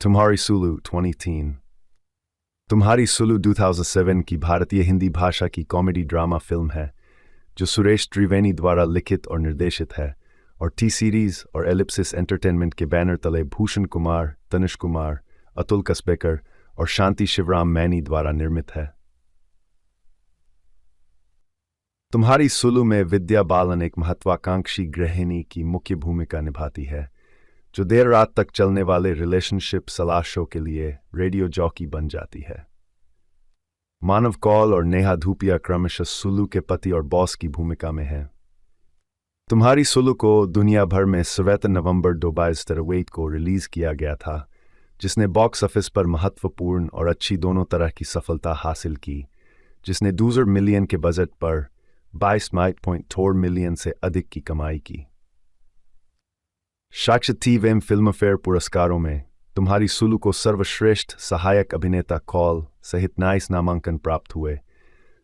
तुम्हारी सुलु 2010। तुम्हारी सुलु 2007 की भारतीय हिंदी भाषा की कॉमेडी ड्रामा फिल्म है जो सुरेश त्रिवेणी द्वारा लिखित और निर्देशित है और टी सीरीज और एलिप्सिस एंटरटेनमेंट के बैनर तले भूषण कुमार, तनिष कुमार, अतुल कसबेकर और शांति शिवराम मैनी द्वारा निर्मित है। तुम्हारी सुलु में विद्या बालन एक महत्वाकांक्षी गृहिणी की मुख्य भूमिका निभाती है जो देर रात तक चलने वाले रिलेशनशिप सलाह शो के लिए रेडियो जॉकी बन जाती है। मानव कौल और नेहा धूपिया क्रमशः सुलु के पति और बॉस की भूमिका में हैं। तुम्हारी सुलु को दुनिया भर में 7 नवंबर 2023 को रिलीज किया गया था, जिसने बॉक्स ऑफिस पर महत्वपूर्ण और अच्छी दोनों तरह की सफलता हासिल की, जिसने 200 मिलियन के बजट पर 22.4 मिलियन से अधिक की कमाई की। साक्षात्कार फिल्मफेयर पुरस्कारों में तुम्हारी सुलु को सर्वश्रेष्ठ सहायक अभिनेता कौल सहित 29 नामांकन प्राप्त हुए।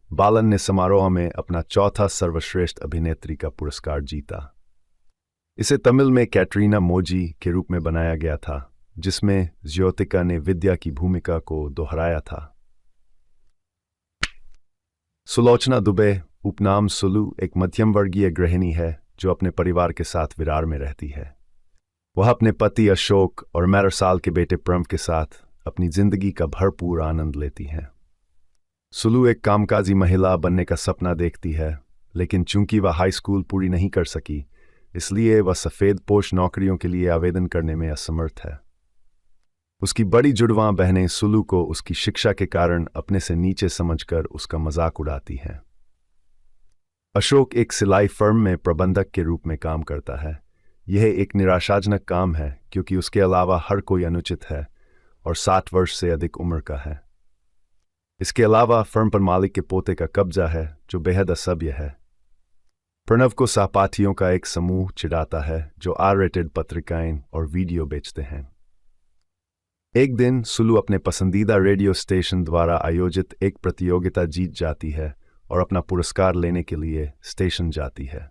बालन ने समारोह में अपना चौथा सर्वश्रेष्ठ अभिनेत्री का पुरस्कार जीता। इसे तमिल में कैटरीना मोजी के रूप में बनाया गया था, जिसमें ज्योतिका ने विद्या की भूमिका को दोहराया था। सुलोचना दुबे उपनाम सुलु एक मध्यम वर्गीय गृहिणी है जो अपने परिवार के साथ विरार में रहती है। वह अपने पति अशोक और 11 साल के बेटे प्रम के साथ अपनी जिंदगी का भरपूर आनंद लेती हैं। सुलु एक कामकाजी महिला बनने का सपना देखती है, लेकिन चूंकि वह हाई स्कूल पूरी नहीं कर सकी, इसलिए वह सफ़ेद पोश नौकरियों के लिए आवेदन करने में असमर्थ है। उसकी बड़ी जुड़वां बहनें सुलु को उसकी शिक्षा के कारण अपने से नीचे समझकर उसका मजाक उड़ाती हैं। अशोक एक सिलाई फर्म में प्रबंधक के रूप में काम करता है। यह एक निराशाजनक काम है क्योंकि उसके अलावा हर कोई अनुचित है और 60 वर्ष से अधिक उम्र का है। इसके अलावा फर्म पर मालिक के पोते का कब्जा है जो बेहद असभ्य है। प्रणव को सहपाठियों का एक समूह चिढ़ाता है जो R-रेटेड पत्रिकाएं और वीडियो बेचते हैं। एक दिन सुलु अपने पसंदीदा रेडियो स्टेशन द्वारा आयोजित एक प्रतियोगिता जीत जाती है और अपना पुरस्कार लेने के लिए स्टेशन जाती है।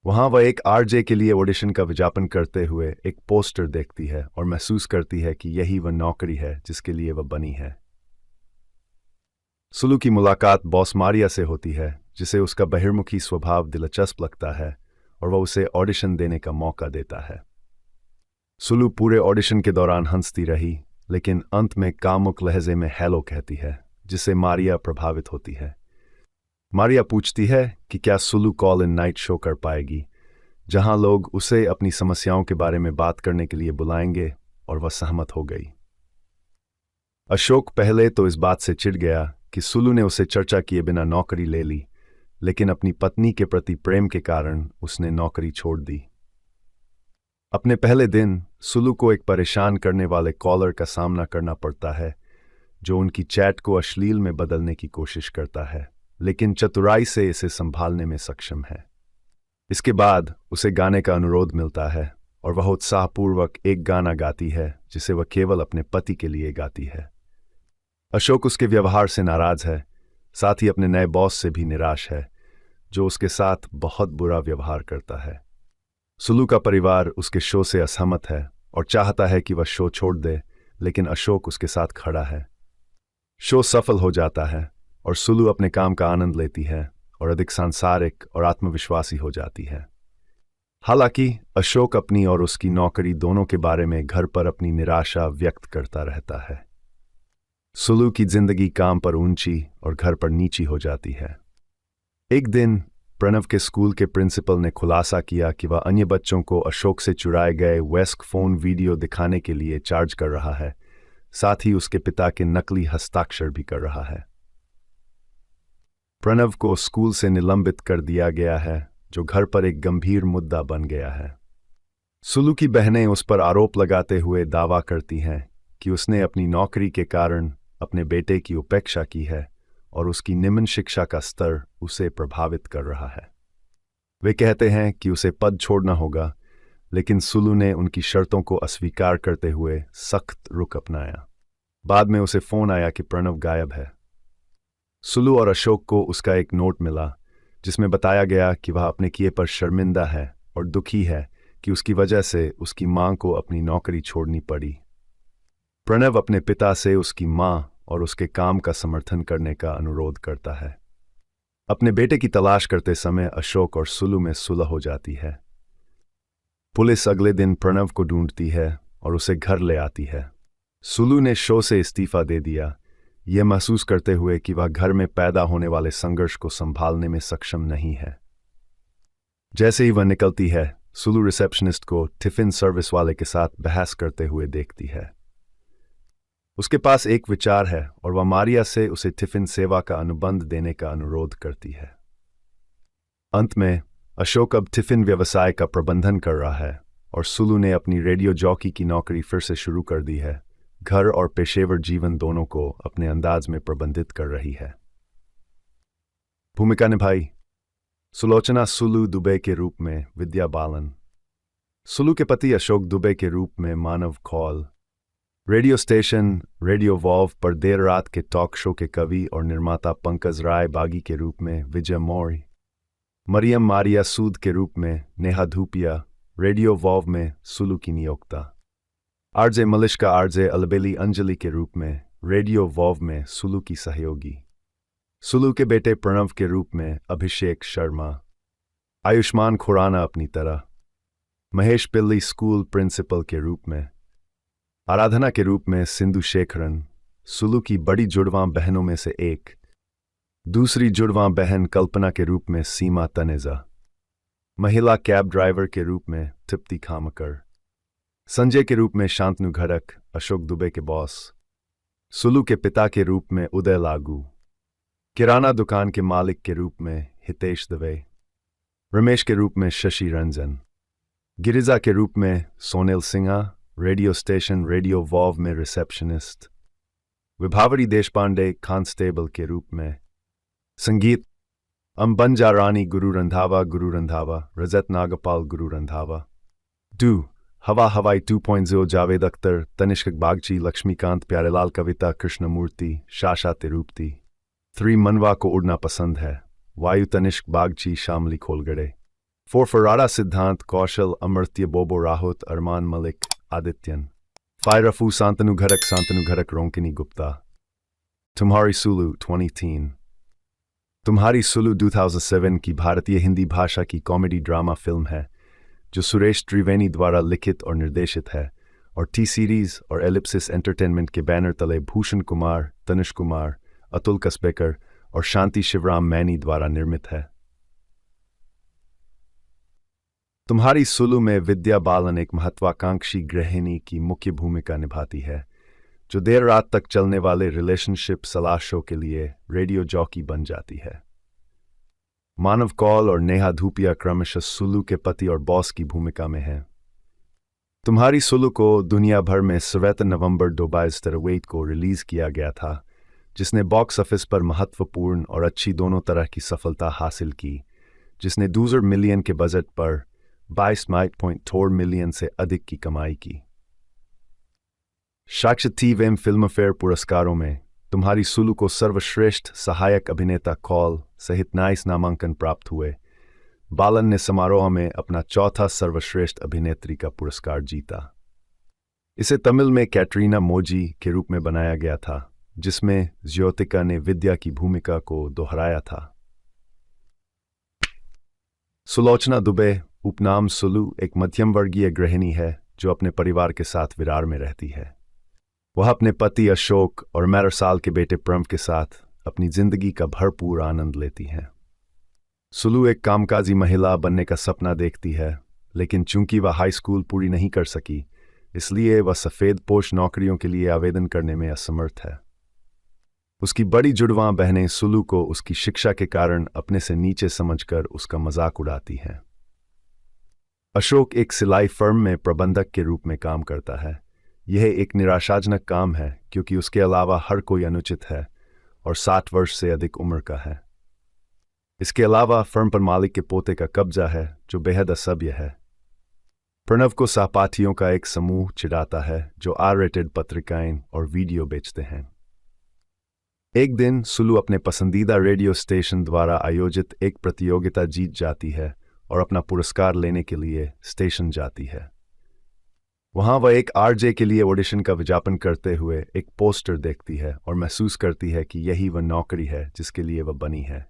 वहां वह एक RJ के लिए ऑडिशन का विज्ञापन करते हुए एक पोस्टर देखती है और महसूस करती है कि यही वह नौकरी है जिसके लिए वह बनी है। सुलु की मुलाकात बॉस मारिया से होती है, जिसे उसका बहिर्मुखी स्वभाव दिलचस्प लगता है और वह उसे ऑडिशन देने का मौका देता है। सुलु पूरे ऑडिशन के दौरान हंसती रही, लेकिन अंत में कामुक लहजे में हेलो कहती है, जिससे मारिया प्रभावित होती है। मारिया पूछती है कि क्या Sulu call in night show कर पाएगी, जहां लोग उसे अपनी समस्याओं के बारे में बात करने के लिए बुलाएंगे, और वह सहमत हो गई। अशोक पहले तो इस बात से चिढ़ गया कि सुलु ने उसे चर्चा किए बिना नौकरी ले ली, लेकिन अपनी पत्नी के प्रति प्रेम के कारण उसने नौकरी छोड़ दी। अपने पहले दिन सुलु को एक परेशान करने वाले कॉलर का सामना करना पड़ता है जो उनकी चैट को अश्लील में बदलने की कोशिश करता है, लेकिन चतुराई से इसे संभालने में सक्षम है। इसके बाद उसे गाने का अनुरोध मिलता है और वह उत्साहपूर्वक एक गाना गाती है जिसे वह केवल अपने पति के लिए गाती है। अशोक उसके व्यवहार से नाराज है, साथ ही अपने नए बॉस से भी निराश है जो उसके साथ बहुत बुरा व्यवहार करता है। सुलु का परिवार उसके शो से असहमत है और चाहता है कि वह शो छोड़ दे, लेकिन अशोक उसके साथ खड़ा है। शो सफल हो जाता है और सुलु अपने काम का आनंद लेती है और अधिक सांसारिक और आत्मविश्वासी हो जाती है। हालांकि अशोक अपनी और उसकी नौकरी दोनों के बारे में घर पर अपनी निराशा व्यक्त करता रहता है। सुलु की जिंदगी काम पर ऊंची और घर पर नीची हो जाती है। एक दिन प्रणव के स्कूल के प्रिंसिपल ने खुलासा किया कि वह अन्य बच्चों को अशोक से चुराए गए वेस्क फोन वीडियो दिखाने के लिए चार्ज कर रहा है, साथ ही उसके पिता के नकली हस्ताक्षर भी कर रहा है। प्रणव को स्कूल से निलंबित कर दिया गया है, जो घर पर एक गंभीर मुद्दा बन गया है। सुलु की बहनें उस पर आरोप लगाते हुए दावा करती हैं कि उसने अपनी नौकरी के कारण अपने बेटे की उपेक्षा की है और उसकी निम्न शिक्षा का स्तर उसे प्रभावित कर रहा है। वे कहते हैं कि उसे पद छोड़ना होगा, लेकिन सुलु ने उनकी शर्तों को अस्वीकार करते हुए सख्त रुख अपनाया। बाद में उसे फोन आया कि प्रणव गायब है। सुलु और अशोक को उसका एक नोट मिला जिसमें बताया गया कि वह अपने किए पर शर्मिंदा है और दुखी है कि उसकी वजह से उसकी मां को अपनी नौकरी छोड़नी पड़ी। प्रणव अपने पिता से उसकी मां और उसके काम का समर्थन करने का अनुरोध करता है। अपने बेटे की तलाश करते समय अशोक और सुलू में सुलह हो जाती है। पुलिस अगले दिन प्रणव को ढूंढती है और उसे घर ले आती है। सुलू ने शो से इस्तीफा दे दिया, यह महसूस करते हुए कि वह घर में पैदा होने वाले संघर्ष को संभालने में सक्षम नहीं है। जैसे ही वह निकलती है, सुलू रिसेप्शनिस्ट को टिफिन सर्विस वाले के साथ बहस करते हुए देखती है। उसके पास एक विचार है और वह मारिया से उसे टिफिन सेवा का अनुबंध देने का अनुरोध करती है। अंत में अशोक अब टिफिन व्यवसाय का प्रबंधन कर रहा है और सुलू ने अपनी रेडियो जॉकी की नौकरी फिर से शुरू कर दी है। घर और पेशेवर जीवन दोनों को अपने अंदाज में प्रबंधित कर रही है। भूमिका निभाई सुलोचना सुलू दुबे के रूप में विद्या बालन, सुलू के पति अशोक दुबे के रूप में Manav Kaul, radio station radio valve पर देर रात के टॉक शो के कवि और निर्माता पंकज राय बागी के रूप में विजय मौर्य, मरियम मारिया सूद के रूप में नेहा धूपिया, रेडियो वॉल्व में सुलू की नियोक्ता, आरजे मलिश्का आरजे अलबेली अंजलि के रूप में रेडियो वॉल्व में सुलू की सहयोगी, सुलू के बेटे प्रणव के रूप में अभिषेक शर्मा, आयुष्मान खुराना अपनी तरह, महेश पिल्ली स्कूल प्रिंसिपल के रूप में, आराधना के रूप में सिंधु शेखरन, सुलू की बड़ी जुड़वां बहनों में से एक, दूसरी जुड़वां बहन कल्पना के रूप में सीमा तनेजा, महिला कैब ड्राइवर के रूप में तृप्ति खामकर, संजय के रूप में शांतनु घड़क अशोक दुबे के बॉस, सुलू के पिता के रूप में उदय लागू, किराना दुकान के मालिक के रूप में हितेश दवे, रमेश के रूप में शशि रंजन, गिरिजा के रूप में सोनेल Sinha, radio station radio valve में रिसेप्शनिस्ट, विभावरी देशपांडे कांस्टेबल के रूप में, संगीत अंबंजा रानी गुरु रंधावा रजत नागपाल गुरु रंधावा, डू हवा हवाई 2.0 जावेद अख्तर तनिष्क बागची लक्ष्मीकांत प्यारेलाल कविता कृष्णमूर्ति शाशा तिरुपति, 3 मनवा को उड़ना पसंद है वायु तनिष्क बागची शामली खोलगड़े, 4 फराड़ा सिद्धांत कौशल अमर्त्य बोबो राहुत अरमान मलिक आदित्यन, 5 रफू शांतनु घरक रोंकिनी गुप्ता, तुम्हारी सुलू 2010। तुम्हारी सुलू 2007 की भारतीय हिंदी भाषा की कॉमेडी ड्रामा फिल्म है जो सुरेश त्रिवेणी द्वारा लिखित और निर्देशित है और टी सीरीज और एलिप्सिस एंटरटेनमेंट के बैनर तले भूषण कुमार, तनुष कुमार, अतुल कसबेकर और शांति शिवराम मैनी द्वारा निर्मित है। तुम्हारी सुलू में विद्या बालन एक महत्वाकांक्षी गृहिणी की मुख्य भूमिका निभाती है जो देर रात तक चलने वाले रिलेशनशिप सलाह शो के लिए रेडियो जॉकी बन जाती है। मानव कौल और नेहा धूपिया क्रमशः सुलू के पति और बॉस की भूमिका में हैं। तुम्हारी सुलू को दुनिया भर में 7 नवंबर 2023 को रिलीज किया गया था, जिसने बॉक्स ऑफिस पर महत्वपूर्ण और अच्छी दोनों तरह की सफलता हासिल की, जिसने 2 मिलियन के बजट पर 22.4 मिलियन से अधिक की कमाई की। साक्षात फिल्मफेयर पुरस्कारों में तुम्हारी सुलू को सर्वश्रेष्ठ सहायक अभिनेता कौल सहित 29 नामांकन प्राप्त हुए। बालन ने समारोह में अपना चौथा सर्वश्रेष्ठ अभिनेत्री का पुरस्कार जीता। इसे तमिल में कैटरीना मोजी के रूप में बनाया गया था, जिसमें ज्योतिका ने विद्या की भूमिका को दोहराया था। सुलोचना दुबे उपनाम सुलू एक मध्यम वर्गीय गृहिणी है जो अपने परिवार के साथ विरार में रहती है। वह अपने पति अशोक और 11 साल के बेटे प्रणव के साथ अपनी जिंदगी का भरपूर आनंद लेती हैं। सुलू एक कामकाजी महिला बनने का सपना देखती है, लेकिन चूंकि वह हाई स्कूल पूरी नहीं कर सकी, इसलिए वह सफ़ेद पोश नौकरियों के लिए आवेदन करने में असमर्थ है। उसकी बड़ी जुड़वां बहनें सुलू को उसकी शिक्षा के कारण अपने से नीचे समझकर उसका मजाक उड़ाती हैं। अशोक एक सिलाई फर्म में प्रबंधक के रूप में काम करता है। यह एक निराशाजनक काम है क्योंकि उसके अलावा हर कोई अनुचित है और 60 वर्ष से अधिक उम्र का है। इसके अलावा फर्म पर मालिक के पोते का कब्जा है जो बेहद असभ्य है। प्रणव को सहपाठियों का एक समूह चिढ़ाता है जो R-रेटेड पत्रिकाएं और वीडियो बेचते हैं। एक दिन सुलू अपने पसंदीदा रेडियो स्टेशन द्वारा आयोजित एक प्रतियोगिता जीत जाती है और अपना पुरस्कार लेने के लिए स्टेशन जाती है। वहां वह एक आरजे के लिए ऑडिशन का विज्ञापन करते हुए एक पोस्टर देखती है और महसूस करती है कि यही वह नौकरी है जिसके लिए वह बनी है।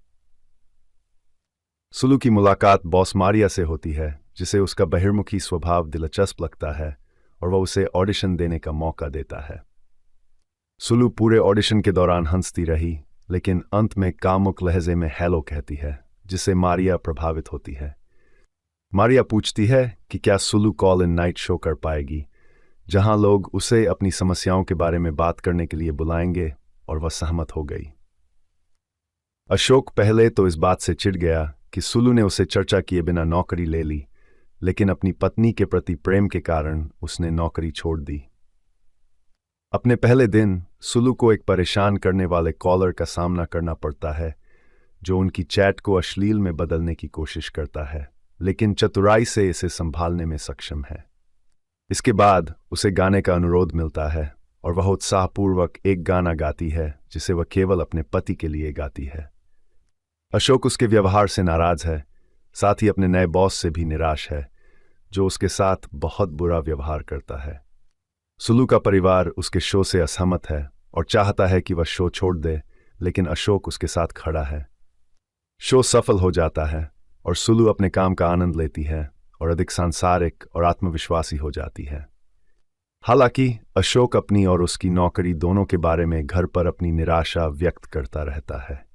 सुलू की मुलाकात बॉस मारिया से होती है, जिसे उसका बहिर्मुखी स्वभाव दिलचस्प लगता है और वह उसे ऑडिशन देने का मौका देता है। सुलू पूरे ऑडिशन के दौरान हंसती रही, लेकिन अंत में कामुक लहजे में हेलो कहती है, जिससे मारिया प्रभावित होती है। मारिया पूछती है कि क्या Sulu call in night show कर पाएगी, जहां लोग उसे अपनी समस्याओं के बारे में बात करने के लिए बुलाएंगे, और वह सहमत हो गई। अशोक पहले तो इस बात से चिढ़ गया कि सुलू ने उसे चर्चा किए बिना नौकरी ले ली, लेकिन अपनी पत्नी के प्रति प्रेम के कारण उसने नौकरी छोड़ दी। अपने पहले दिन सुलू को एक परेशान करने वाले कॉलर का सामना करना पड़ता है, जो उनकी चैट को अश्लील में बदलने की कोशिश करता है, लेकिन चतुराई से इसे संभालने में सक्षम है। इसके बाद उसे गाने का अनुरोध मिलता है और वह उत्साहपूर्वक एक गाना गाती है जिसे वह केवल अपने पति के लिए गाती है। अशोक उसके व्यवहार से नाराज है, साथ ही अपने नए बॉस से भी निराश है, जो उसके साथ बहुत बुरा व्यवहार करता है। सुलू का परिवार उसके शो से असहमत है और चाहता है कि वह शो छोड़ दे, लेकिन अशोक उसके साथ खड़ा है। शो सफल हो जाता है और सुलू अपने काम का आनंद लेती है और अधिक सांसारिक और आत्मविश्वासी हो जाती है। हालांकि अशोक अपनी और उसकी नौकरी दोनों के बारे में घर पर अपनी निराशा व्यक्त करता रहता है।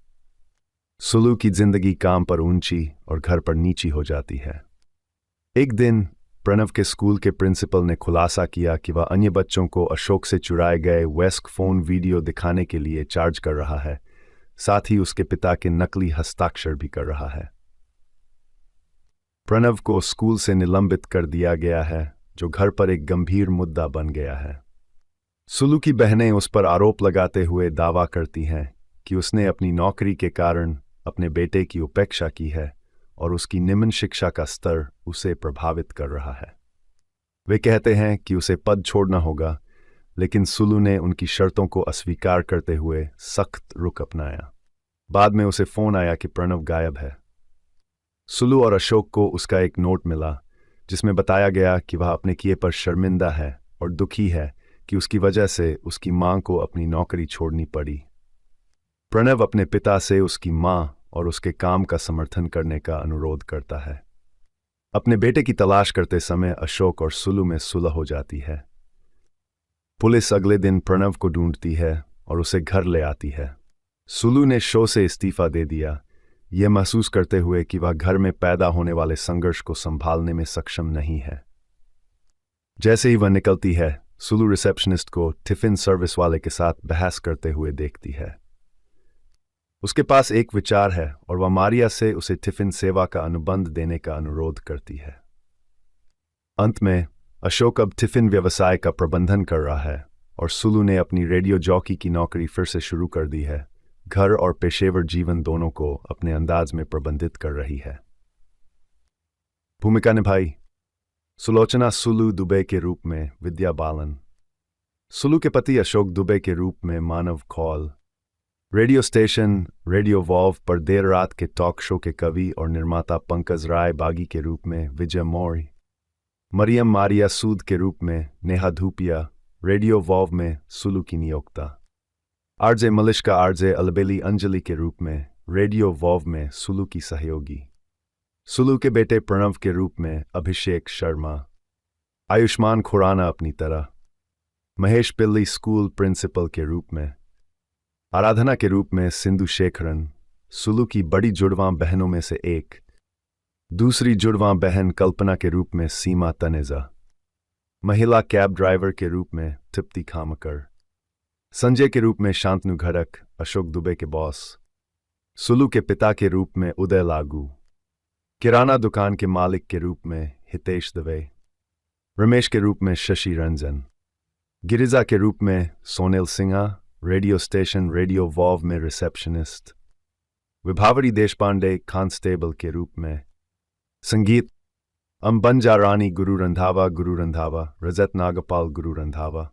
सुलू की जिंदगी काम पर ऊंची और घर पर नीची हो जाती है। एक दिन प्रणव के स्कूल के प्रिंसिपल ने खुलासा किया कि वह अन्य बच्चों को अशोक से चुराए गए वेस्क फोन वीडियो दिखाने के लिए चार्ज कर रहा है, साथ ही उसके पिता के नकली हस्ताक्षर भी कर रहा है। प्रणव को स्कूल से निलंबित कर दिया गया है, जो घर पर एक गंभीर मुद्दा बन गया है। सुलू की बहनें उस पर आरोप लगाते हुए दावा करती हैं कि उसने अपनी नौकरी के कारण अपने बेटे की उपेक्षा की है और उसकी निम्न शिक्षा का स्तर उसे प्रभावित कर रहा है। वे कहते हैं कि उसे पद छोड़ना होगा, लेकिन सुलू ने उनकी शर्तों को अस्वीकार करते हुए सख्त रुख अपनाया। बाद में उसे फोन आया कि प्रणव गायब है। सुलू और अशोक को उसका एक नोट मिला, जिसमें बताया गया कि वह अपने किए पर शर्मिंदा है और दुखी है कि उसकी वजह से उसकी मां को अपनी नौकरी छोड़नी पड़ी। प्रणव अपने पिता से उसकी मां और उसके काम का समर्थन करने का अनुरोध करता है। अपने बेटे की तलाश करते समय अशोक और सुलू में सुलह हो जाती है। पुलिस अगले दिन प्रणव को ढूंढती है और उसे घर ले आती है। सुलू ने शो से इस्तीफा दे दिया, यह महसूस करते हुए कि वह घर में पैदा होने वाले संघर्ष को संभालने में सक्षम नहीं है। जैसे ही वह निकलती है, सुलू रिसेप्शनिस्ट को टिफिन सर्विस वाले के साथ बहस करते हुए देखती है। उसके पास एक विचार है और वह मारिया से उसे टिफिन सेवा का अनुबंध देने का अनुरोध करती है। अंत में अशोक अब टिफिन व्यवसाय का प्रबंधन कर रहा है और सुलू ने अपनी रेडियो जॉकी की नौकरी फिर से शुरू कर दी है। घर और पेशेवर जीवन दोनों को अपने अंदाज में प्रबंधित कर रही है। भूमिका निभाई सुलोचना सुलू दुबे के रूप में विद्या बालन, सुलू के पति अशोक दुबे के रूप में Manav Kaul, radio station radio wow पर देर रात के टॉक शो के कवि और निर्माता पंकज राय बागी के रूप में विजय मौर्य, मरियम मारिया सूद के रूप में नेहा धूपिया, रेडियो वॉव में सुलू की नियोक्ता, आरजे मलिश्का आरजे अलबेली अंजलि के रूप में रेडियो वॉव में सुलू की सहयोगी, सुलू के बेटे प्रणव के रूप में अभिषेक शर्मा, आयुष्मान खुराना अपनी तरह, महेश पिल्ली स्कूल प्रिंसिपल के रूप में, आराधना के रूप में सिंधु शेखरन, सुलू की बड़ी जुड़वां बहनों में से एक, दूसरी जुड़वां बहन कल्पना के रूप में सीमा तनेजा, महिला कैब ड्राइवर के रूप में तृप्ति खामकर, संजय के रूप में शांतनु घड़क अशोक दुबे के बॉस, सुलू के पिता के रूप में उदय लागू, किराना दुकान के मालिक के रूप में हितेश दवे, रमेश के रूप में शशि रंजन, गिरिजा के रूप में सोनेल Sinha, radio station radio wow में रिसेप्शनिस्ट, विभावरी देशपांडे कांस्टेबल के रूप में, संगीत अंबंजा रानी गुरु रंधावा रजत नागपाल गुरु रंधावा,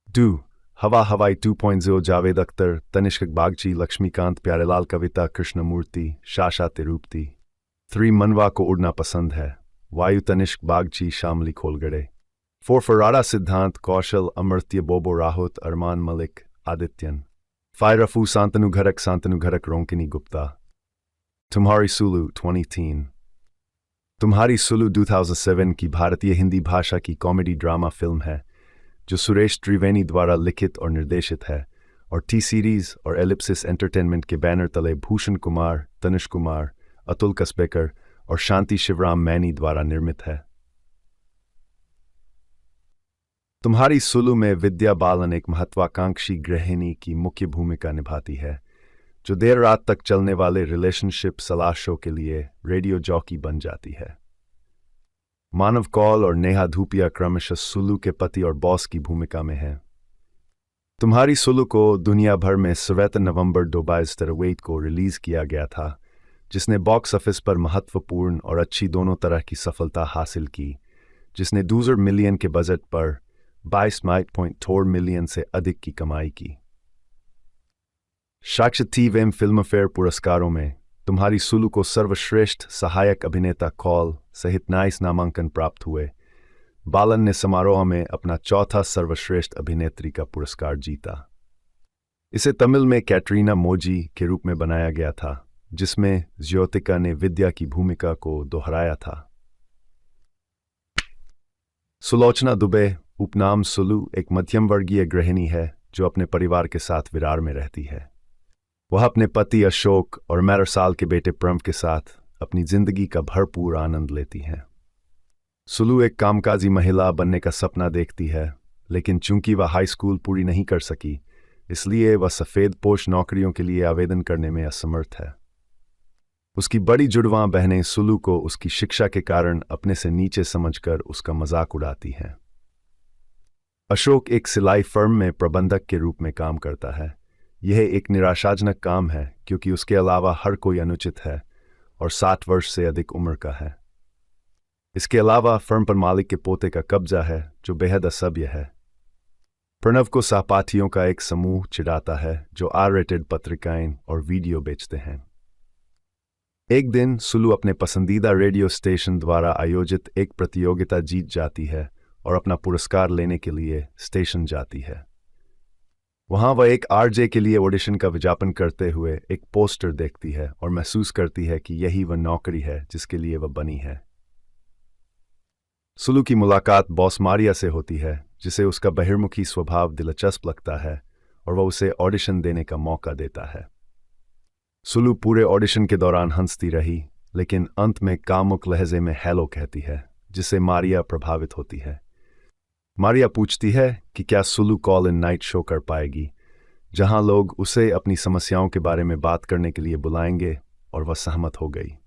डू हवा हवाई 2.0 जावेद अख्तर तनिष्क बागची लक्ष्मीकांत प्यारेलाल कविता कृष्णमूर्ति शाशा तिरुपति, 3 मनवा को उड़ना पसंद है वायु तनिष्क बागची शामली खोलगड़े, फोरफराड़ा सिद्धांत कौशल अमर्त्य बोबो राहुत अरमान मलिक आदित्यन फायरफू सांतनु घरक रोंकिनी गुप्ता तुम्हारी सुलू 2010 तुम्हारी सुलू 2007 की भारतीय हिंदी भाषा की कॉमेडी ड्रामा फिल्म है जो सुरेश त्रिवेणी द्वारा लिखित और निर्देशित है और टी सीरीज और एलिप्सिस एंटरटेनमेंट के बैनर तले भूषण कुमार, तनिष कुमार, अतुल कसबेकर और शांति शिवराम मैनी द्वारा निर्मित है। तुम्हारी सुलू में विद्या बालन एक महत्वाकांक्षी गृहिणी की मुख्य भूमिका निभाती है जो देर रात तक चलने वाले रिलेशनशिप सलाह शो के लिए रेडियो जॉकी बन जाती है। मानव कौल और नेहा धूपिया क्रमशः सुलू के पति और बॉस की भूमिका में हैं। तुम्हारी सुलू को दुनिया भर में 7 नवंबर 2023 को रिलीज किया गया था, जिसने बॉक्स ऑफिस पर महत्वपूर्ण और अच्छी दोनों तरह की सफलता हासिल की, जिसने 200 मिलियन के बजट पर 22.4 मिलियन से अधिक की कमाई की। साक्षात्कार फिल्मफेयर पुरस्कारों में तुम्हारी सुलू को सर्वश्रेष्ठ सहायक अभिनेता कौल सहित 29 नामांकन प्राप्त हुए। बालन ने समारोह में अपना चौथा सर्वश्रेष्ठ अभिनेत्री का पुरस्कार जीता। इसे तमिल में कैटरीना मोजी के रूप में बनाया गया था, जिसमें ज्योतिका ने विद्या की भूमिका को दोहराया था। सुलोचना दुबे उपनाम सुलू एक मध्यम वर्गीय गृहिणी है जो अपने परिवार के साथ विरार में रहती है। वह अपने पति अशोक और 11 साल के बेटे प्रम के साथ अपनी जिंदगी का भरपूर आनंद लेती हैं। सुलू एक कामकाजी महिला बनने का सपना देखती है, लेकिन चूंकि वह हाई स्कूल पूरी नहीं कर सकी, इसलिए वह सफ़ेद पोश नौकरियों के लिए आवेदन करने में असमर्थ है। उसकी बड़ी जुड़वां बहनें सुलू को उसकी शिक्षा के कारण अपने से नीचे समझकर उसका मजाक उड़ाती हैं। अशोक एक सिलाई फर्म में प्रबंधक के रूप में काम करता है। यह एक निराशाजनक काम है क्योंकि उसके अलावा हर कोई अनुचित है और 60 वर्ष से अधिक उम्र का है। इसके अलावा फर्म पर मालिक के पोते का कब्जा है जो बेहद असभ्य है। प्रणव को सहपाठियों का एक समूह चिढ़ाता है जो R-रेटेड पत्रिकाएं और वीडियो बेचते हैं। एक दिन सुलू अपने पसंदीदा रेडियो स्टेशन द्वारा आयोजित एक प्रतियोगिता जीत जाती है और अपना पुरस्कार लेने के लिए स्टेशन जाती है। वहां वह एक RJ के लिए ऑडिशन का विज्ञापन करते हुए एक पोस्टर देखती है और महसूस करती है कि यही वह नौकरी है जिसके लिए वह बनी है। सुलू की मुलाकात बॉस मारिया से होती है, जिसे उसका बहिर्मुखी स्वभाव दिलचस्प लगता है और वह उसे ऑडिशन देने का मौका देता है। सुलू पूरे ऑडिशन के दौरान हंसती रही, लेकिन अंत में कामुक लहजे में हेलो कहती है, जिससे मारिया प्रभावित होती है। मारिया पूछती है कि क्या Sulu call in night show कर पाएगी, जहां लोग उसे अपनी समस्याओं के बारे में बात करने के लिए बुलाएंगे, और वह सहमत हो गई।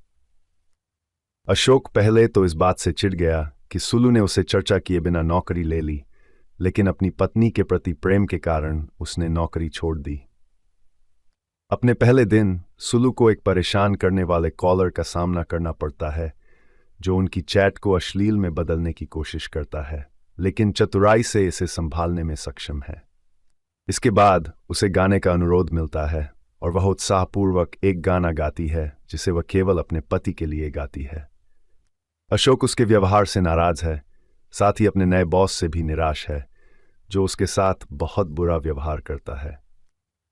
अशोक पहले तो इस बात से चिढ़ गया कि सुलू ने उसे चर्चा किए बिना नौकरी ले ली, लेकिन अपनी पत्नी के प्रति प्रेम के कारण उसने नौकरी छोड़ दी। अपने पहले दिन सुलू को एक परेशान करने वाले कॉलर का सामना करना पड़ता है, जो उनकी चैट को अश्लील में बदलने की कोशिश करता है, लेकिन चतुराई से इसे संभालने में सक्षम है। इसके बाद उसे गाने का अनुरोध मिलता है और वह उत्साहपूर्वक एक गाना गाती है जिसे वह केवल अपने पति के लिए गाती है। अशोक उसके व्यवहार से नाराज है, साथ ही अपने नए बॉस से भी निराश है, जो उसके साथ बहुत बुरा व्यवहार करता है।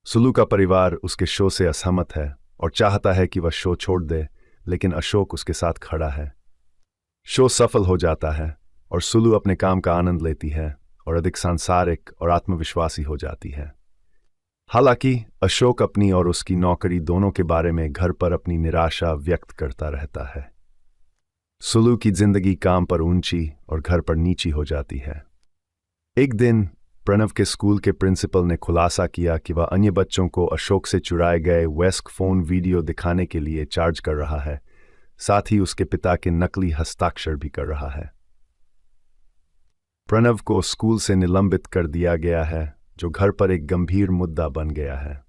सुलू का परिवार उसके शो से असहमत है और चाहता है कि वह शो छोड़ दे, लेकिन अशोक उसके साथ खड़ा है। शो सफल हो जाता है और सुलू अपने काम का आनंद लेती है और अधिक सांसारिक और आत्मविश्वासी हो जाती है। हालांकि अशोक अपनी और उसकी नौकरी दोनों के बारे में घर पर अपनी निराशा व्यक्त करता रहता है। सुलू की जिंदगी काम पर ऊंची और घर पर नीची हो जाती है। एक दिन प्रणव के स्कूल के प्रिंसिपल ने खुलासा किया कि वह अन्य बच्चों को अशोक से चुराए गए वेस्क फोन वीडियो दिखाने के लिए चार्ज कर रहा है, साथ ही उसके पिता के नकली हस्ताक्षर भी कर रहा है। प्रणव को स्कूल से निलंबित कर दिया गया है, जो घर पर एक गंभीर मुद्दा बन गया है।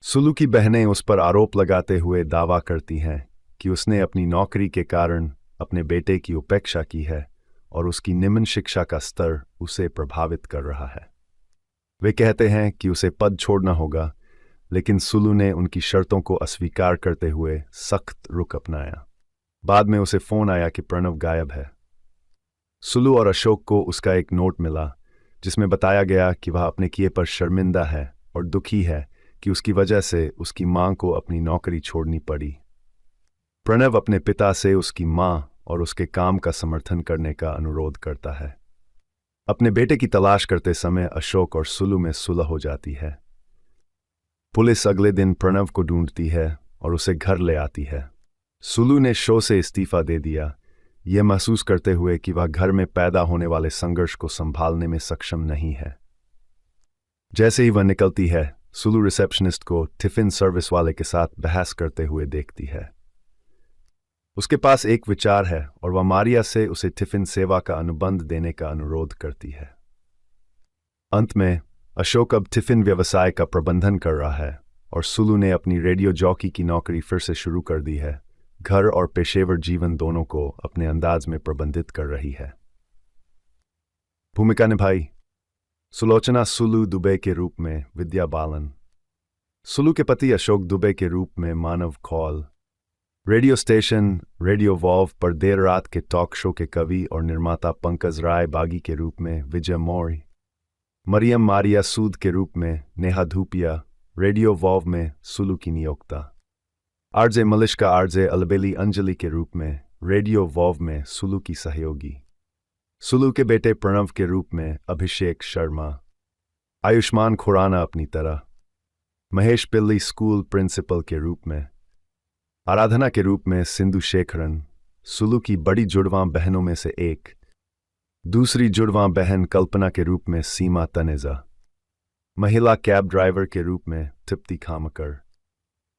सुलू की बहनें उस पर आरोप लगाते हुए दावा करती हैं कि उसने अपनी नौकरी के कारण अपने बेटे की उपेक्षा की है और उसकी निम्न शिक्षा का स्तर उसे प्रभावित कर रहा है। वे कहते हैं कि उसे पद छोड़ना होगा, लेकिन सुलू ने उनकी शर्तों को अस्वीकार करते हुए सख्त रुख अपनाया। बाद में उसे फोन आया कि प्रणव गायब है। सुलू और अशोक को उसका एक नोट मिला जिसमें बताया गया कि वह अपने किए पर शर्मिंदा है और दुखी है कि उसकी वजह से उसकी मां को अपनी नौकरी छोड़नी पड़ी। प्रणव अपने पिता से उसकी मां और उसके काम का समर्थन करने का अनुरोध करता है। अपने बेटे की तलाश करते समय अशोक और सुलू में सुलह हो जाती है। पुलिस अगले दिन प्रणव को ढूंढती है और उसे घर ले आती है। सुलू ने शो से इस्तीफा दे दिया, यह महसूस करते हुए कि वह घर में पैदा होने वाले संघर्ष को संभालने में सक्षम नहीं है। जैसे ही वह निकलती है, सुलू रिसेप्शनिस्ट को टिफिन सर्विस वाले के साथ बहस करते हुए देखती है। उसके पास एक विचार है और वह मारिया से उसे टिफिन सेवा का अनुबंध देने का अनुरोध करती है। अंत में अशोक अब टिफिन व्यवसाय का प्रबंधन कर रहा है और सुलू ने अपनी रेडियो जॉकी की नौकरी फिर से शुरू कर दी है। घर और पेशेवर जीवन दोनों को अपने अंदाज में प्रबंधित कर रही है। भूमिका निभाई सुलोचना सुलू दुबे के रूप में विद्या बालन, सुलू के पति अशोक दुबे के रूप में Manav Kaul, radio station radio wow पर देर रात के टॉक शो के कवि और निर्माता पंकज राय बागी के रूप में विजय मौर्य, मरियम मारिया सूद के रूप में नेहा धूपिया, रेडियो वॉव में सुलू की नियोक्ता, आरजे मलिश्का आरजे अलबेली अंजलि के रूप में रेडियो वॉव में सुलू की सहयोगी, सुलू के बेटे प्रणव के रूप में अभिषेक शर्मा, आयुष्मान खुराना अपनी तरह, महेश पिल्ली स्कूल प्रिंसिपल के रूप में, आराधना के रूप में सिंधु शेखरन, सुलू की बड़ी जुड़वां बहनों में से एक, दूसरी जुड़वां बहन कल्पना के रूप में सीमा तनेजा, महिला कैब ड्राइवर के रूप में तृप्ति खामकर,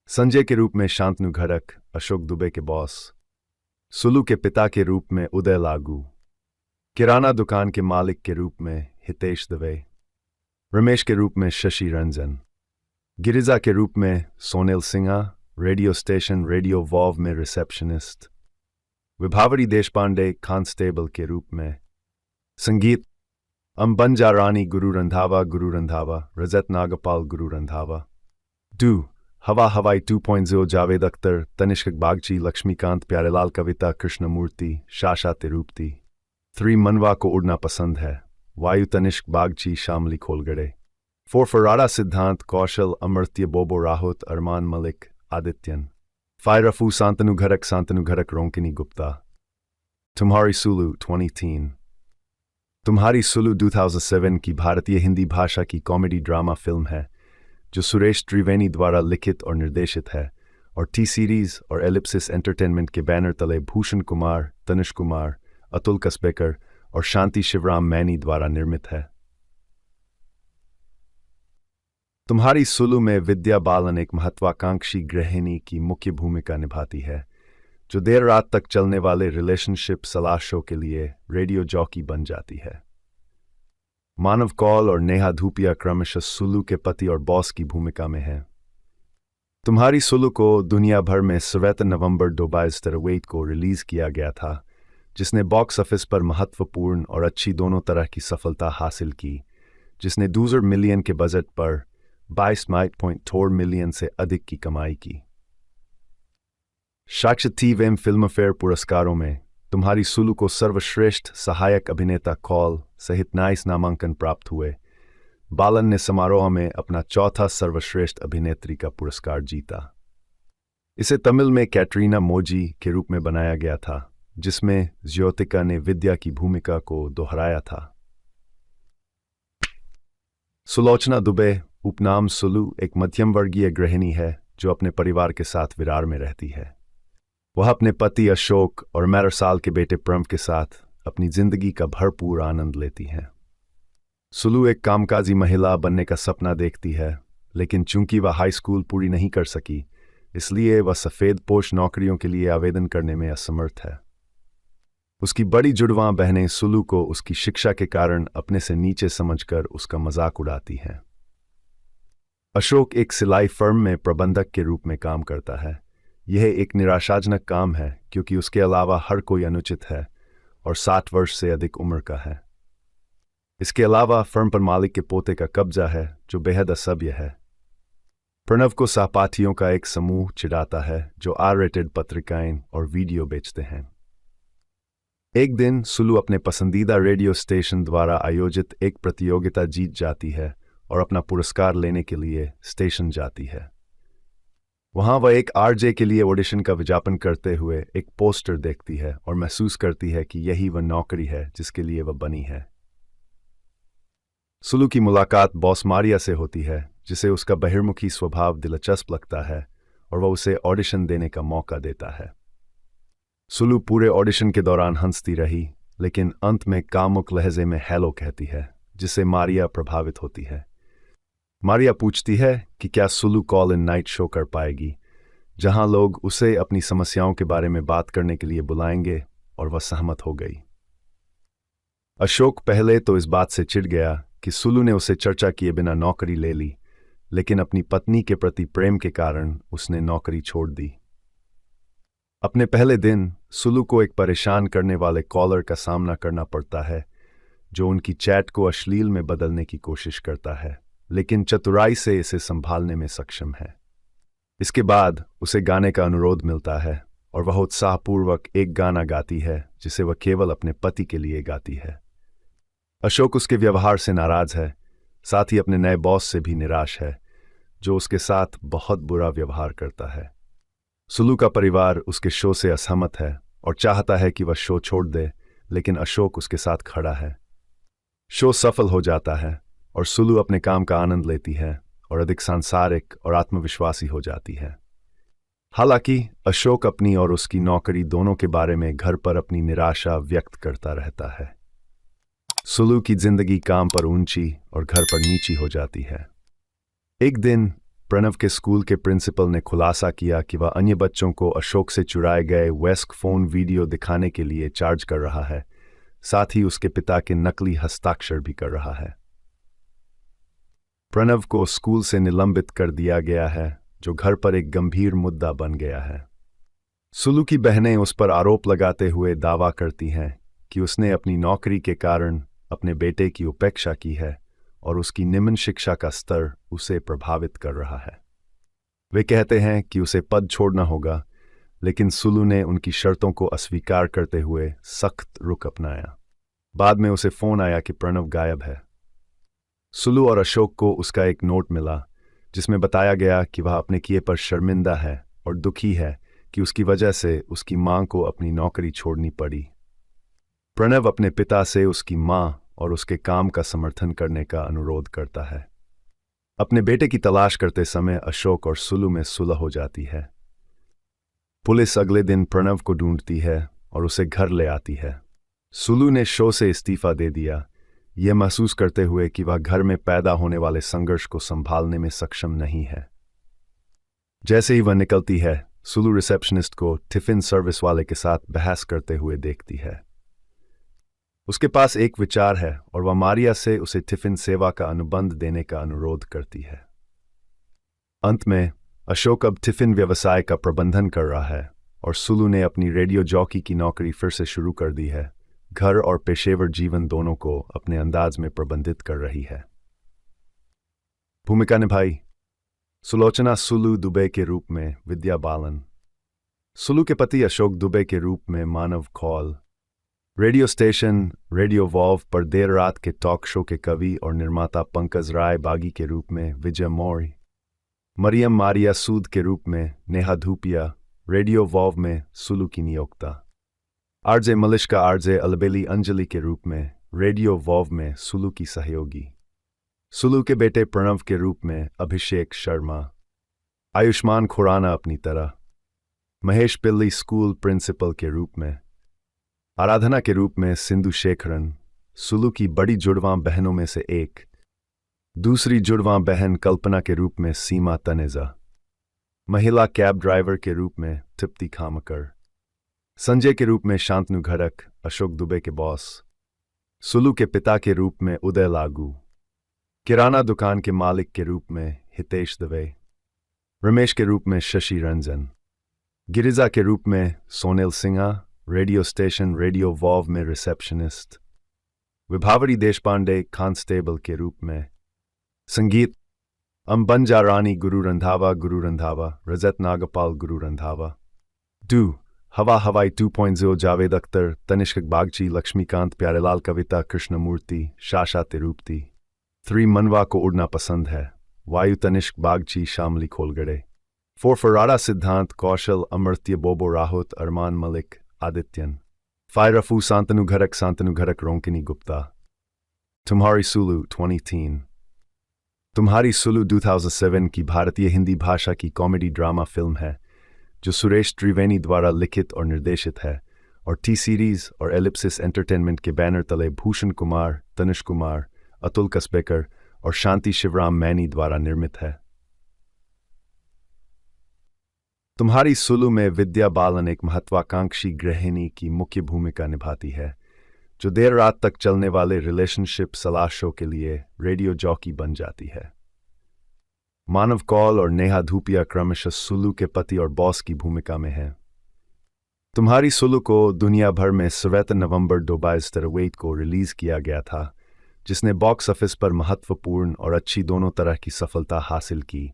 संजय के रूप में शांतनु घड़क अशोक दुबे के बॉस, सुलू के पिता के रूप में उदय लागू, किराना दुकान के मालिक के रूप में हितेश दवे, रमेश के रूप में शशि रंजन, गिरिजा के रूप में सोनेल Sinha, radio station radio wow में रिसेप्शनिस्ट, विभावरी देशपांडे कांस्टेबल के रूप में, संगीत अंबंजा रानी गुरु रंधावा रजत नागपाल गुरु रंधावा, डू हवा हवाई 2.0 जावेद अख्तर तनिष्क बागची लक्ष्मीकांत प्यारेलाल कविता कृष्णमूर्ति शाशा तिरुपति, 3 मनवा को उड़ना पसंद है वायु तनिष्क बागची शामली खोलगड़े, 4 फराड़ा सिद्धांत कौशल अमर्त्य बोबो राहुत अरमान मलिक आदित्यन, 5 रफू शांतनु घरक रोंकिनी गुप्ता, तुम्हारी सुलू 2010। तुम्हारी सुलू 2007 की भारतीय हिंदी भाषा की कॉमेडी ड्रामा फिल्म है जो सुरेश त्रिवेणी द्वारा लिखित और निर्देशित है और टी सीरीज और एलिप्सिस एंटरटेनमेंट के बैनर तले भूषण कुमार, तनिष कुमार, अतुल कसबेकर और शांति शिवराम मैनी द्वारा निर्मित है। तुम्हारी सुलू में विद्या बालन एक महत्वाकांक्षी गृहिणी की मुख्य भूमिका निभाती है जो देर रात तक चलने वाले रिलेशनशिप सलाह शो के लिए रेडियो जॉकी बन जाती है। मानव कौल और नेहा धूपिया क्रमशः सुलू के पति और बॉस की भूमिका में हैं। तुम्हारी सुलू को दुनिया भर में 7 नवंबर 2023 को रिलीज किया गया था, जिसने बॉक्स ऑफिस पर महत्वपूर्ण और अच्छी दोनों तरह की सफलता हासिल की, जिसने 2 मिलियन के बजट पर 22.4 मिलियन से अधिक की कमाई की। साक्षात्कार फिल्मफेयर पुरस्कारों में तुम्हारी सुलू को सर्वश्रेष्ठ सहायक अभिनेता कौल सहित 29 नामांकन प्राप्त हुए। बालन ने समारोह में अपना चौथा सर्वश्रेष्ठ अभिनेत्री का पुरस्कार जीता। इसे तमिल में कैटरीना मोजी के रूप में बनाया गया था, जिसमें ज्योतिका ने विद्या की भूमिका को दोहराया था। सुलोचना दुबे उपनाम सुलू एक मध्यम वर्गीय गृहिणी है जो अपने परिवार के साथ विरार में रहती है। वह अपने पति अशोक और 11 साल के बेटे प्रणव के साथ अपनी जिंदगी का भरपूर आनंद लेती हैं। सुलू एक कामकाजी महिला बनने का सपना देखती है, लेकिन चूंकि वह हाई स्कूल पूरी नहीं कर सकी, इसलिए वह सफ़ेद पोश नौकरियों के लिए आवेदन करने में असमर्थ है। उसकी बड़ी जुड़वां बहनें सुलू को उसकी शिक्षा के कारण अपने से नीचे समझकर उसका मजाक उड़ाती हैं। अशोक एक सिलाई फर्म में प्रबंधक के रूप में काम करता है। यह एक निराशाजनक काम है क्योंकि उसके अलावा हर कोई अनुचित है और 60 वर्ष से अधिक उम्र का है। इसके अलावा फर्म पर मालिक के पोते का कब्जा है जो बेहद असभ्य है। प्रणव को सहपाठियों का एक समूह चिढ़ाता है जो R-रेटेड पत्रिकाएं और वीडियो बेचते हैं। एक दिन सुलू अपने पसंदीदा रेडियो स्टेशन द्वारा आयोजित एक प्रतियोगिता जीत जाती है और अपना पुरस्कार लेने के लिए स्टेशन जाती है। वहां वह एक आरजे के लिए ऑडिशन का विज्ञापन करते हुए एक पोस्टर देखती है और महसूस करती है कि यही वह नौकरी है जिसके लिए वह बनी है। सुलू की मुलाकात बॉस मारिया से होती है, जिसे उसका बहिर्मुखी स्वभाव दिलचस्प लगता है और वह उसे ऑडिशन देने का मौका देता है। सुलू पूरे ऑडिशन के दौरान हंसती रही, लेकिन अंत में कामुक लहजे में हेलो कहती है, जिससे मारिया प्रभावित होती है। मारिया पूछती है कि क्या Sulu call in night show कर पाएगी, जहां लोग उसे अपनी समस्याओं के बारे में बात करने के लिए बुलाएंगे, और वह सहमत हो गई। अशोक पहले तो इस बात से चिढ़ गया कि सुलू ने उसे चर्चा किए बिना नौकरी ले ली, लेकिन अपनी पत्नी के प्रति प्रेम के कारण उसने नौकरी छोड़ दी। अपने पहले दिन सुलू को एक परेशान करने वाले कॉलर का सामना करना पड़ता है, जो उनकी चैट को अश्लील में बदलने की कोशिश करता है, लेकिन चतुराई से इसे संभालने में सक्षम है। इसके बाद उसे गाने का अनुरोध मिलता है और वह उत्साहपूर्वक एक गाना गाती है जिसे वह केवल अपने पति के लिए गाती है। अशोक उसके व्यवहार से नाराज है, साथ ही अपने नए बॉस से भी निराश है, जो उसके साथ बहुत बुरा व्यवहार करता है। सुलू का परिवार उसके शो से असहमत है और चाहता है कि वह शो छोड़ दे, लेकिन अशोक उसके साथ खड़ा है। शो सफल हो जाता है और सुलू अपने काम का आनंद लेती है और अधिक सांसारिक और आत्मविश्वासी हो जाती है। हालांकि अशोक अपनी और उसकी नौकरी दोनों के बारे में घर पर अपनी निराशा व्यक्त करता रहता है। सुलू की जिंदगी काम पर ऊंची और घर पर नीची हो जाती है। एक दिन प्रणव के स्कूल के प्रिंसिपल ने खुलासा किया कि वह अन्य बच्चों को अशोक से चुराए गए वेस्क फोन वीडियो दिखाने के लिए चार्ज कर रहा है, साथ ही उसके पिता के नकली हस्ताक्षर भी कर रहा है। प्रणव को स्कूल से निलंबित कर दिया गया है, जो घर पर एक गंभीर मुद्दा बन गया है। सुलू की बहनें उस पर आरोप लगाते हुए दावा करती हैं कि उसने अपनी नौकरी के कारण अपने बेटे की उपेक्षा की है और उसकी निम्न शिक्षा का स्तर उसे प्रभावित कर रहा है। वे कहते हैं कि उसे पद छोड़ना होगा, लेकिन सुलू ने उनकी शर्तों को अस्वीकार करते हुए सख्त रुख अपनाया। बाद में उसे फोन आया कि प्रणव गायब है। सुलू और अशोक को उसका एक नोट मिला, जिसमें बताया गया कि वह अपने किए पर शर्मिंदा है और दुखी है कि उसकी वजह से उसकी मां को अपनी नौकरी छोड़नी पड़ी। प्रणव अपने पिता से उसकी मां और उसके काम का समर्थन करने का अनुरोध करता है। अपने बेटे की तलाश करते समय अशोक और सुलू में सुलह हो जाती है। पुलिस अगले दिन प्रणव को ढूंढती है और उसे घर ले आती है। सुलू ने शो से इस्तीफा दे दिया, यह महसूस करते हुए कि वह घर में पैदा होने वाले संघर्ष को संभालने में सक्षम नहीं है। जैसे ही वह निकलती है, सुलू रिसेप्शनिस्ट को टिफिन सर्विस वाले के साथ बहस करते हुए देखती है। उसके पास एक विचार है और वह मारिया से उसे टिफिन सेवा का अनुबंध देने का अनुरोध करती है। अंत में अशोक अब टिफिन व्यवसाय का प्रबंधन कर रहा है और सुलू ने अपनी रेडियो जॉकी की नौकरी फिर से शुरू कर दी है। घर और पेशेवर जीवन दोनों को अपने अंदाज में प्रबंधित कर रही है। भूमिका निभाई सुलोचना सुलू दुबे के रूप में विद्या बालन, सुलू के पति अशोक दुबे के रूप में Manav Kaul, radio station radio valve पर देर रात के टॉक शो के कवि और निर्माता पंकज राय बागी के रूप में विजय मौर्य, मरियम मारिया सूद के रूप में नेहा धूपिया, रेडियो वॉल्व में सुलू की नियोक्ता, आरजे मलिश्का आरजे अलबेली अंजलि के रूप में रेडियो वॉल्व में सुलू की सहयोगी, सुलू के बेटे प्रणव के रूप में अभिषेक शर्मा, आयुष्मान खुराना अपनी तरह, महेश पिल्ली स्कूल प्रिंसिपल के रूप में, आराधना के रूप में सिंधु शेखरन, सुलू की बड़ी जुड़वां बहनों में से एक, दूसरी जुड़वां बहन कल्पना के रूप में सीमा तनेजा, महिला कैब ड्राइवर के रूप में तृप्ति खामकर, संजय के रूप में शांतनु घड़क अशोक दुबे के बॉस, सुलू के पिता के रूप में उदय लागू, किराना दुकान के मालिक के रूप में हितेश दवे, रमेश के रूप में शशि रंजन, गिरिजा के रूप में सोनेल Sinha, radio station radio valve में रिसेप्शनिस्ट, विभावरी देशपांडे कांस्टेबल के रूप में, संगीत अंबंजा रानी गुरु रंधावा रजत नागपाल गुरु रंधावा, हवा हवाई 2.0 जावेद अख्तर, तनिष्क बागची, लक्ष्मीकांत प्यारेलाल, कविता कृष्णमूर्ति, शाशा तिरुपति। 3 मनवा को उड़ना पसंद है, वायु, तनिष्क बागची, शामली खोलगड़े। 4 फराड़ा, सिद्धांत, कौशल, अमर्त्य, बोबो राहुत, अरमान मलिक, आदित्यन। 5 रफू, सांतनु घरक, रोंकिनी गुप्ता। तुम्हारी सुलु 2010। तुम्हारी सुलु 2007 की भारतीय हिंदी भाषा की कॉमेडी ड्रामा फिल्म है जो सुरेश त्रिवेणी द्वारा लिखित और निर्देशित है और टी सीरीज और एलिप्सिस एंटरटेनमेंट के बैनर तले भूषण कुमार, तनुष कुमार, अतुल कसबेकर और शांति शिवराम मैनी द्वारा निर्मित है। तुम्हारी सुलु में विद्या बालन एक महत्वाकांक्षी गृहिणी की मुख्य भूमिका निभाती है जो देर रात तक चलने वाले रिलेशनशिप सलाह शो के लिए रेडियो जॉकी बन जाती है। मानव कौल और नेहा धूपिया क्रमशः सुलु के पति और बॉस की भूमिका में हैं। तुम्हारी सुलु को दुनिया भर में 7 नवंबर 2023 को रिलीज किया गया था, जिसने बॉक्स ऑफिस पर महत्वपूर्ण और अच्छी दोनों तरह की सफलता हासिल की,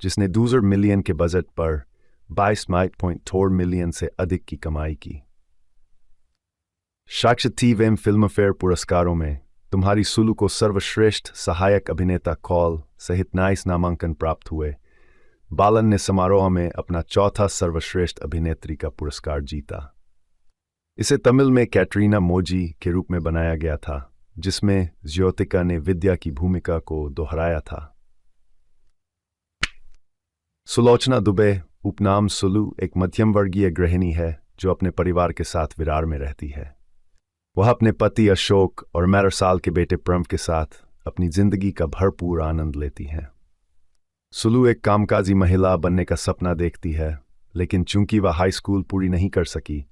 जिसने 2 मिलियन के बजट पर 22.4 मिलियन से अधिक की कमाई की। साक्षात फिल्मफेयर पुरस्कारों में तुम्हारी सुलु को सर्वश्रेष्ठ सहायक अभिनेता कौल सहित 29 नामांकन प्राप्त हुए। बालन ने समारोह में अपना चौथा सर्वश्रेष्ठ अभिनेत्री का पुरस्कार जीता। इसे तमिल में कैटरीना मोजी के रूप में बनाया गया था, जिसमें ज्योतिका ने विद्या की भूमिका को दोहराया था। सुलोचना दुबे उपनाम सुलु एक मध्यम वर्गीय गृहिणी है जो अपने परिवार के साथ विरार में रहती है। वह अपने पति अशोक और 11 साल के बेटे प्रम के साथ अपनी जिंदगी का भरपूर आनंद लेती हैं। सुलु एक कामकाजी महिला बनने का सपना देखती है, लेकिन चूंकि वह हाई स्कूल पूरी नहीं कर सकी,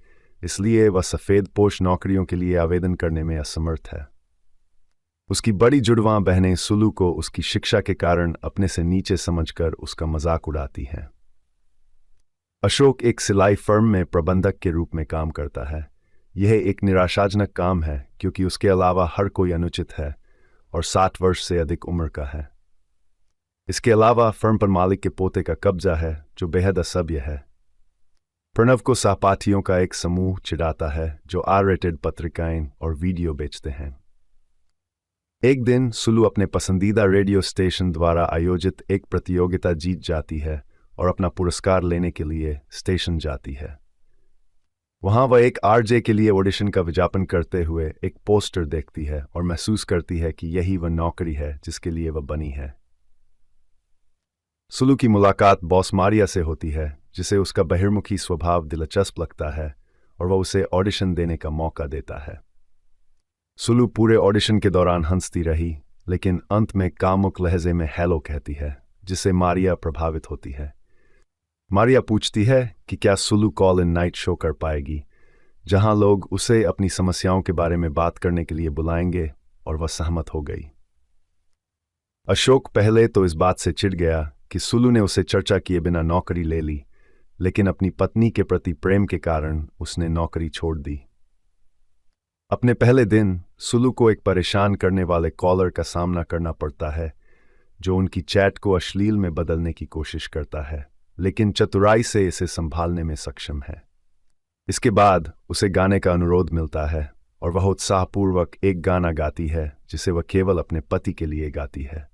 इसलिए वह सफ़ेद पोश नौकरियों के लिए आवेदन करने में असमर्थ है। उसकी बड़ी जुड़वां बहनें सुलु को उसकी शिक्षा के कारण अपने से नीचे समझकर उसका मजाक उड़ाती हैं। अशोक एक सिलाई फर्म में प्रबंधक के रूप में काम करता है। यह एक निराशाजनक काम है क्योंकि उसके अलावा हर कोई अनुचित है और 60 वर्ष से अधिक उम्र का है। इसके अलावा फर्म पर मालिक के पोते का कब्जा है जो बेहद असभ्य है। प्रणव को सहपाठियों का एक समूह चिढ़ाता है जो R-रेटेड पत्रिकाएं और वीडियो बेचते हैं। एक दिन सुलु अपने पसंदीदा रेडियो स्टेशन द्वारा आयोजित एक प्रतियोगिता जीत जाती है और अपना पुरस्कार लेने के लिए स्टेशन जाती है। वहां वह एक RJ के लिए ऑडिशन का विज्ञापन करते हुए एक पोस्टर देखती है और महसूस करती है कि यही वह नौकरी है जिसके लिए वह बनी है। सुलु की मुलाकात बॉस मारिया से होती है, जिसे उसका बहिर्मुखी स्वभाव दिलचस्प लगता है और वह उसे ऑडिशन देने का मौका देता है। सुलु पूरे ऑडिशन के दौरान हंसती रही, लेकिन अंत में कामुक लहजे में हेलो कहती है, जिससे मारिया प्रभावित होती है। मारिया पूछती है कि क्या Sulu call in night show कर पाएगी, जहां लोग उसे अपनी समस्याओं के बारे में बात करने के लिए बुलाएंगे, और वह सहमत हो गई। अशोक पहले तो इस बात से चिढ़ गया कि सुलु ने उसे चर्चा किए बिना नौकरी ले ली, लेकिन अपनी पत्नी के प्रति प्रेम के कारण उसने नौकरी छोड़ दी। अपने पहले दिन सुलु को एक परेशान करने वाले कॉलर का सामना करना पड़ता है जो उनकी चैट को अश्लील में बदलने की कोशिश करता है, लेकिन चतुराई से इसे संभालने में सक्षम है। इसके बाद उसे गाने का अनुरोध मिलता है और वह उत्साहपूर्वक एक गाना गाती है जिसे वह केवल अपने पति के लिए गाती है।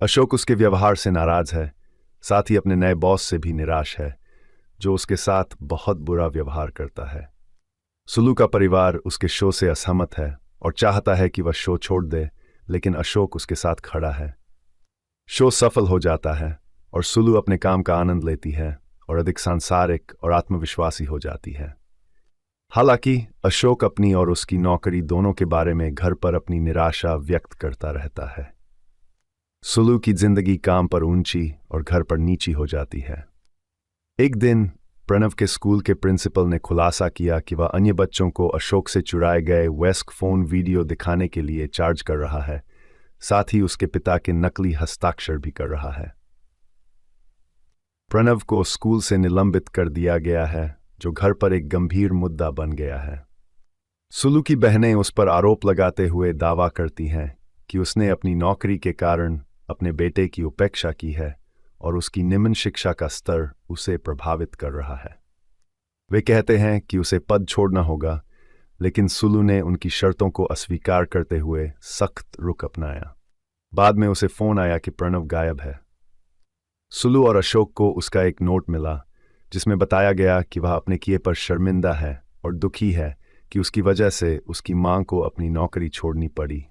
अशोक उसके व्यवहार से नाराज है, साथ ही अपने नए बॉस से भी निराश है जो उसके साथ बहुत बुरा व्यवहार करता है। सुलु का परिवार उसके शो से असहमत है और चाहता है कि वह शो छोड़ दे, लेकिन अशोक उसके साथ खड़ा है। शो सफल हो जाता है और सुलु अपने काम का आनंद लेती है और अधिक सांसारिक और आत्मविश्वासी हो जाती है। हालांकि अशोक अपनी और उसकी नौकरी दोनों के बारे में घर पर अपनी निराशा व्यक्त करता रहता है। सुलु की जिंदगी काम पर ऊंची और घर पर नीची हो जाती है। एक दिन प्रणव के स्कूल के प्रिंसिपल ने खुलासा किया कि वह अन्य बच्चों को अशोक से चुराए गए वेस्क फोन वीडियो दिखाने के लिए चार्ज कर रहा है, साथ ही उसके पिता के नकली हस्ताक्षर भी कर रहा है। प्रणव को स्कूल से निलंबित कर दिया गया है, जो घर पर एक गंभीर मुद्दा बन गया है। सुलु की बहनें उस पर आरोप लगाते हुए दावा करती हैं कि उसने अपनी नौकरी के कारण अपने बेटे की उपेक्षा की है और उसकी निम्न शिक्षा का स्तर उसे प्रभावित कर रहा है। वे कहते हैं कि उसे पद छोड़ना होगा, लेकिन सुलू ने उनकी शर्तों को अस्वीकार करते हुए सख्त रुख अपनाया। बाद में उसे फोन आया कि प्रणव गायब है। सुलू और अशोक को उसका एक नोट मिला जिसमें बताया गया कि वह अपने किए पर शर्मिंदा है और दुखी है कि उसकी वजह से उसकी मां को अपनी नौकरी छोड़नी पड़ी।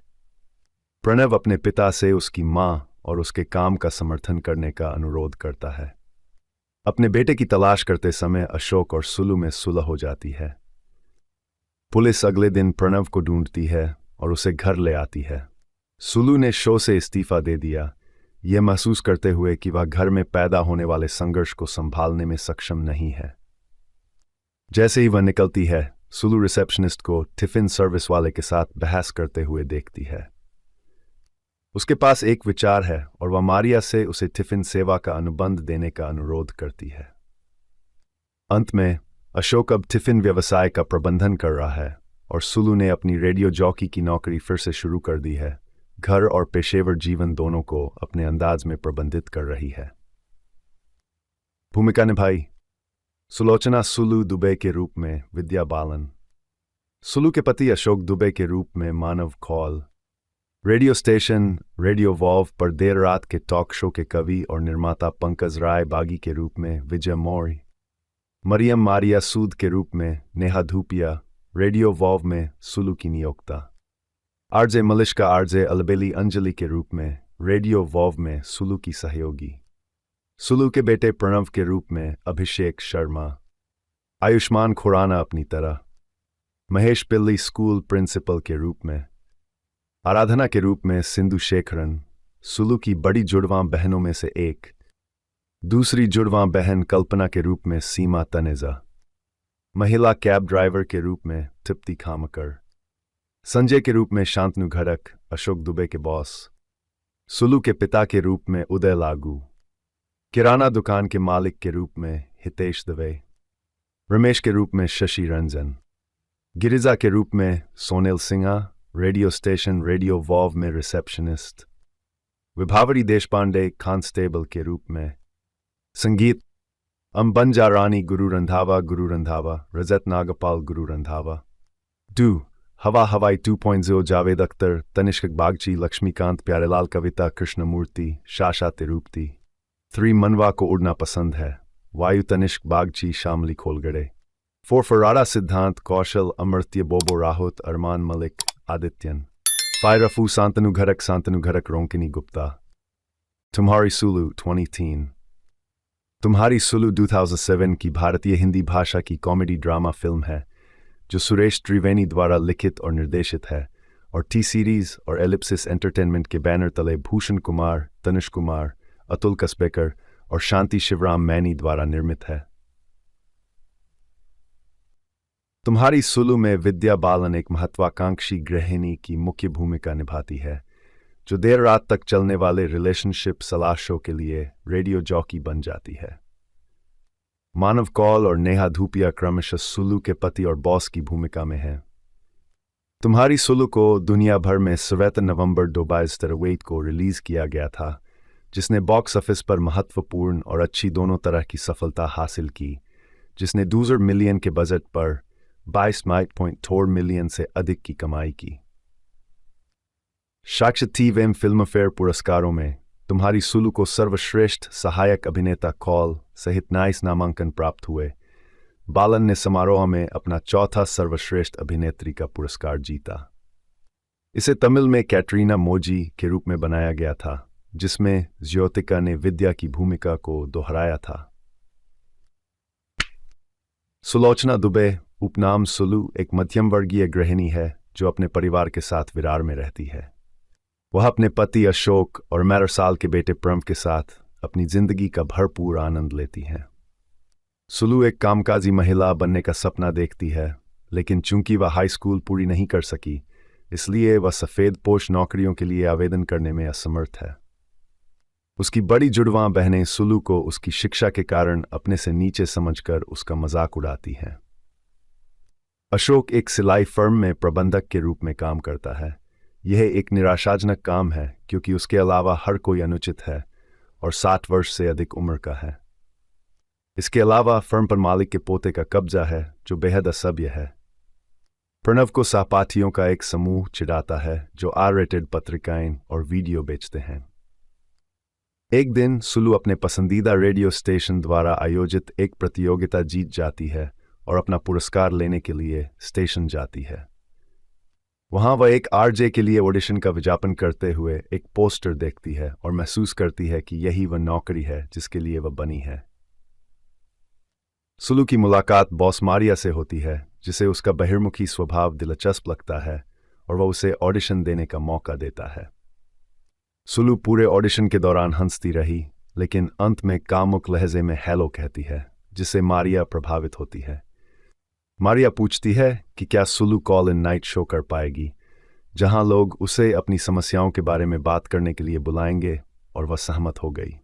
प्रणव अपने पिता से उसकी मां और उसके काम का समर्थन करने का अनुरोध करता है। अपने बेटे की तलाश करते समय अशोक और सुलू में सुलह हो जाती है। पुलिस अगले दिन प्रणव को ढूंढती है और उसे घर ले आती है। सुलू ने शो से इस्तीफा दे दिया, यह महसूस करते हुए कि वह घर में पैदा होने वाले संघर्ष को संभालने में सक्षम नहीं है। जैसे ही वह निकलती है, सुलू रिसेप्शनिस्ट को टिफिन सर्विस वाले के साथ बहस करते हुए देखती है। उसके पास एक विचार है और वह मारिया से उसे टिफिन सेवा का अनुबंध देने का अनुरोध करती है। अंत में अशोक अब टिफिन व्यवसाय का प्रबंधन कर रहा है और सुलू ने अपनी रेडियो जॉकी की नौकरी फिर से शुरू कर दी है। घर और पेशेवर जीवन दोनों को अपने अंदाज में प्रबंधित कर रही है। भूमिका निभाई सुलोचना सुलू दुबे के रूप में विद्या बालन, सुलू के पति अशोक दुबे के रूप में Manav Kaul, radio station radio wow पर देर रात के टॉक शो के कवि और निर्माता पंकज राय बागी के रूप में विजय मौर्य, मरियम मारिया सूद के रूप में नेहा धूपिया, रेडियो वॉव में सुलू की नियोक्ता, आरजे मलिश्का आरजे अलबेली अंजलि के रूप में रेडियो वॉव में सुलू की सहयोगी, सुलू के बेटे प्रणव के रूप में अभिषेक शर्मा, आयुष्मान खुराना अपनी तरह, महेश पिल्ली स्कूल प्रिंसिपल के रूप में, आराधना के रूप में सिंधु शेखरन, सुलू की बड़ी जुड़वां बहनों में से एक, दूसरी जुड़वां बहन कल्पना के रूप में सीमा तनेजा, महिला कैब ड्राइवर के रूप में तृप्ति खामकर, संजय के रूप में शांतनु घड़क अशोक दुबे के बॉस, सुलू के पिता के रूप में उदय लागू, किराना दुकान के मालिक के रूप में हितेश दवे, रमेश के रूप में शशि रंजन, गिरिजा के रूप में सोनेल Sinha, radio station radio wow में रिसेप्शनिस्ट, विभावरी देशपांडे कांस्टेबल के रूप में, संगीत अंबंजा रानी गुरु रंधावा रजत नागपाल गुरु रंधावा, डू हवा हवाई 2.0 जावेद अख्तर तनिष्क बागची लक्ष्मीकांत प्यारेलाल कविता कृष्णमूर्ति शाशा तिरुपति, 3 मनवा को उड़ना पसंद है वायु तनिष्क बागची शामली खोलगड़े, 4 फराड़ा सिद्धांत कौशल अमर्त्य बोबो राहुत अरमान मलिक आदित्यन, 5 रफू शांतनु घरक रोंकिनी गुप्ता, तुम्हारी सुलू 2010। तुम्हारी सुलू 2007 की भारतीय हिंदी भाषा की कॉमेडी ड्रामा फिल्म है जो सुरेश त्रिवेणी द्वारा लिखित और निर्देशित है और टी सीरीज और एलिप्सिस एंटरटेनमेंट के बैनर तले भूषण कुमार, तनुष कुमार, अतुल कसबेकर और शांति शिवराम मैनी द्वारा निर्मित है। तुम्हारी सुलू में विद्या बालन एक महत्वाकांक्षी गृहिणी की मुख्य भूमिका निभाती है जो देर रात तक चलने वाले रिलेशनशिप सलाह शो के लिए रेडियो जॉकी बन जाती है। मानव कौल और नेहा धूपिया क्रमशः सुलू के पति और बॉस की भूमिका में हैं। तुम्हारी सुलू को दुनिया भर में 7 नवंबर 2023 को रिलीज किया गया था, जिसने बॉक्स ऑफिस पर महत्वपूर्ण और अच्छी दोनों तरह की सफलता हासिल की, जिसने 2 मिलियन के बजट पर 22.4 मिलियन से अधिक की कमाई की। साक्षात फिल्मफेयर पुरस्कारों में तुम्हारी सुलू को सर्वश्रेष्ठ सहायक अभिनेता कौल सहित 29 नामांकन प्राप्त हुए। बालन ने समारोह में अपना चौथा सर्वश्रेष्ठ अभिनेत्री का पुरस्कार जीता। इसे तमिल में कैटरीना मोजी के रूप में बनाया गया था, जिसमें ज्योतिका ने विद्या की भूमिका को दोहराया था। सुलोचना दुबे उपनाम सुलू एक मध्यम वर्गीय गृहिणी है जो अपने परिवार के साथ विरार में रहती है। वह अपने पति अशोक और 11 साल के बेटे प्रणव के साथ अपनी जिंदगी का भरपूर आनंद लेती हैं। सुलू एक कामकाजी महिला बनने का सपना देखती है, लेकिन चूंकि वह हाई स्कूल पूरी नहीं कर सकी, इसलिए वह सफ़ेद पोश नौकरियों के लिए आवेदन करने में असमर्थ है। उसकी बड़ी जुड़वां बहनें सुलू को उसकी शिक्षा के कारण अपने से नीचे समझकर उसका मजाक उड़ाती हैं। अशोक एक सिलाई फर्म में प्रबंधक के रूप में काम करता है। यह एक निराशाजनक काम है क्योंकि उसके अलावा हर कोई अनुचित है और 60 वर्ष से अधिक उम्र का है। इसके अलावा फर्म पर मालिक के पोते का कब्जा है जो बेहद असभ्य है। प्रणव को सहपाठियों का एक समूह चिढ़ाता है जो R-रेटेड पत्रिकाएं और वीडियो बेचते हैं। एक दिन सुलू अपने पसंदीदा रेडियो स्टेशन द्वारा आयोजित एक प्रतियोगिता जीत जाती है और अपना पुरस्कार लेने के लिए स्टेशन जाती है। वहां वह एक RJ के लिए ऑडिशन का विज्ञापन करते हुए एक पोस्टर देखती है और महसूस करती है कि यही वह नौकरी है जिसके लिए वह बनी है। सुलू की मुलाकात बॉस मारिया से होती है, जिसे उसका बहिर्मुखी स्वभाव दिलचस्प लगता है और वह उसे ऑडिशन देने का मौका देता है। सुलू पूरे ऑडिशन के दौरान हंसती रही, लेकिन अंत में कामुक लहजे में हेलो कहती है, जिससे मारिया प्रभावित होती है। मारिया पूछती है कि क्या Sulu call in night show कर पाएगी, जहां लोग उसे अपनी समस्याओं के बारे में बात करने के लिए बुलाएंगे, और वह सहमत हो गई।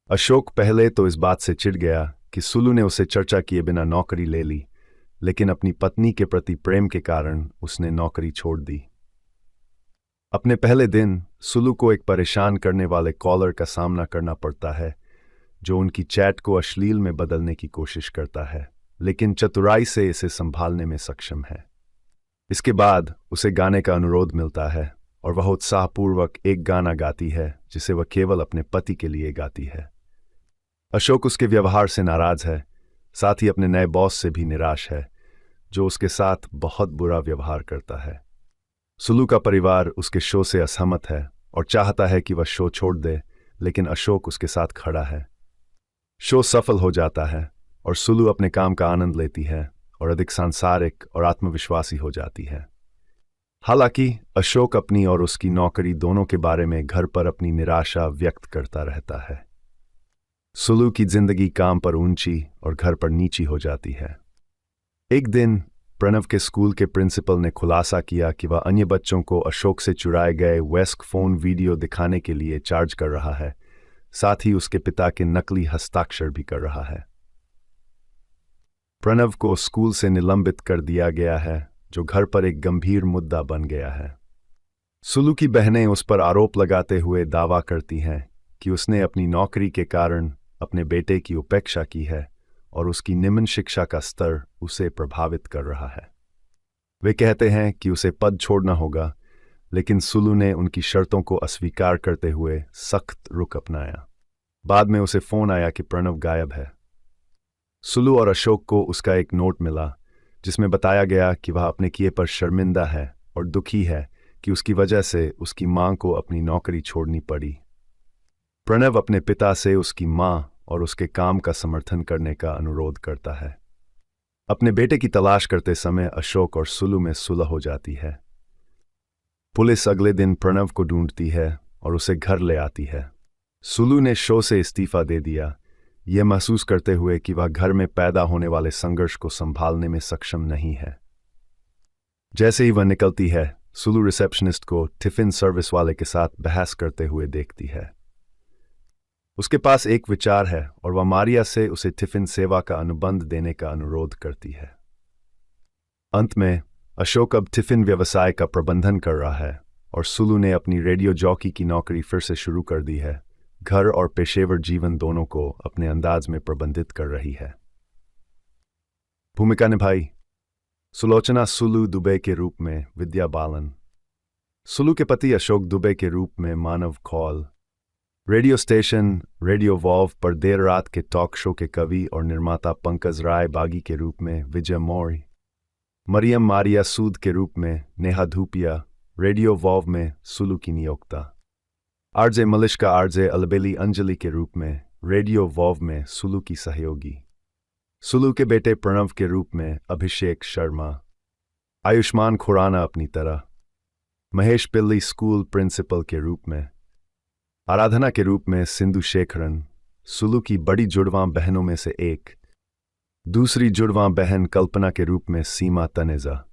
अशोक पहले तो इस बात से चिढ़ गया कि सुलू ने उसे चर्चा किए बिना नौकरी ले ली, लेकिन अपनी पत्नी के प्रति प्रेम के कारण उसने नौकरी छोड़ दी। अपने पहले दिन सुलू को एक परेशान करने वाले कॉलर का सामना करना पड़ता है, जो उनकी चैट को अश्लील में बदलने की कोशिश करता है, लेकिन चतुराई से इसे संभालने में सक्षम है। इसके बाद उसे गाने का अनुरोध मिलता है और वह उत्साहपूर्वक एक गाना गाती है जिसे वह केवल अपने पति के लिए गाती है। अशोक उसके व्यवहार से नाराज है, साथ ही अपने नए बॉस से भी निराश है, जो उसके साथ बहुत बुरा व्यवहार करता है। सुलू का परिवार उसके शो से असहमत है और चाहता है कि वह शो छोड़ दे, लेकिन अशोक उसके साथ खड़ा है। शो सफल हो जाता है और सुलू अपने काम का आनंद लेती है और अधिक सांसारिक और आत्मविश्वासी हो जाती है। हालांकि अशोक अपनी और उसकी नौकरी दोनों के बारे में घर पर अपनी निराशा व्यक्त करता रहता है। सुलू की जिंदगी काम पर ऊंची और घर पर नीची हो जाती है। एक दिन प्रणव के स्कूल के प्रिंसिपल ने खुलासा किया कि वह अन्य बच्चों को अशोक से चुराए गए वेस्क फोन वीडियो दिखाने के लिए चार्ज कर रहा है, साथ ही उसके पिता के नकली हस्ताक्षर भी कर रहा है। प्रणव को स्कूल से निलंबित कर दिया गया है, जो घर पर एक गंभीर मुद्दा बन गया है। सुलू की बहनें उस पर आरोप लगाते हुए दावा करती हैं कि उसने अपनी नौकरी के कारण अपने बेटे की उपेक्षा की है और उसकी निम्न शिक्षा का स्तर उसे प्रभावित कर रहा है। वे कहते हैं कि उसे पद छोड़ना होगा, लेकिन सुलू ने उनकी शर्तों को अस्वीकार करते हुए सख्त रुख अपनाया। बाद में उसे फोन आया कि प्रणव गायब है। सुलू और अशोक को उसका एक नोट मिला, जिसमें बताया गया कि वह अपने किए पर शर्मिंदा है और दुखी है कि उसकी वजह से उसकी मां को अपनी नौकरी छोड़नी पड़ी। प्रणव अपने पिता से उसकी मां और उसके काम का समर्थन करने का अनुरोध करता है। अपने बेटे की तलाश करते समय अशोक और सुलू में सुलह हो जाती है। पुलिस अगले दिन प्रणव को ढूंढती है और उसे घर ले आती है। सुलू ने शो से इस्तीफा दे दिया, यह महसूस करते हुए कि वह घर में पैदा होने वाले संघर्ष को संभालने में सक्षम नहीं है। जैसे ही वह निकलती है, सुलू रिसेप्शनिस्ट को टिफिन सर्विस वाले के साथ बहस करते हुए देखती है। उसके पास एक विचार है और वह मारिया से उसे टिफिन सेवा का अनुबंध देने का अनुरोध करती है। अंत में अशोक अब टिफिन व्यवसाय का प्रबंधन कर रहा है और सुलू ने अपनी रेडियो जॉकी की नौकरी फिर से शुरू कर दी है। घर और पेशेवर जीवन दोनों को अपने अंदाज में प्रबंधित कर रही है। भूमिका निभाई सुलोचना सुलू दुबे के रूप में विद्या बालन, सुलू के पति अशोक दुबे के रूप में Manav Kaul, radio station radio valve पर देर रात के टॉक शो के कवि और निर्माता पंकज राय बागी के रूप में विजय मौर्य, मरियम मारिया सूद के रूप में नेहा धूपिया, रेडियो वॉल्व में सुलू की नियोक्ता, आरजे मलिश्का आरजे अलबेली अंजलि के रूप में रेडियो वॉल्व में सुलू की सहयोगी, सुलू के बेटे प्रणव के रूप में अभिषेक शर्मा, आयुष्मान खुराना अपनी तरह, महेश पिल्ली स्कूल प्रिंसिपल के रूप में, आराधना के रूप में सिंधु शेखरन, सुलू की बड़ी जुड़वां बहनों में से एक, दूसरी जुड़वां बहन कल्पना के रूप में सीमा तनेजा,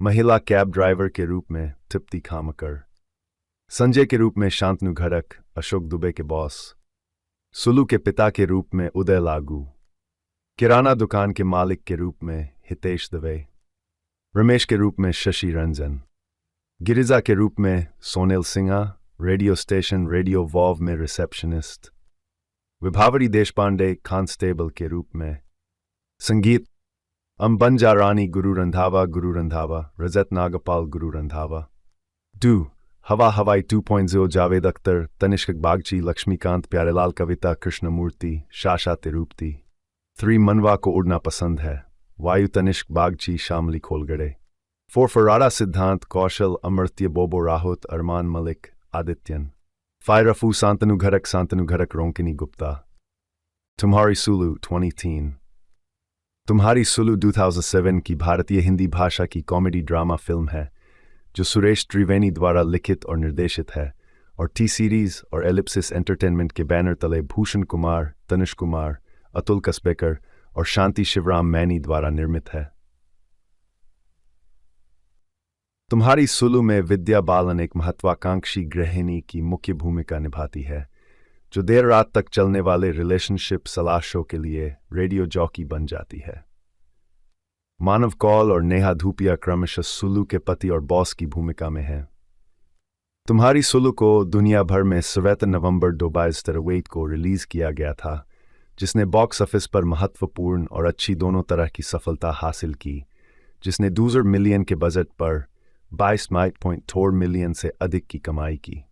महिला कैब ड्राइवर के रूप में तृप्ति खामकर, संजय के रूप में शांतनु घड़क अशोक दुबे के बॉस, सुलू के पिता के रूप में उदय लागू, किराना दुकान के मालिक के रूप में हितेश दवे, रमेश के रूप में शशि रंजन, गिरिजा के रूप में सोनेल Sinha, radio station radio valve में रिसेप्शनिस्ट, विभावरी देशपांडे कांस्टेबल के रूप में। संगीत अंबंजा रानी गुरु रंधावा रजत नागपाल गुरु रंधावा। डू हवा हवाई 2.0 जावेद अख्तर तनिष्क बागची लक्ष्मीकांत प्यारेलाल कविता कृष्णमूर्ति शाशा तिरुपति। 3 मनवा को उड़ना पसंद है वायु तनिष्क बागची शामली खोलगड़े। 4 फराड़ा सिद्धांत कौशल अमर्त्य बोबो राहुत अरमान मलिक आदित्यन। 5 रफू सांतनु घरक रोंकिनी गुप्ता। तुम्हारी सुलू 2010। तुम्हारी सुलू 2007 की भारतीय हिंदी भाषा की कॉमेडी ड्रामा फिल्म है जो सुरेश त्रिवेणी द्वारा लिखित और निर्देशित है और टी सीरीज और एलिप्सिस एंटरटेनमेंट के बैनर तले भूषण कुमार, तनुष कुमार, अतुल कसबेकर और शांति शिवराम मैनी द्वारा निर्मित है। तुम्हारी सुलू में विद्या बालन एक महत्वाकांक्षी गृहिणी की मुख्य भूमिका निभाती है जो देर रात तक चलने वाले रिलेशनशिप सलाह शो के लिए रेडियो जॉकी बन जाती है। मानव कौल और नेहा धूपिया क्रमशः सुलू के पति और बॉस की भूमिका में हैं। तुम्हारी सुलू को दुनिया भर में 7 नवंबर 2023 को रिलीज किया गया था जिसने बॉक्स ऑफिस पर महत्वपूर्ण और अच्छी दोनों तरह की सफलता हासिल की, जिसने 200 मिलियन के बजट पर 22.4 मिलियन से अधिक की कमाई की।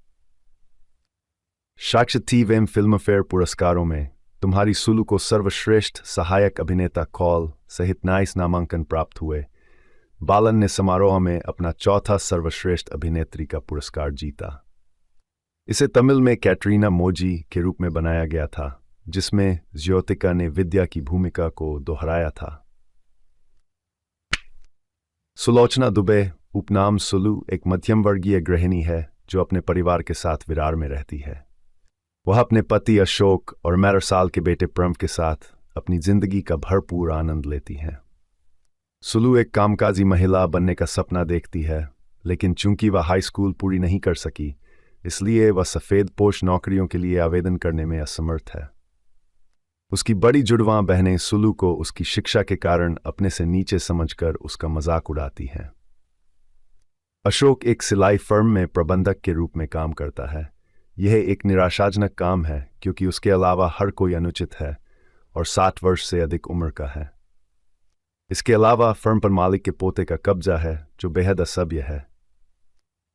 शाक्षतीवेम फिल्मफेयर पुरस्कारों में तुम्हारी सुलू को सर्वश्रेष्ठ सहायक अभिनेता कौल सहित 29 नामांकन प्राप्त हुए। बालन ने समारोह में अपना चौथा सर्वश्रेष्ठ अभिनेत्री का पुरस्कार जीता। इसे तमिल में कैटरीना मोजी के रूप में बनाया गया था जिसमें ज्योतिका ने विद्या की भूमिका को दोहराया था। सुलोचना दुबे उपनाम सुलू एक मध्यम वर्गीय गृहिणी है जो अपने परिवार के साथ विरार में रहती है। वह अपने पति अशोक और 11 साल के बेटे प्रम के साथ अपनी जिंदगी का भरपूर आनंद लेती हैं। सुलू एक कामकाजी महिला बनने का सपना देखती है, लेकिन चूंकि वह हाई स्कूल पूरी नहीं कर सकी, इसलिए वह सफ़ेद पोश नौकरियों के लिए आवेदन करने में असमर्थ है। उसकी बड़ी जुड़वां बहनें सुलू को उसकी शिक्षा के कारण अपने से नीचे समझकर उसका मजाक उड़ाती हैं। अशोक एक सिलाई फर्म में प्रबंधक के रूप में काम करता है। यह एक निराशाजनक काम है क्योंकि उसके अलावा हर कोई अनुचित है और 60 वर्ष से अधिक उम्र का है। इसके अलावा फर्म पर मालिक के पोते का कब्जा है जो बेहद असभ्य है।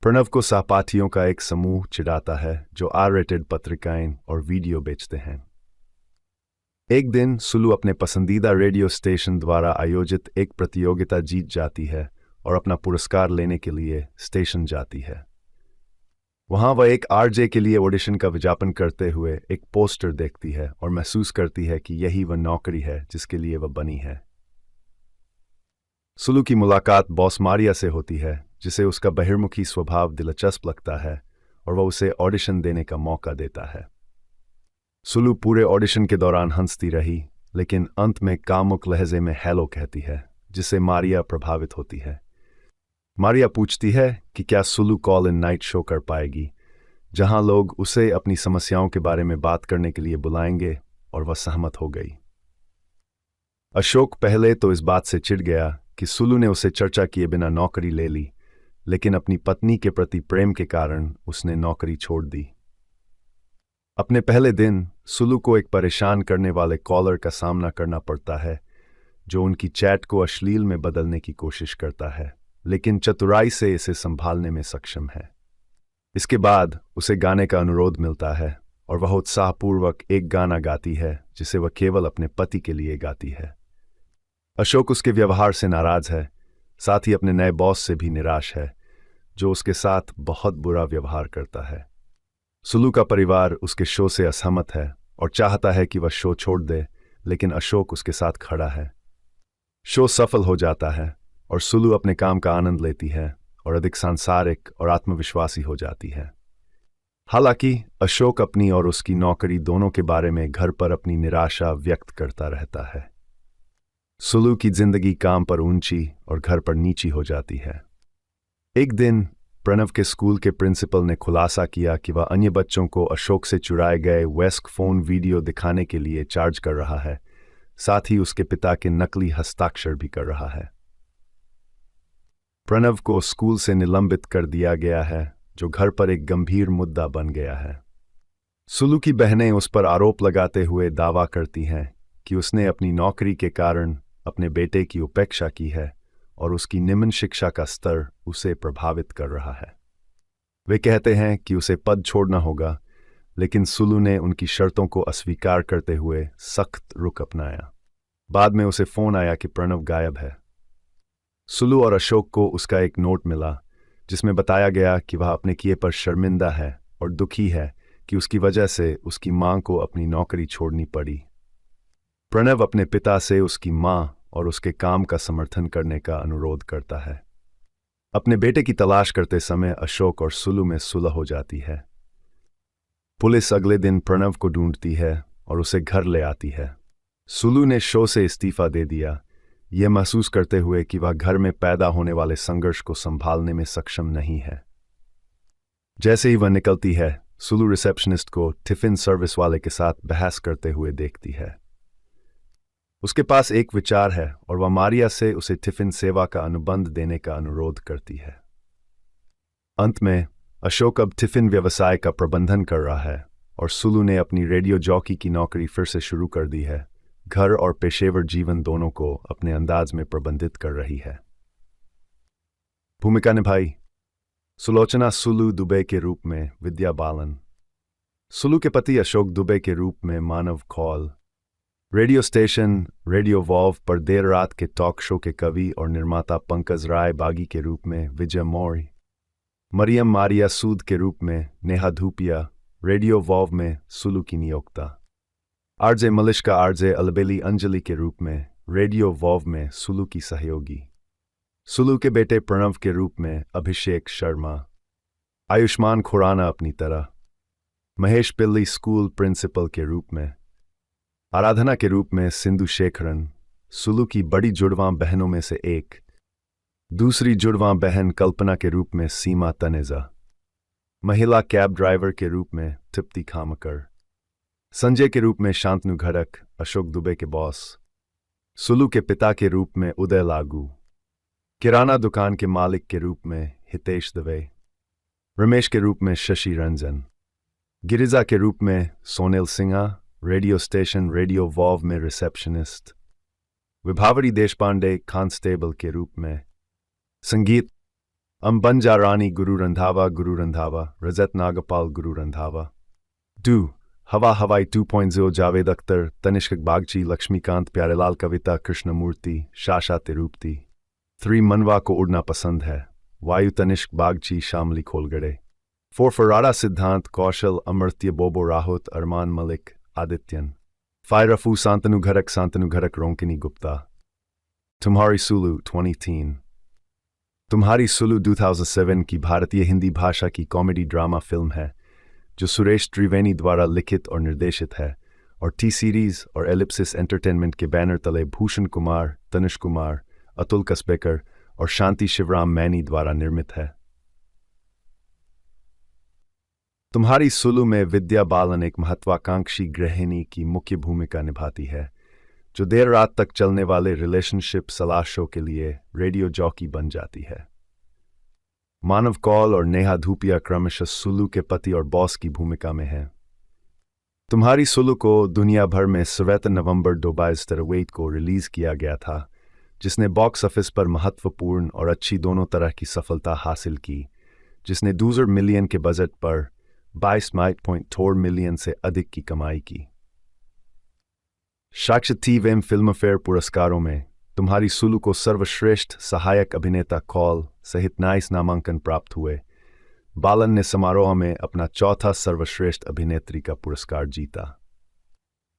प्रणव को सहपाठियों का एक समूह चिढ़ाता है जो R-रेटेड पत्रिकाएं और वीडियो बेचते हैं। एक दिन सुलू अपने पसंदीदा रेडियो स्टेशन द्वारा आयोजित एक प्रतियोगिता जीत जाती है और अपना पुरस्कार लेने के लिए स्टेशन जाती है। वहां वह एक RJ के लिए ऑडिशन का विज्ञापन करते हुए एक पोस्टर देखती है और महसूस करती है कि यही वह नौकरी है जिसके लिए वह बनी है। सुलू की मुलाकात बॉस मारिया से होती है जिसे उसका बहिर्मुखी स्वभाव दिलचस्प लगता है और वह उसे ऑडिशन देने का मौका देता है। सुलू पूरे ऑडिशन के दौरान हंसती रही, लेकिन अंत में कामुक लहजे में हेलो कहती है जिससे मारिया प्रभावित होती है। मारिया पूछती है कि क्या Sulu call in night show कर पाएगी जहां लोग उसे अपनी समस्याओं के बारे में बात करने के लिए बुलाएंगे, और वह सहमत हो गई। अशोक पहले तो इस बात से चिढ़ गया कि सुलू ने उसे चर्चा किए बिना नौकरी ले ली, लेकिन अपनी पत्नी के प्रति प्रेम के कारण उसने नौकरी छोड़ दी। अपने पहले दिन सुलू को एक परेशान करने वाले कॉलर का सामना करना पड़ता है जो उनकी चैट को अश्लील में बदलने की कोशिश करता है, लेकिन चतुराई से इसे संभालने में सक्षम है। इसके बाद उसे गाने का अनुरोध मिलता है और वह उत्साहपूर्वक एक गाना गाती है जिसे वह केवल अपने पति के लिए गाती है। अशोक उसके व्यवहार से नाराज है, साथ ही अपने नए बॉस से भी निराश है जो उसके साथ बहुत बुरा व्यवहार करता है। सुलू का परिवार उसके शो से असहमत है और चाहता है कि वह शो छोड़ दे, लेकिन अशोक उसके साथ खड़ा है। शो सफल हो जाता है और सुलू अपने काम का आनंद लेती है और अधिक सांसारिक और आत्मविश्वासी हो जाती है। हालांकि अशोक अपनी और उसकी नौकरी दोनों के बारे में घर पर अपनी निराशा व्यक्त करता रहता है। सुलू की जिंदगी काम पर ऊंची और घर पर नीची हो जाती है। एक दिन प्रणव के स्कूल के प्रिंसिपल ने खुलासा किया कि वह अन्य बच्चों को अशोक से चुराए गए वेस्क फोन वीडियो दिखाने के लिए चार्ज कर रहा है, साथ ही उसके पिता के नकली हस्ताक्षर भी कर रहा है। प्रणव को स्कूल से निलंबित कर दिया गया है, जो घर पर एक गंभीर मुद्दा बन गया है। सुलू की बहनें उस पर आरोप लगाते हुए दावा करती हैं कि उसने अपनी नौकरी के कारण अपने बेटे की उपेक्षा की है और उसकी निम्न शिक्षा का स्तर उसे प्रभावित कर रहा है। वे कहते हैं कि उसे पद छोड़ना होगा, लेकिन सुलू ने उनकी शर्तों को अस्वीकार करते हुए सख्त रुख अपनाया। बाद में उसे फोन आया कि प्रणव गायब है। सुलू और अशोक को उसका एक नोट मिला जिसमें बताया गया कि वह अपने किए पर शर्मिंदा है और दुखी है कि उसकी वजह से उसकी मां को अपनी नौकरी छोड़नी पड़ी। प्रणव अपने पिता से उसकी मां और उसके काम का समर्थन करने का अनुरोध करता है। अपने बेटे की तलाश करते समय अशोक और सुलू में सुलह हो जाती है। पुलिस अगले दिन प्रणव को ढूंढती है और उसे घर ले आती है। सुलू ने शो से इस्तीफा दे दिया, यह महसूस करते हुए कि वह घर में पैदा होने वाले संघर्ष को संभालने में सक्षम नहीं है। जैसे ही वह निकलती है, सुलू रिसेप्शनिस्ट को टिफिन सर्विस वाले के साथ बहस करते हुए देखती है। उसके पास एक विचार है और वह मारिया से उसे टिफिन सेवा का अनुबंध देने का अनुरोध करती है। अंत में अशोक अब टिफिन व्यवसाय का प्रबंधन कर रहा है और सुलू ने अपनी रेडियो जॉकी की नौकरी फिर से शुरू कर दी है। घर और पेशेवर जीवन दोनों को अपने अंदाज में प्रबंधित कर रही है। भूमिका निभाई सुलोचना सुलू दुबे के रूप में विद्या बालन, सुलू के पति अशोक दुबे के रूप में Manav Kaul, radio station radio wow पर देर रात के टॉक शो के कवि और निर्माता पंकज राय बागी के रूप में विजय मौर्य, मरियम मारिया सूद के रूप में नेहा धूपिया, रेडियो वॉव में सुलू की नियोक्ता, आरजे मलिश्का आरजे अलबेली अंजलि के रूप में रेडियो वॉव में सुलू की सहयोगी, सुलू के बेटे प्रणव के रूप में अभिषेक शर्मा, आयुष्मान खुराना अपनी तरह, महेश पिल्ली स्कूल प्रिंसिपल के रूप में, आराधना के रूप में सिंधु शेखरन, सुलू की बड़ी जुड़वां बहनों में से एक, दूसरी जुड़वां बहन कल्पना के रूप में सीमा तनेजा, महिला कैब ड्राइवर के रूप में तृप्ति खामकर, संजय के रूप में शांतनु घड़क अशोक दुबे के बॉस, सुलू के पिता के रूप में उदय लागू, किराना दुकान के मालिक के रूप में हितेश दवे, रमेश के रूप में शशि रंजन, गिरिजा के रूप में सोनेल Sinha, radio station radio wow में रिसेप्शनिस्ट, विभावरी देशपांडे कांस्टेबल के रूप में, संगीत अंबंजा रानी गुरु रंधावा रजत नागपाल गुरु रंधावा, डू हवा हवाई 2.0 जावेद अख्तर तनिष्क बागची लक्ष्मीकांत प्यारेलाल कविता कृष्णमूर्ति शाशा तिरुपति, 3 मनवा को उड़ना पसंद है वायु तनिष्क बागची शामली खोलगड़े, 4 फराड़ा सिद्धांत कौशल अमर्त्य बोबो राहुत अरमान मलिक आदित्यन, 5 रफू शांतनु घरक रोंकिनी गुप्ता, तुम्हारी सुलू 2010। तुम्हारी सुलू 2007 की भारतीय हिंदी भाषा की कॉमेडी ड्रामा फिल्म है जो सुरेश त्रिवेणी द्वारा लिखित और निर्देशित है और टी सीरीज और एलिप्सिस एंटरटेनमेंट के बैनर तले भूषण कुमार, तनुष कुमार, अतुल कसबेकर और शांति शिवराम मैनी द्वारा निर्मित है। तुम्हारी सुलू में विद्या बालन एक महत्वाकांक्षी गृहिणी की मुख्य भूमिका निभाती है जो देर रात तक चलने वाले रिलेशनशिप सलाह शो के लिए रेडियो जॉकी बन जाती है। मानव कौल और नेहा धूपिया क्रमशः सुलू के पति और बॉस की भूमिका में हैं। तुम्हारी सुलू को दुनिया भर में 7 नवंबर 2023 को रिलीज किया गया था, जिसने बॉक्स ऑफिस पर महत्वपूर्ण और अच्छी दोनों तरह की सफलता हासिल की, जिसने 2 मिलियन के बजट पर 22.4 मिलियन से अधिक की कमाई की। साक्षात फिल्मफेयर पुरस्कारों में तुम्हारी सुलू को सर्वश्रेष्ठ सहायक अभिनेता कौल सहित 29 नामांकन प्राप्त हुए। बालन ने समारोह में अपना चौथा सर्वश्रेष्ठ अभिनेत्री का पुरस्कार जीता।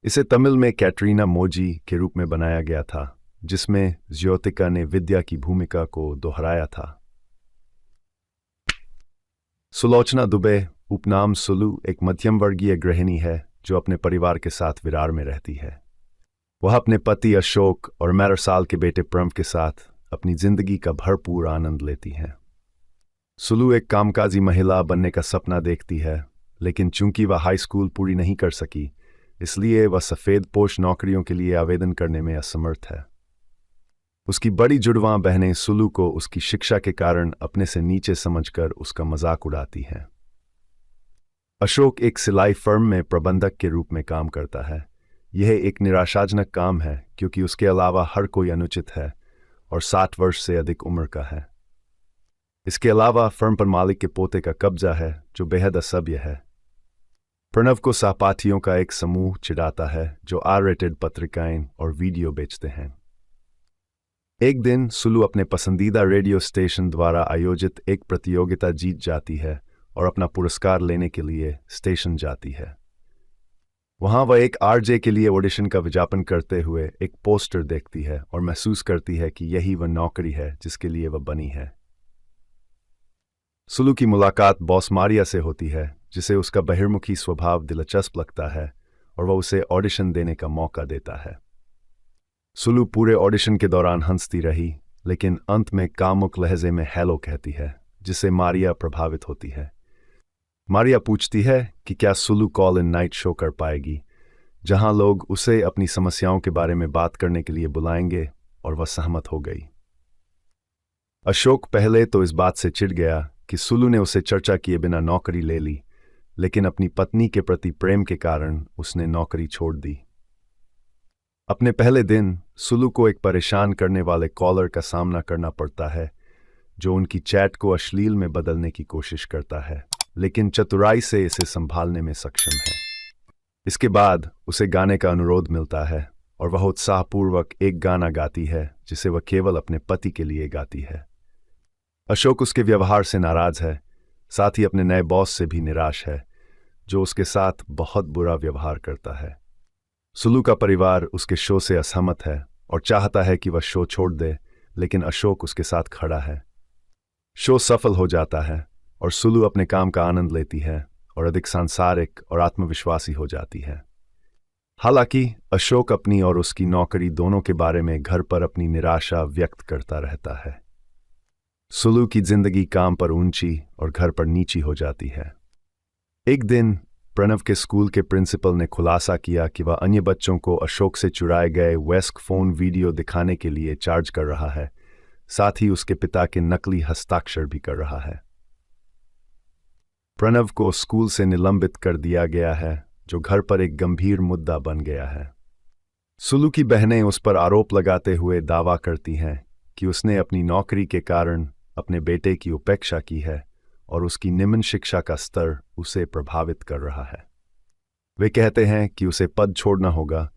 इसे तमिल में कैटरीना मोजी के रूप में बनाया गया था, जिसमें ज्योतिका ने विद्या की भूमिका को दोहराया था। सुलोचना दुबे उपनाम सुलू एक मध्यम वर्गीय गृहिणी है जो अपने परिवार के साथ विरार में रहती है। वह अपने पति अशोक और 11 साल के बेटे प्रणव के साथ अपनी जिंदगी का भरपूर आनंद लेती हैं। सुलू एक कामकाजी महिला बनने का सपना देखती है, लेकिन चूंकि वह हाई स्कूल पूरी नहीं कर सकी, इसलिए वह सफ़ेद पोश नौकरियों के लिए आवेदन करने में असमर्थ है। उसकी बड़ी जुड़वां बहनें सुलू को उसकी शिक्षा के कारण अपने से नीचे समझकर उसका मजाक उड़ाती हैं। अशोक एक सिलाई फर्म में प्रबंधक के रूप में काम करता है। यह एक निराशाजनक काम है क्योंकि उसके अलावा हर कोई अनुचित है और 60 वर्ष से अधिक उम्र का है। इसके अलावा फर्म पर मालिक के पोते का कब्जा है जो बेहद असभ्य है। प्रणव को सहपाठियों का एक समूह चिढ़ाता है जो आर-रेटेड पत्रिकाएं और वीडियो बेचते हैं। एक दिन सुलू अपने पसंदीदा रेडियो स्टेशन द्वारा आयोजित एक प्रतियोगिता जीत जाती है और अपना पुरस्कार लेने के लिए स्टेशन जाती है। वहां वह एक आरजे के लिए ऑडिशन का विज्ञापन करते हुए एक पोस्टर देखती है और महसूस करती है कि यही वह नौकरी है जिसके लिए वह बनी है। सुलू की मुलाकात बॉस मारिया से होती है, जिसे उसका बहिर्मुखी स्वभाव दिलचस्प लगता है और वह उसे ऑडिशन देने का मौका देता है। सुलू पूरे ऑडिशन के दौरान हंसती रही, लेकिन अंत में कामुक लहजे में हेलो कहती है, जिससे मारिया प्रभावित होती है। मारिया पूछती है कि क्या Sulu call in night show कर पाएगी, जहां लोग उसे अपनी समस्याओं के बारे में बात करने के लिए बुलाएंगे, और वह सहमत हो गई। अशोक पहले तो इस बात से चिढ़ गया कि सुलू ने उसे चर्चा किए बिना नौकरी ले ली, लेकिन अपनी पत्नी के प्रति प्रेम के कारण उसने नौकरी छोड़ दी। अपने पहले दिन सुलू को एक परेशान करने वाले कॉलर का सामना करना पड़ता है, जो उनकी चैट को अश्लील में बदलने की कोशिश करता है, लेकिन चतुराई से इसे संभालने में सक्षम है। इसके बाद उसे गाने का अनुरोध मिलता है और वह उत्साहपूर्वक एक गाना गाती है जिसे वह केवल अपने पति के लिए गाती है। अशोक उसके व्यवहार से नाराज है, साथ ही अपने नए बॉस से भी निराश है, जो उसके साथ बहुत बुरा व्यवहार करता है। सुलू का परिवार उसके शो से असहमत है और चाहता है कि वह शो छोड़ दे, लेकिन अशोक उसके साथ खड़ा है। शो सफल हो जाता है और सुलू अपने काम का आनंद लेती है और अधिक सांसारिक और आत्मविश्वासी हो जाती है। हालांकि अशोक अपनी और उसकी नौकरी दोनों के बारे में घर पर अपनी निराशा व्यक्त करता रहता है। सुलू की जिंदगी काम पर ऊंची और घर पर नीची हो जाती है। एक दिन प्रणव के स्कूल के प्रिंसिपल ने खुलासा किया कि वह अन्य बच्चों को अशोक से चुराए गए वेस्क फोन वीडियो दिखाने के लिए चार्ज कर रहा है, साथ ही उसके पिता के नकली हस्ताक्षर भी कर रहा है। प्रणव को स्कूल से निलंबित कर दिया गया है, जो घर पर एक गंभीर मुद्दा बन गया है। सुलू की बहनें उस पर आरोप लगाते हुए दावा करती हैं कि उसने अपनी नौकरी के कारण अपने बेटे की उपेक्षा की है और उसकी निम्न शिक्षा का स्तर उसे प्रभावित कर रहा है। वे कहते हैं कि उसे पद छोड़ना होगा,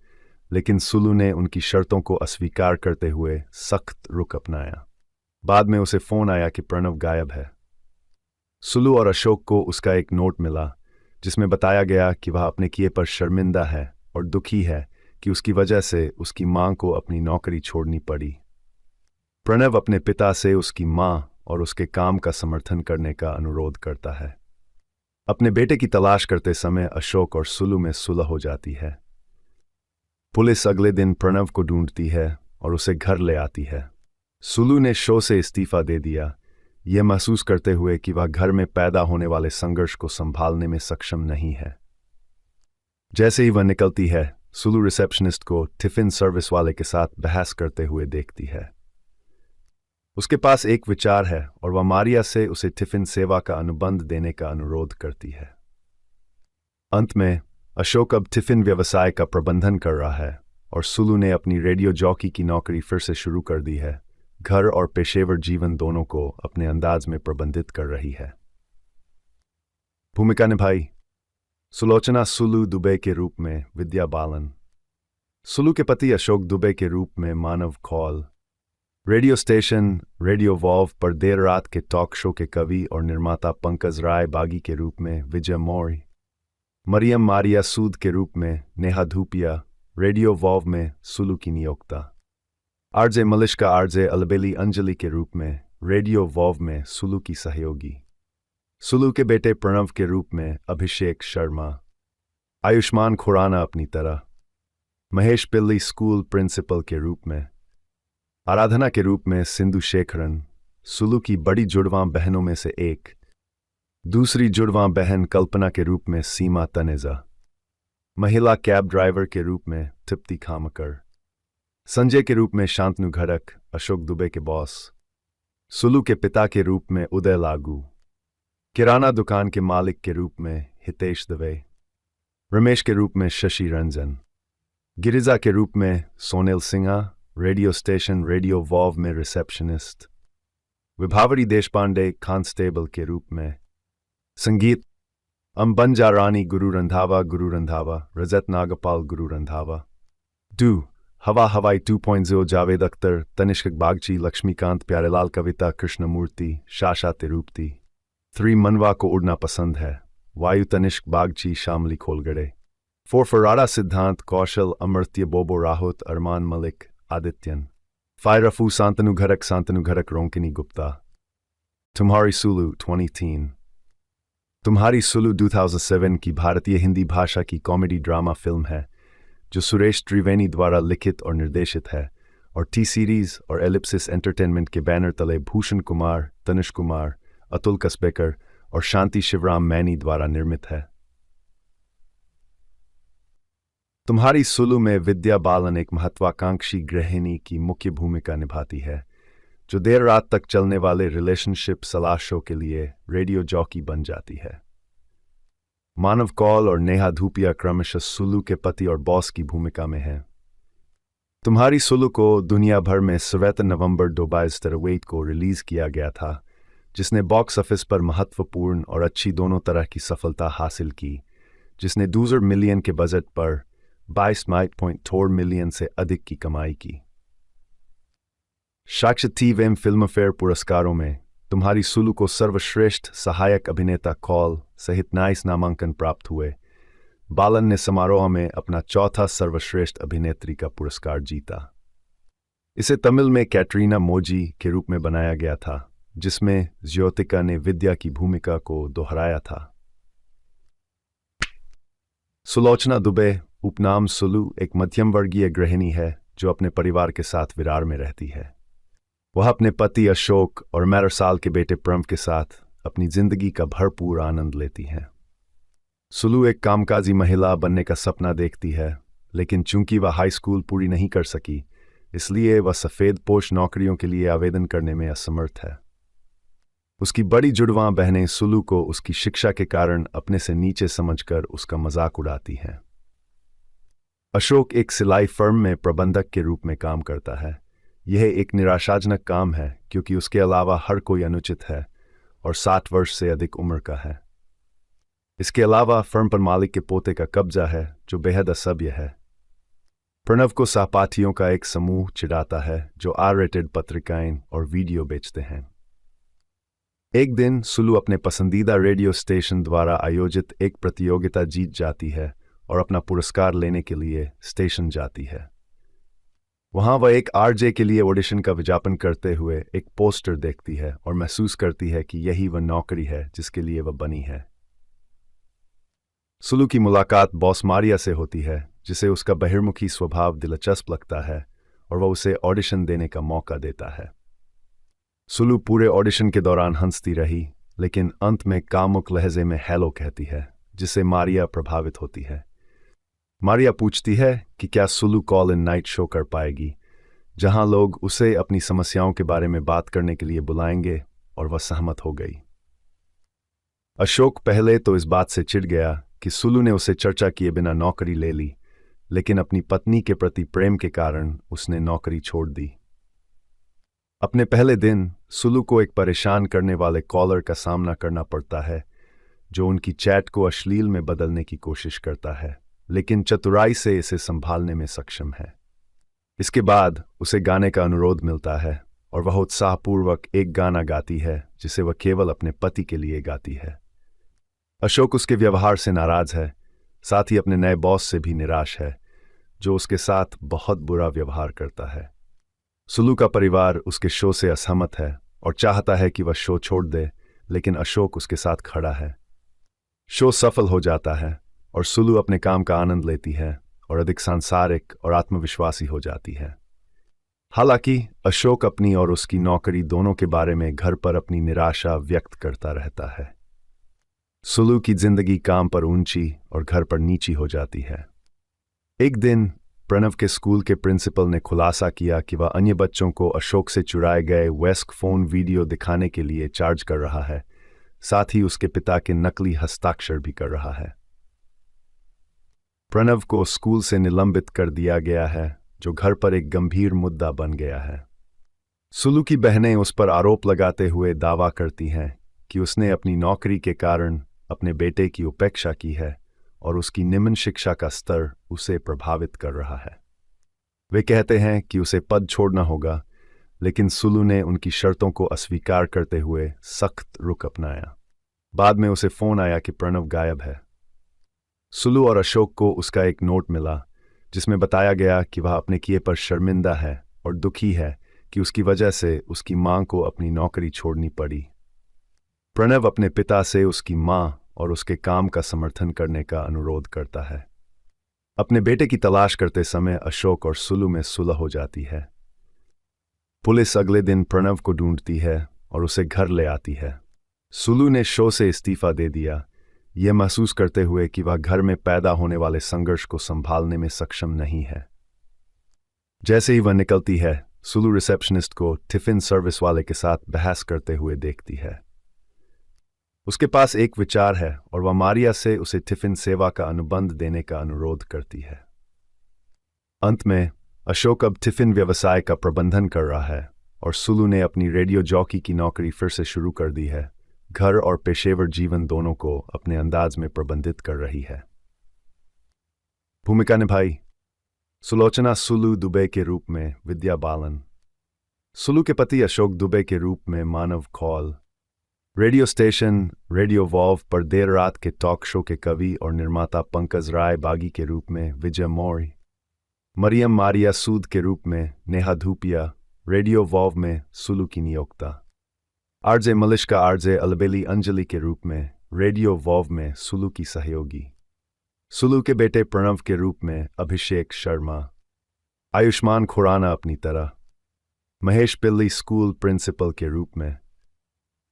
लेकिन सुलू ने उनकी शर्तों को अस्वीकार करते हुए सख्त रुख अपनाया। बाद में उसे फोन आया कि प्रणव गायब है। सुलू और अशोक को उसका एक नोट मिला, जिसमें बताया गया कि वह अपने किए पर शर्मिंदा है और दुखी है कि उसकी वजह से उसकी मां को अपनी नौकरी छोड़नी पड़ी। प्रणव अपने पिता से उसकी मां और उसके काम का समर्थन करने का अनुरोध करता है। अपने बेटे की तलाश करते समय अशोक और सुलू में सुलह हो जाती है। पुलिस अगले दिन प्रणव को ढूंढती है और उसे घर ले आती है। सुलू ने शो से इस्तीफा दे दिया, यह महसूस करते हुए कि वह घर में पैदा होने वाले संघर्ष को संभालने में सक्षम नहीं है। जैसे ही वह निकलती है, सुलू रिसेप्शनिस्ट को टिफिन सर्विस वाले के साथ बहस करते हुए देखती है। उसके पास एक विचार है और वह मारिया से उसे टिफिन सेवा का अनुबंध देने का अनुरोध करती है। अंत में अशोक अब टिफिन व्यवसाय का प्रबंधन कर रहा है और सुलू ने अपनी रेडियो जॉकी की नौकरी फिर से शुरू कर दी है। घर और पेशेवर जीवन दोनों को अपने अंदाज में प्रबंधित कर रही है। भूमिका निभाई सुलोचना सुलू दुबे के रूप में विद्या बालन, सुलू के पति अशोक दुबे के रूप में Manav Kaul, radio station radio valve पर देर रात के टॉक शो के कवि और निर्माता पंकज राय बागी के रूप में विजय मौर्य, मरियम मारिया सूद के रूप में नेहा धूपिया, रेडियो वॉल्व में सुलू की नियोक्ता, आरजे मलिश्का आरजे अलबेली अंजलि के रूप में रेडियो वॉल्व में सुलू की सहयोगी, सुलू के बेटे प्रणव के रूप में अभिषेक शर्मा, आयुष्मान खुराना अपनी तरह, महेश पिल्ली स्कूल प्रिंसिपल के रूप में, आराधना के रूप में सिंधु शेखरन, सुलू की बड़ी जुड़वां बहनों में से एक, दूसरी जुड़वां बहन कल्पना के रूप में सीमा तनेजा, महिला कैब ड्राइवर के रूप में तृप्ति खामकर, संजय के रूप में शांतनु घड़क अशोक दुबे के बॉस, सुलू के पिता के रूप में उदय लागू, किराना दुकान के मालिक के रूप में हितेश दवे, रमेश के रूप में शशि रंजन, गिरिजा के रूप में सोनेल Sinha, radio station radio wow में रिसेप्शनिस्ट, विभावरी देशपांडे कांस्टेबल के रूप में, संगीत अंबंजा रानी गुरु रंधावा, रजत नागपाल गुरु रंधावा, डू हवा हवाई 2.0 जावेद अख्तर, तनिष्क बागची, लक्ष्मीकांत प्यारेलाल, कविता कृष्णमूर्ति, शाशा तिरुपति। 3 मनवा को उड़ना पसंद है, वायु तनिष्क बागची, शामली खोलगड़े। 4 फराड़ा सिद्धांत, कौशल, अमर्त्य, बोबो राहुत, अरमान मलिक, आदित्यन। 5 रफू, सांतनु घरक, रोंकिनी गुप्ता। तुम्हारी सुलू 2010। तुम्हारी सुलू 2007 की भारतीय हिंदी भाषा की कॉमेडी ड्रामा फिल्म है जो सुरेश त्रिवेणी द्वारा लिखित और निर्देशित है और टी सीरीज और एलिप्सिस एंटरटेनमेंट के बैनर तले भूषण कुमार, तनुष कुमार, अतुल कसबेकर और शांति शिवराम मैनी द्वारा निर्मित है। तुम्हारी सुलू में विद्या बालन एक महत्वाकांक्षी गृहिणी की मुख्य भूमिका निभाती है जो देर रात तक चलने वाले रिलेशनशिप सलाह शो के लिए रेडियो जॉकी बन जाती है। मानव कौल और नेहा धूपिया क्रमशः सुलू के पति और बॉस की भूमिका में हैं। तुम्हारी सुलू को दुनिया भर में 7 नवंबर 2023 को रिलीज किया गया था, जिसने बॉक्स ऑफिस पर महत्वपूर्ण और अच्छी दोनों तरह की सफलता हासिल की, जिसने 200 मिलियन के बजट पर 22.4 मिलियन से अधिक की कमाई की। साक्षात फिल्मफेयर पुरस्कारों में तुम्हारी सुलू को सर्वश्रेष्ठ सहायक अभिनेता कौल सहित 29 नामांकन प्राप्त हुए। बालन ने समारोह में अपना चौथा सर्वश्रेष्ठ अभिनेत्री का पुरस्कार जीता। इसे तमिल में कैटरीना मोजी के रूप में बनाया गया था, जिसमें ज्योतिका ने विद्या की भूमिका को दोहराया था। सुलोचना दुबे उपनाम सुलू एक मध्यम वर्गीय गृहिणी है जो अपने परिवार के साथ विरार में रहती है। वह अपने पति अशोक और 11 साल के बेटे प्रम के साथ अपनी जिंदगी का भरपूर आनंद लेती हैं। सुलू एक कामकाजी महिला बनने का सपना देखती है, लेकिन चूंकि वह हाई स्कूल पूरी नहीं कर सकी, इसलिए वह सफ़ेद पोश नौकरियों के लिए आवेदन करने में असमर्थ है। उसकी बड़ी जुड़वां बहनें सुलू को उसकी शिक्षा के कारण अपने से नीचे समझकर उसका मजाक उड़ाती हैं। अशोक एक सिलाई फर्म में प्रबंधक के रूप में काम करता है। यह एक निराशाजनक काम है क्योंकि उसके अलावा हर कोई अनुचित है और 60 वर्ष से अधिक उम्र का है। इसके अलावा फर्म पर मालिक के पोते का कब्जा है जो बेहद असभ्य है। प्रणव को सहपाठियों का एक समूह चिढ़ाता है जो R-रेटेड पत्रिकाएं और वीडियो बेचते हैं। एक दिन सुलू अपने पसंदीदा रेडियो स्टेशन द्वारा आयोजित एक प्रतियोगिता जीत जाती है और अपना पुरस्कार लेने के लिए स्टेशन जाती है। वहां वह एक RJ के लिए ऑडिशन का विज्ञापन करते हुए एक पोस्टर देखती है और महसूस करती है कि यही वह नौकरी है जिसके लिए वह बनी है। सुलू की मुलाकात बॉस मारिया से होती है, जिसे उसका बहिर्मुखी स्वभाव दिलचस्प लगता है और वह उसे ऑडिशन देने का मौका देता है। सुलू पूरे ऑडिशन के दौरान हंसती रही, लेकिन अंत में कामुक लहजे में हेलो कहती है, जिससे मारिया प्रभावित होती है। मारिया पूछती है कि क्या Sulu call in night show कर पाएगी, जहां लोग उसे अपनी समस्याओं के बारे में बात करने के लिए बुलाएंगे, और वह सहमत हो गई। अशोक पहले तो इस बात से चिढ़ गया कि सुलू ने उसे चर्चा किए बिना नौकरी ले ली, लेकिन अपनी पत्नी के प्रति प्रेम के कारण उसने नौकरी छोड़ दी। अपने पहले दिन सुलू को एक परेशान करने वाले कॉलर का सामना करना पड़ता है जो उनकी चैट को अश्लील में बदलने की कोशिश करता है, लेकिन चतुराई से इसे संभालने में सक्षम है। इसके बाद उसे गाने का अनुरोध मिलता है और वह उत्साहपूर्वक एक गाना गाती है जिसे वह केवल अपने पति के लिए गाती है। अशोक उसके व्यवहार से नाराज है, साथ ही अपने नए बॉस से भी निराश है जो उसके साथ बहुत बुरा व्यवहार करता है। सुलू का परिवार उसके शो से असहमत है और चाहता है कि वह शो छोड़ दे, लेकिन अशोक उसके साथ खड़ा है। शो सफल हो जाता है और सुलू अपने काम का आनंद लेती है और अधिक सांसारिक और आत्मविश्वासी हो जाती है। हालांकि अशोक अपनी और उसकी नौकरी दोनों के बारे में घर पर अपनी निराशा व्यक्त करता रहता है। सुलू की जिंदगी काम पर ऊंची और घर पर नीची हो जाती है। एक दिन प्रणव के स्कूल के प्रिंसिपल ने खुलासा किया कि वह अन्य बच्चों को अशोक से चुराए गए वेस्क फोन वीडियो दिखाने के लिए चार्ज कर रहा है, साथ ही उसके पिता के नकली हस्ताक्षर भी कर रहा है। प्रणव को स्कूल से निलंबित कर दिया गया है, जो घर पर एक गंभीर मुद्दा बन गया है। सुलू की बहनें उस पर आरोप लगाते हुए दावा करती हैं कि उसने अपनी नौकरी के कारण अपने बेटे की उपेक्षा की है और उसकी निम्न शिक्षा का स्तर उसे प्रभावित कर रहा है। वे कहते हैं कि उसे पद छोड़ना होगा, लेकिन सुलू ने उनकी शर्तों को अस्वीकार करते हुए सख्त रुख अपनाया। बाद में उसे फोन आया कि प्रणव गायब है। सुलू और अशोक को उसका एक नोट मिला जिसमें बताया गया कि वह अपने किए पर शर्मिंदा है और दुखी है कि उसकी वजह से उसकी मां को अपनी नौकरी छोड़नी पड़ी। प्रणव अपने पिता से उसकी मां और उसके काम का समर्थन करने का अनुरोध करता है। अपने बेटे की तलाश करते समय अशोक और सुलू में सुलह हो जाती है। पुलिस अगले दिन प्रणव को ढूंढती है और उसे घर ले आती है। सुलू ने शो से इस्तीफा दे दिया, यह महसूस करते हुए कि वह घर में पैदा होने वाले संघर्ष को संभालने में सक्षम नहीं है। जैसे ही वह निकलती है, सुलू रिसेप्शनिस्ट को टिफिन सर्विस वाले के साथ बहस करते हुए देखती है। उसके पास एक विचार है और वह मारिया से उसे टिफिन सेवा का अनुबंध देने का अनुरोध करती है। अंत में अशोक अब टिफिन व्यवसाय का प्रबंधन कर रहा है और सुलू ने अपनी रेडियो जॉकी की नौकरी फिर से शुरू कर दी है। घर और पेशेवर जीवन दोनों को अपने अंदाज में प्रबंधित कर रही है। भूमिका निभाई सुलोचना सुलू दुबे के रूप में विद्या बालन, सुलू के पति अशोक दुबे के रूप में Manav Kaul, radio station radio wow पर देर रात के टॉक शो के कवि और निर्माता पंकज राय बागी के रूप में विजय मौर्य, मरियम मारिया सूद के रूप में नेहा धूपिया, रेडियो वॉव में सुलू की नियोक्ता, आरजे मलिश्का आरजे अलबेली अंजलि के रूप में रेडियो वॉव में सुलू की सहयोगी, सुलू के बेटे प्रणव के रूप में अभिषेक शर्मा, आयुष्मान खुराना अपनी तरह, महेश पिल्ली स्कूल प्रिंसिपल के रूप में,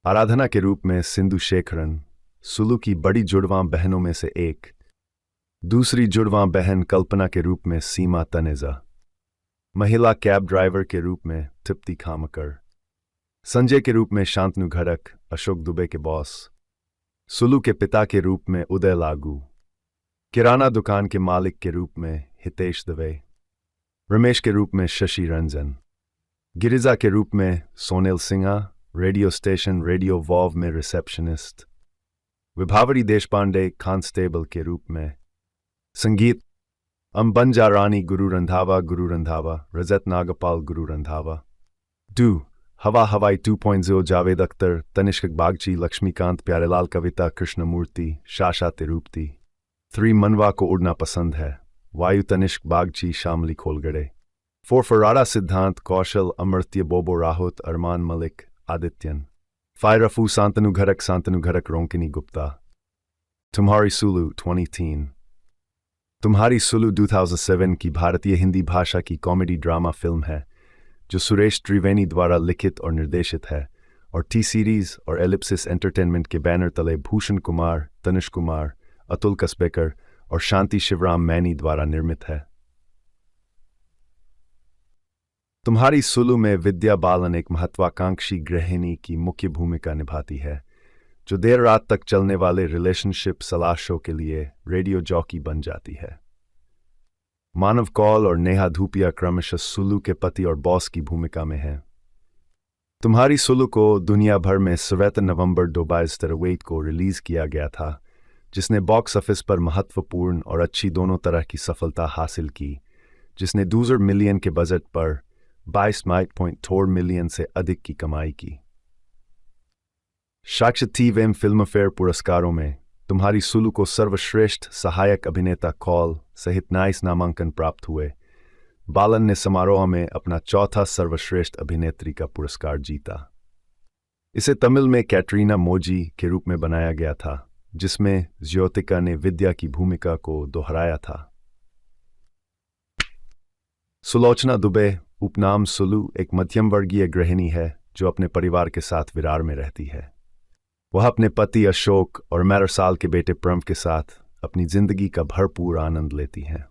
आराधना के रूप में सिंधु शेखरन, सुलू की बड़ी जुड़वां बहनों में से एक, दूसरी जुड़वां बहन कल्पना के रूप में सीमा तनेजा, महिला कैब ड्राइवर के रूप में तृप्ति खामकर, संजय के रूप में शांतनु घड़क अशोक दुबे के बॉस, सुलू के पिता के रूप में उदय लागू, किराना दुकान के मालिक के रूप में हितेश दवे, रमेश के रूप में शशि रंजन, गिरिजा के रूप में सोनेल Sinha, radio station radio wow में रिसेप्शनिस्ट, विभावरी देशपांडे कांस्टेबल के रूप में, संगीत अंबंजा रानी गुरु रंधावा रजत नागपाल गुरु रंधावा, डू हवा हवाई 2.0 जावेद अख्तर तनिष्क बागची लक्ष्मीकांत प्यारेलाल कविता कृष्णमूर्ति शाशा तिरुपति, 3 मनवा को उड़ना पसंद है वायु तनिष्क बागची शामली खोलगड़े, 4 फराड़ा सिद्धांत कौशल अमर्त्य बोबो राहुत अरमान मलिक आदित्यन, 5 रफू शांतनु घरक रोंकिनी गुप्ता, तुम्हारी सुलू 2010। तुम्हारी सुलू 2007 की भारतीय हिंदी भाषा की कॉमेडी ड्रामा फिल्म है जो सुरेश त्रिवेणी द्वारा लिखित और निर्देशित है और टी सीरीज और एलिप्सिस एंटरटेनमेंट के बैनर तले भूषण कुमार, तनिष कुमार, अतुल कसबेकर और शांति शिवराम मैनी द्वारा निर्मित है। तुम्हारी सुलू में विद्या बालन एक महत्वाकांक्षी गृहिणी की मुख्य भूमिका निभाती है जो देर रात तक चलने वाले रिलेशनशिप सलाह शो के लिए रेडियो जॉकी बन जाती है। मानव कौल और नेहा धूपिया क्रमशः सुलू के पति और बॉस की भूमिका में हैं। तुम्हारी सुलू को दुनिया भर में 7 नवंबर 2023 को रिलीज किया गया था, जिसने बॉक्स ऑफिस पर महत्वपूर्ण और अच्छी दोनों तरह की सफलता हासिल की, जिसने 2 मिलियन के बजट पर 22.4 मिलियन से अधिक की कमाई की। साक्षात फिल्मफेयर पुरस्कारों में तुम्हारी सुलू को सर्वश्रेष्ठ सहायक अभिनेता कौल सहित 29 नामांकन प्राप्त हुए। बालन ने समारोह में अपना चौथा सर्वश्रेष्ठ अभिनेत्री का पुरस्कार जीता। इसे तमिल में कैटरीना मोजी के रूप में बनाया गया था, जिसमें ज्योतिका ने विद्या की भूमिका को दोहराया था। सुलोचना दुबे उपनाम सुलू एक मध्यम वर्गीय गृहिणी है जो अपने परिवार के साथ विरार में रहती है। वह अपने पति अशोक और 11 साल के बेटे प्रणव के साथ अपनी जिंदगी का भरपूर आनंद लेती हैं।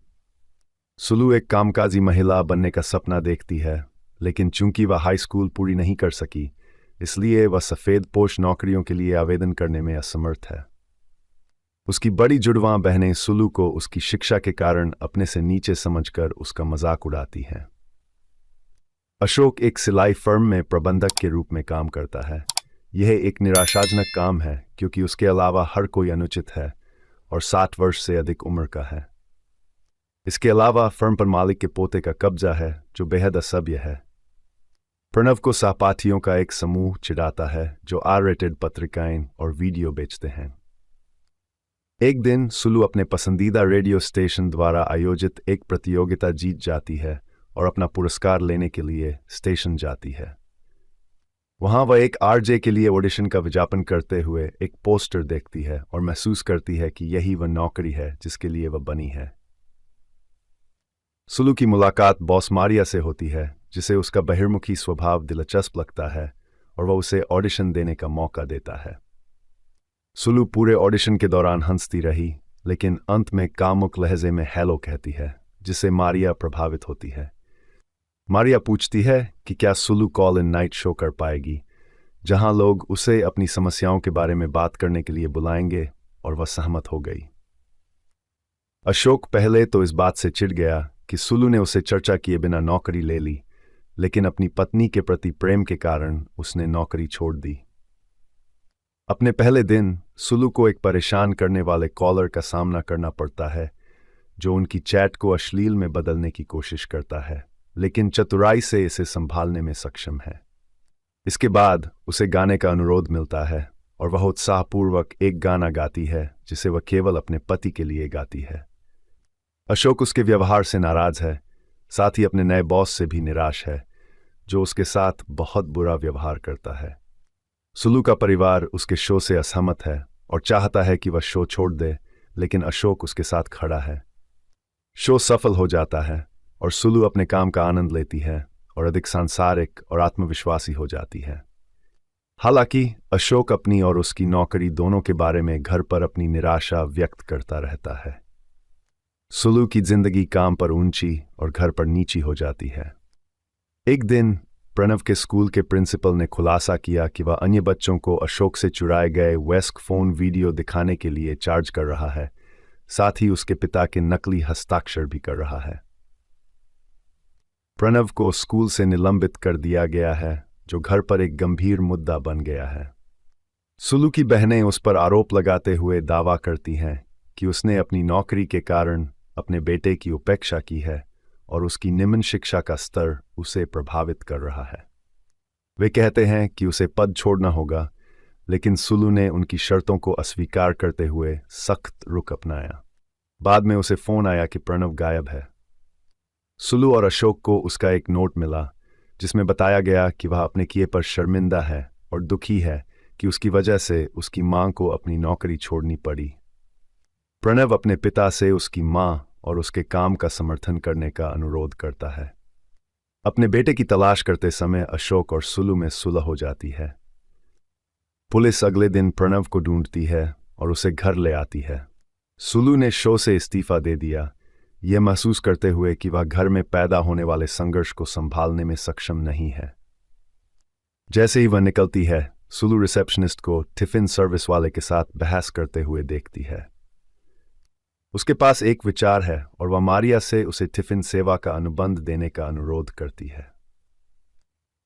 सुलू एक कामकाजी महिला बनने का सपना देखती है, लेकिन चूंकि वह हाई स्कूल पूरी नहीं कर सकी, इसलिए वह सफ़ेद पोश नौकरियों के लिए आवेदन करने में असमर्थ है। उसकी बड़ी जुड़वां बहनें सुलू को उसकी शिक्षा के कारण अपने से नीचे समझकर उसका मजाक उड़ाती हैं। अशोक एक सिलाई फर्म में प्रबंधक के रूप में काम करता है। यह एक निराशाजनक काम है क्योंकि उसके अलावा हर कोई अनुचित है और 60 वर्ष से अधिक उम्र का है। इसके अलावा फर्म पर मालिक के पोते का कब्जा है जो बेहद असभ्य है। प्रणव को सहपाठियों का एक समूह चिढ़ाता है जो आर-रेटेड पत्रिकाएं और वीडियो बेचते हैं। एक दिन सुलू अपने पसंदीदा रेडियो स्टेशन द्वारा आयोजित एक प्रतियोगिता जीत जाती है और अपना पुरस्कार लेने के लिए स्टेशन जाती है। वहां वह एक आरजे के लिए ऑडिशन का विज्ञापन करते हुए एक पोस्टर देखती है और महसूस करती है कि यही वह नौकरी है जिसके लिए वह बनी है। सुलू की मुलाकात बॉस मारिया से होती है, जिसे उसका बहिर्मुखी स्वभाव दिलचस्प लगता है और वह उसे ऑडिशन देने का मौका देता है। सुलू पूरे ऑडिशन के दौरान हंसती रही, लेकिन अंत में कामुक लहजे में हेलो कहती है, जिससे मारिया प्रभावित होती है। मारिया पूछती है कि क्या Sulu call in night show कर पाएगी, जहां लोग उसे अपनी समस्याओं के बारे में बात करने के लिए बुलाएंगे, और वह सहमत हो गई। अशोक पहले तो इस बात से चिढ़ गया कि सुलू ने उसे चर्चा किए बिना नौकरी ले ली, लेकिन अपनी पत्नी के प्रति प्रेम के कारण उसने नौकरी छोड़ दी। अपने पहले दिन सुलू को एक परेशान करने वाले कॉलर का सामना करना पड़ता है, जो उनकी चैट को अश्लील में बदलने की कोशिश करता है, लेकिन चतुराई से इसे संभालने में सक्षम है। इसके बाद उसे गाने का अनुरोध मिलता है और वह उत्साहपूर्वक एक गाना गाती है जिसे वह केवल अपने पति के लिए गाती है। अशोक उसके व्यवहार से नाराज है, साथ ही अपने नए बॉस से भी निराश है, जो उसके साथ बहुत बुरा व्यवहार करता है। सुलू का परिवार उसके शो से असहमत है और चाहता है कि वह शो छोड़ दे, लेकिन अशोक उसके साथ खड़ा है। शो सफल हो जाता है और सुलू अपने काम का आनंद लेती है और अधिक सांसारिक और आत्मविश्वासी हो जाती है। हालांकि अशोक अपनी और उसकी नौकरी दोनों के बारे में घर पर अपनी निराशा व्यक्त करता रहता है। सुलू की जिंदगी काम पर ऊंची और घर पर नीची हो जाती है। एक दिन प्रणव के स्कूल के प्रिंसिपल ने खुलासा किया कि वह अन्य बच्चों को अशोक से चुराए गए वेस्क फोन वीडियो दिखाने के लिए चार्ज कर रहा है, साथ ही उसके पिता के नकली हस्ताक्षर भी कर रहा है। प्रणव को स्कूल से निलंबित कर दिया गया है, जो घर पर एक गंभीर मुद्दा बन गया है। सुलू की बहनें उस पर आरोप लगाते हुए दावा करती हैं कि उसने अपनी नौकरी के कारण अपने बेटे की उपेक्षा की है और उसकी निम्न शिक्षा का स्तर उसे प्रभावित कर रहा है। वे कहते हैं कि उसे पद छोड़ना होगा, लेकिन सुलू ने उनकी शर्तों को अस्वीकार करते हुए सख्त रुख अपनाया। बाद में उसे फोन आया कि प्रणव गायब है। सुलू और अशोक को उसका एक नोट मिला, जिसमें बताया गया कि वह अपने किए पर शर्मिंदा है और दुखी है कि उसकी वजह से उसकी मां को अपनी नौकरी छोड़नी पड़ी। प्रणव अपने पिता से उसकी मां और उसके काम का समर्थन करने का अनुरोध करता है। अपने बेटे की तलाश करते समय अशोक और सुलू में सुलह हो जाती है। पुलिस अगले दिन प्रणव को ढूंढती है और उसे घर ले आती है। सुलू ने शो से इस्तीफा दे दिया, यह महसूस करते हुए कि वह घर में पैदा होने वाले संघर्ष को संभालने में सक्षम नहीं है। जैसे ही वह निकलती है, सुलू रिसेप्शनिस्ट को टिफिन सर्विस वाले के साथ बहस करते हुए देखती है। उसके पास एक विचार है और वह मारिया से उसे टिफिन सेवा का अनुबंध देने का अनुरोध करती है।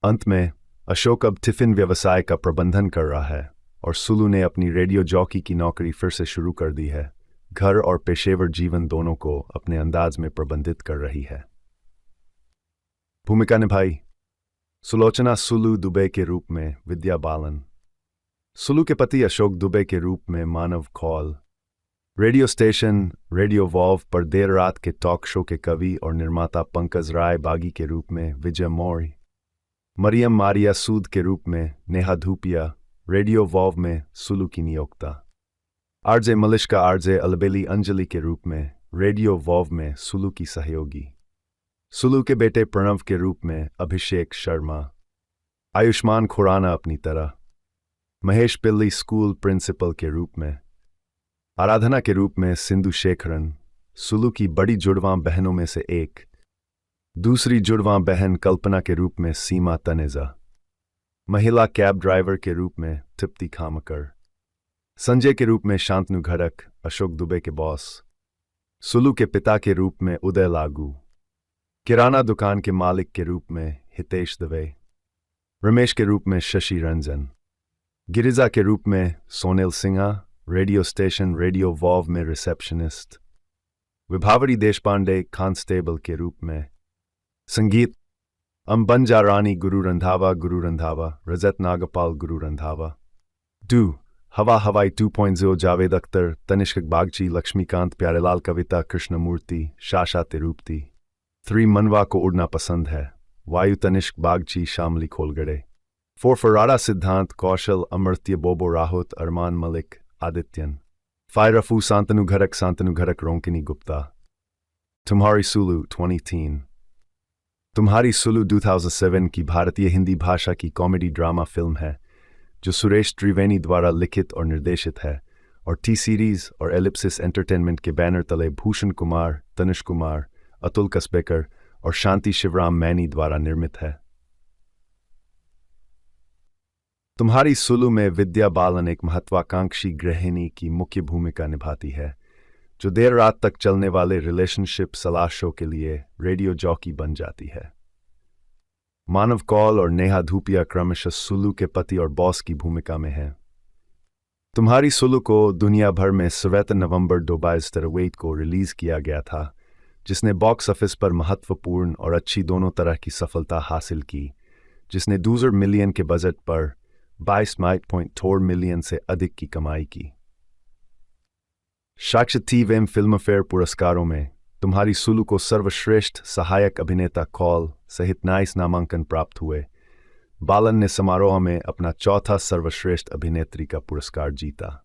अंत में अशोक अब टिफिन व्यवसाय का प्रबंधन कर रहा है और सुलू ने अपनी रेडियो जॉकी की नौकरी फिर से शुरू कर दी है। घर और पेशेवर जीवन दोनों को अपने अंदाज में प्रबंधित कर रही है। भूमिका निभाई सुलोचना सुलू दुबे के रूप में विद्या बालन, सुलू के पति अशोक दुबे के रूप में Manav Kaul, radio station radio wow पर देर रात के टॉक शो के कवि और निर्माता पंकज राय बागी के रूप में विजय मौर्य, मरियम मारिया सूद के रूप में नेहा धूपिया, रेडियो वॉव में सुलू की नियोक्ता, आरजे मलिश्का आरजे अलबेली अंजलि के रूप में रेडियो वॉव में सुलू की सहयोगी, सुलू के बेटे प्रणव के रूप में अभिषेक शर्मा, आयुष्मान खुराना अपनी तरह, महेश पिल्ली स्कूल प्रिंसिपल के रूप में, आराधना के रूप में सिंधु शेखरन, सुलू की बड़ी जुड़वां बहनों में से एक, दूसरी जुड़वां बहन कल्पना के रूप में सीमा तनेजा, महिला कैब ड्राइवर के रूप में तृप्ति खामकर, संजय के रूप में शांतनु घड़क, अशोक दुबे के बॉस, सुलू के पिता के रूप में उदय लागू, किराना दुकान के मालिक के रूप में हितेश दवे, रमेश के रूप में शशि रंजन, गिरिजा के रूप में सोनेल Sinha, radio station radio wow में रिसेप्शनिस्ट, विभावरी देशपांडे कांस्टेबल के रूप में, संगीत अंबंजा रानी गुरु रंधावा, रजत नागपाल गुरु रंधावा, डू हवा हवाई 2.0 जावेद अख्तर, तनिष्क बागची, लक्ष्मीकांत प्यारेलाल, कविता कृष्णमूर्ति, शाशा तिरूपति। 3 मनवा को उड़ना पसंद है, वायु तनिष्क बागची, शामली खोलगड़े। 4 फराड़ा सिद्धांत, कौशल अमर्त्य, बोबो राहुत, अरमान मलिक, आदित्यन। 5 रफू शांतनु घड़क, रोंकिनी गुप्ता। तुम्हारी सुलू 2010। तुम्हारी सुलू 2007 की भारतीय हिंदी भाषा की कॉमेडी ड्रामा फिल्म है जो सुरेश त्रिवेणी द्वारा लिखित और निर्देशित है और टी सीरीज और एलिप्सिस एंटरटेनमेंट के बैनर तले भूषण कुमार, तनुष कुमार, अतुल कसबेकर और शांति शिवराम मैनी द्वारा निर्मित है। तुम्हारी सुलू में विद्या बालन एक महत्वाकांक्षी गृहिणी की मुख्य भूमिका निभाती है जो देर रात तक चलने वाले रिलेशनशिप सलाह शो के लिए रेडियो जॉकी बन जाती है। मानव कौल और नेहा धूपिया क्रमशः सुलू के पति और बॉस की भूमिका में हैं। तुम्हारी सुलू को दुनिया भर में 7 नवंबर 2023 को रिलीज किया गया था, जिसने बॉक्स ऑफिस पर महत्वपूर्ण और अच्छी दोनों तरह की सफलता हासिल की, जिसने 2 मिलियन के बजट पर 22.4 मिलियन से अधिक की कमाई की। साक्षात्कार फिल्मफेयर पुरस्कारों में तुम्हारी सुलू को सर्वश्रेष्ठ सहायक अभिनेता कौल सहित 29 नामांकन प्राप्त हुए। बालन ने समारोह में अपना चौथा सर्वश्रेष्ठ अभिनेत्री का पुरस्कार जीता।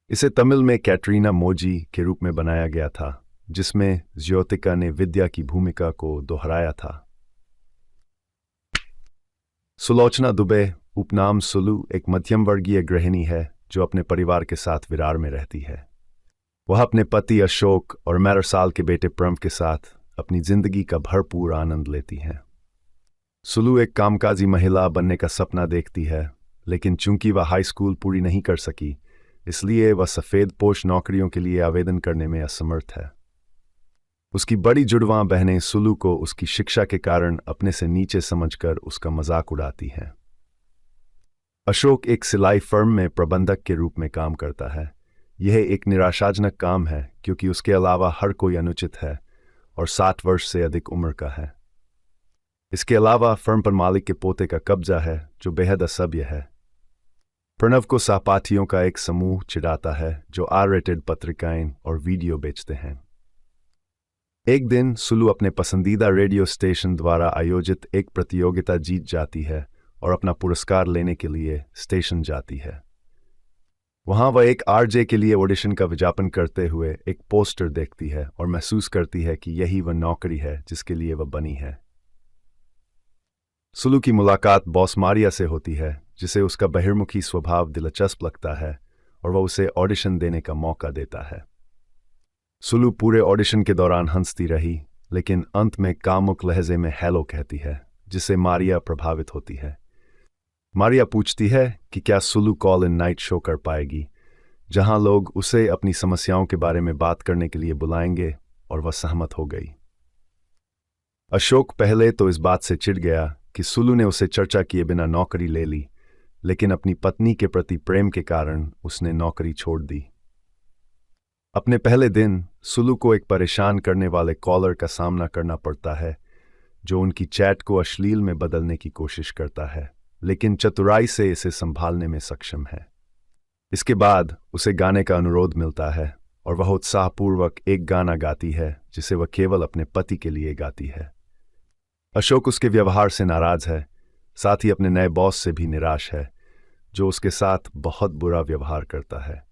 इसे तमिल में कैटरीना मोजी के रूप में बनाया गया था, जिसमें ज्योतिका ने विद्या की भूमिका को दोहराया था। सुलोचना दुबे उपनाम सुलू एक मध्यम वर्गीय गृहिणी है जो अपने परिवार के साथ विरार में रहती है। वह अपने पति अशोक और 11 साल के बेटे प्रम के साथ अपनी जिंदगी का भरपूर आनंद लेती हैं। सुलू एक कामकाजी महिला बनने का सपना देखती है, लेकिन चूंकि वह हाई स्कूल पूरी नहीं कर सकी, इसलिए वह सफ़ेद पोश नौकरियों के लिए आवेदन करने में असमर्थ है। उसकी बड़ी जुड़वां बहनें सुलू को उसकी शिक्षा के कारण अपने से नीचे समझकर उसका मजाक उड़ाती हैं। अशोक एक सिलाई फर्म में प्रबंधक के रूप में काम करता है। यह एक निराशाजनक काम है क्योंकि उसके अलावा हर कोई अनुचित है और 60 वर्ष से अधिक उम्र का है। इसके अलावा फर्म पर मालिक के पोते का कब्जा है जो बेहद असभ्य है। प्रणव को सहपाठियों का एक समूह चिढ़ाता है जो R-रेटेड पत्रिकाएं और वीडियो बेचते हैं। एक दिन सुलू अपने पसंदीदा रेडियो स्टेशन द्वारा आयोजित एक प्रतियोगिता जीत जाती है और अपना पुरस्कार लेने के लिए स्टेशन जाती है। वहां वह एक RJ के लिए ऑडिशन का विज्ञापन करते हुए एक पोस्टर देखती है और महसूस करती है कि यही वह नौकरी है जिसके लिए वह बनी है। सुलू की मुलाकात बॉस मारिया से होती है, जिसे उसका बहिर्मुखी स्वभाव दिलचस्प लगता है और वह उसे ऑडिशन देने का मौका देता है। सुलू पूरे ऑडिशन के दौरान हंसती रही, लेकिन अंत में कामुक लहजे में हेलो कहती है, जिससे मारिया प्रभावित होती है। मारिया पूछती है कि क्या Sulu call in night show कर पाएगी, जहां लोग उसे अपनी समस्याओं के बारे में बात करने के लिए बुलाएंगे, और वह सहमत हो गई। अशोक पहले तो इस बात से चिढ़ गया कि सुलू ने उसे चर्चा किए बिना नौकरी ले ली, लेकिन अपनी पत्नी के प्रति प्रेम के कारण उसने नौकरी छोड़ दी। अपने पहले दिन सुलू को एक परेशान करने वाले कॉलर का सामना करना पड़ता है जो उनकी चैट को अश्लील में बदलने की कोशिश करता है, लेकिन चतुराई से इसे संभालने में सक्षम है। इसके बाद उसे गाने का अनुरोध मिलता है और वह उत्साहपूर्वक एक गाना गाती है जिसे वह केवल अपने पति के लिए गाती है। अशोक उसके व्यवहार से नाराज है, साथ ही अपने नए बॉस से भी निराश है जो उसके साथ बहुत बुरा व्यवहार करता है।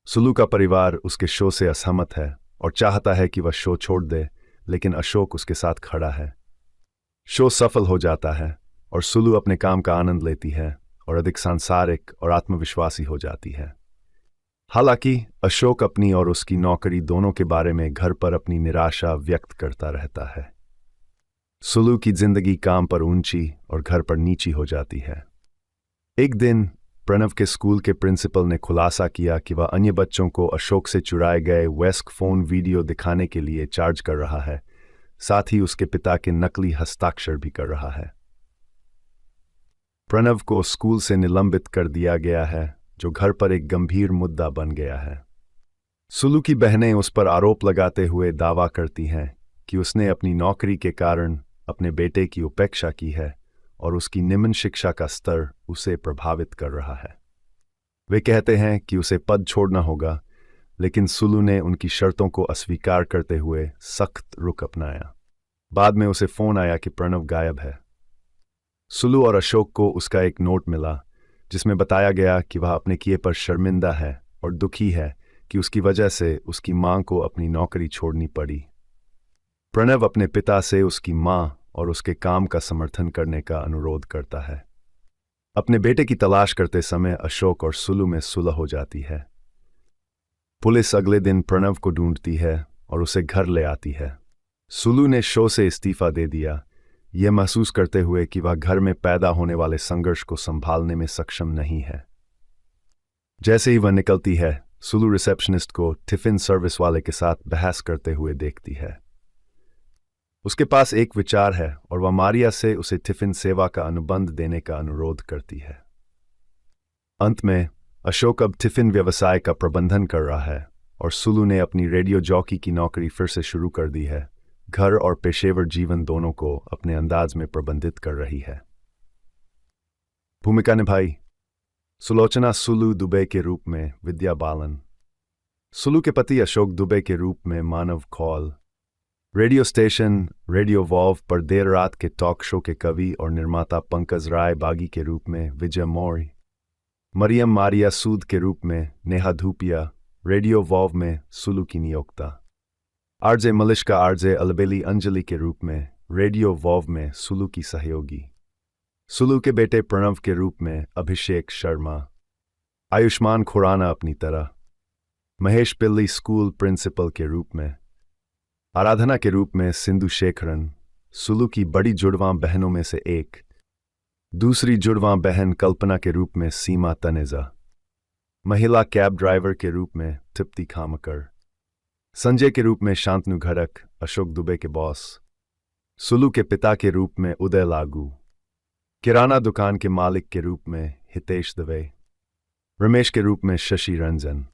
सुलू का परिवार उसके शो से असहमत है और चाहता है कि वह शो छोड़ दे, लेकिन अशोक उसके साथ खड़ा है। शो सफल हो जाता है और सुलू अपने काम का आनंद लेती है और अधिक सांसारिक और आत्मविश्वासी हो जाती है। हालांकि अशोक अपनी और उसकी नौकरी दोनों के बारे में घर पर अपनी निराशा व्यक्त करता रहता है। सुलू की जिंदगी काम पर ऊंची और घर पर नीची हो जाती है। एक दिन प्रणव के स्कूल के प्रिंसिपल ने खुलासा किया कि वह अन्य बच्चों को अशोक से चुराए गए वेस्क फोन वीडियो दिखाने के लिए चार्ज कर रहा है, साथ ही उसके पिता के नकली हस्ताक्षर भी कर रहा है। प्रणव को स्कूल से निलंबित कर दिया गया है, जो घर पर एक गंभीर मुद्दा बन गया है। सुलू की बहनें उस पर आरोप लगाते हुए दावा करती हैं कि उसने अपनी नौकरी के कारण अपने बेटे की उपेक्षा की है और उसकी निम्न शिक्षा का स्तर उसे प्रभावित कर रहा है। वे कहते हैं कि उसे पद छोड़ना होगा, लेकिन सुलू ने उनकी शर्तों को अस्वीकार करते हुए सख्त रुख अपनाया। बाद में उसे फोन आया कि प्रणव गायब है। सुलू और अशोक को उसका एक नोट मिला जिसमें बताया गया कि वह अपने किए पर शर्मिंदा है और दुखी है कि उसकी वजह से उसकी मां को अपनी नौकरी छोड़नी पड़ी। प्रणव अपने पिता से उसकी मां और उसके काम का समर्थन करने का अनुरोध करता है। अपने बेटे की तलाश करते समय अशोक और सुलू में सुलह हो जाती है। पुलिस अगले दिन प्रणव को ढूंढती है और उसे घर ले आती है। सुलू ने शो से इस्तीफा दे दिया, यह महसूस करते हुए कि वह घर में पैदा होने वाले संघर्ष को संभालने में सक्षम नहीं है। जैसे ही वह निकलती है, सुलू रिसेप्शनिस्ट को टिफिन सर्विस वाले के साथ बहस करते हुए देखती है। उसके पास एक विचार है और वह मारिया से उसे टिफिन सेवा का अनुबंध देने का अनुरोध करती है। अंत में अशोक अब टिफिन व्यवसाय का प्रबंधन कर रहा है और सुलू ने अपनी रेडियो जॉकी की नौकरी फिर से शुरू कर दी है। घर और पेशेवर जीवन दोनों को अपने अंदाज में प्रबंधित कर रही है। भूमिका निभाई सुलोचना सुलू दुबे के रूप में विद्या बालन, सुलू के पति अशोक दुबे के रूप में Manav Kaul, radio station radio wow पर देर रात के टॉक शो के कवि और निर्माता पंकज राय बागी के रूप में विजय मौर्य, मरियम मारिया सूद के रूप में नेहा धूपिया, रेडियो वॉव में सुलू की नियोक्ता, आरजे मलिश्का आरजे अलबेली अंजलि के रूप में रेडियो वॉव में सुलू की सहयोगी, सुलू के बेटे प्रणव के रूप में अभिषेक शर्मा, आयुष्मान खुराना अपनी तरह, महेश पिल्ली स्कूल प्रिंसिपल के रूप में, आराधना के रूप में सिंधु शेखरन, सुलू की बड़ी जुड़वां बहनों में से एक, दूसरी जुड़वां बहन कल्पना के रूप में सीमा तनेजा, महिला कैब ड्राइवर के रूप में तृप्ति खामकर, संजय के रूप में शांतनु घड़क अशोक दुबे के बॉस, सुलू के पिता के रूप में उदय लागू, किराना दुकान के मालिक के रूप में हितेश दवे, रमेश के रूप में शशि रंजन,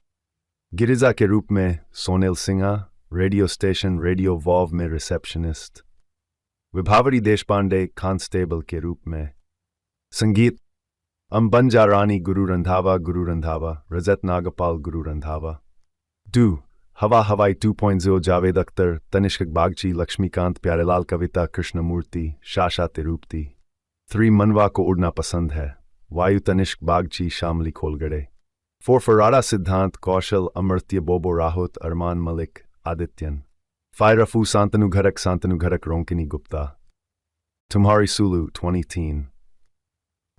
गिरिजा के रूप में सोनेल Sinha, radio station radio wow में रिसेप्शनिस्ट, विभावरी देशपांडे कांस्टेबल के रूप में, संगीत अंबंजा रानी गुरु रंधावा रजत नागपाल गुरु रंधावा, डू हवा हवाई 2.0 जावेद अख्तर तनिष्क बागची लक्ष्मीकांत प्यारेलाल कविता कृष्णमूर्ति शाशा तिरुपति, 3 मनवा को उड़ना पसंद है वायु तनिष्क बागची शामली खोलगड़े, 4 फराड़ा सिद्धांत कौशल अमर्त्य बोबो राहुत अरमान मलिक आदित्यन, 5 रफू शांतनु घरक रोंकिनी गुप्ता, तुम्हारी सुलू 2010।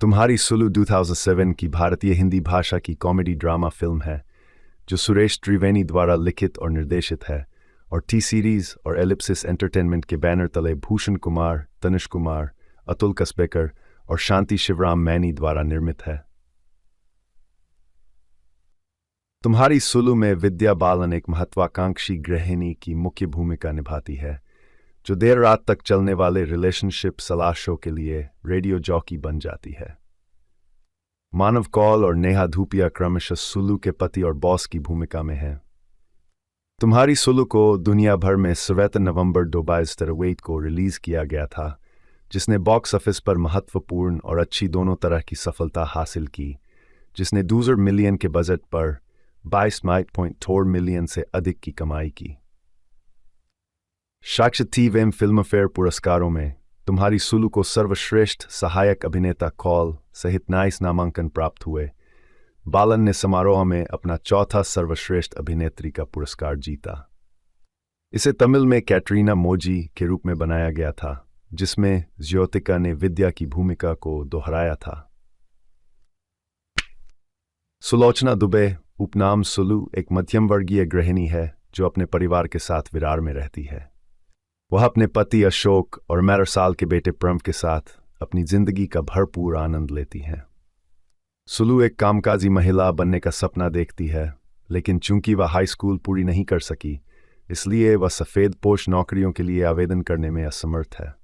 तुम्हारी सुलू 2007 की भारतीय हिंदी भाषा की कॉमेडी ड्रामा फिल्म है जो सुरेश त्रिवेणी द्वारा लिखित और निर्देशित है और टी सीरीज और एलिप्सिस एंटरटेनमेंट के बैनर तले भूषण कुमार, तनिष कुमार, अतुल कसबेकर और शांति शिवराम मैनी द्वारा निर्मित है। तुम्हारी सुलू में विद्या बालन एक महत्वाकांक्षी गृहिणी की मुख्य भूमिका निभाती है जो देर रात तक चलने वाले रिलेशनशिप सलाह शो के लिए रेडियो जॉकी बन जाती है। मानव कौल और नेहा धूपिया क्रमशः सुलू के पति और बॉस की भूमिका में हैं। तुम्हारी सुलू को दुनिया भर में 7 नवंबर 2023 को रिलीज किया गया था, जिसने बॉक्स ऑफिस पर महत्वपूर्ण और अच्छी दोनों तरह की सफलता हासिल की, जिसने 2 मिलियन के बजट पर 22.4 मिलियन से अधिक की कमाई की। साक्षात फिल्मफेयर पुरस्कारों में तुम्हारी सुलू को सर्वश्रेष्ठ सहायक अभिनेता कौल सहित 29 नामांकन प्राप्त हुए। बालन ने समारोह में अपना चौथा सर्वश्रेष्ठ अभिनेत्री का पुरस्कार जीता। इसे तमिल में कैटरीना मोजी के रूप में बनाया गया था, जिसमें ज्योतिका ने विद्या की भूमिका को दोहराया था। सुलोचना दुबे उपनाम सुलू एक मध्यम वर्गीय गृहिणी है जो अपने परिवार के साथ विरार में रहती है। वह अपने पति अशोक और 11 साल के बेटे प्रणव के साथ अपनी जिंदगी का भरपूर आनंद लेती हैं। सुलू एक कामकाजी महिला बनने का सपना देखती है, लेकिन चूंकि वह हाई स्कूल पूरी नहीं कर सकी, इसलिए वह सफ़ेद पोश नौकरियों के लिए आवेदन करने में असमर्थ है।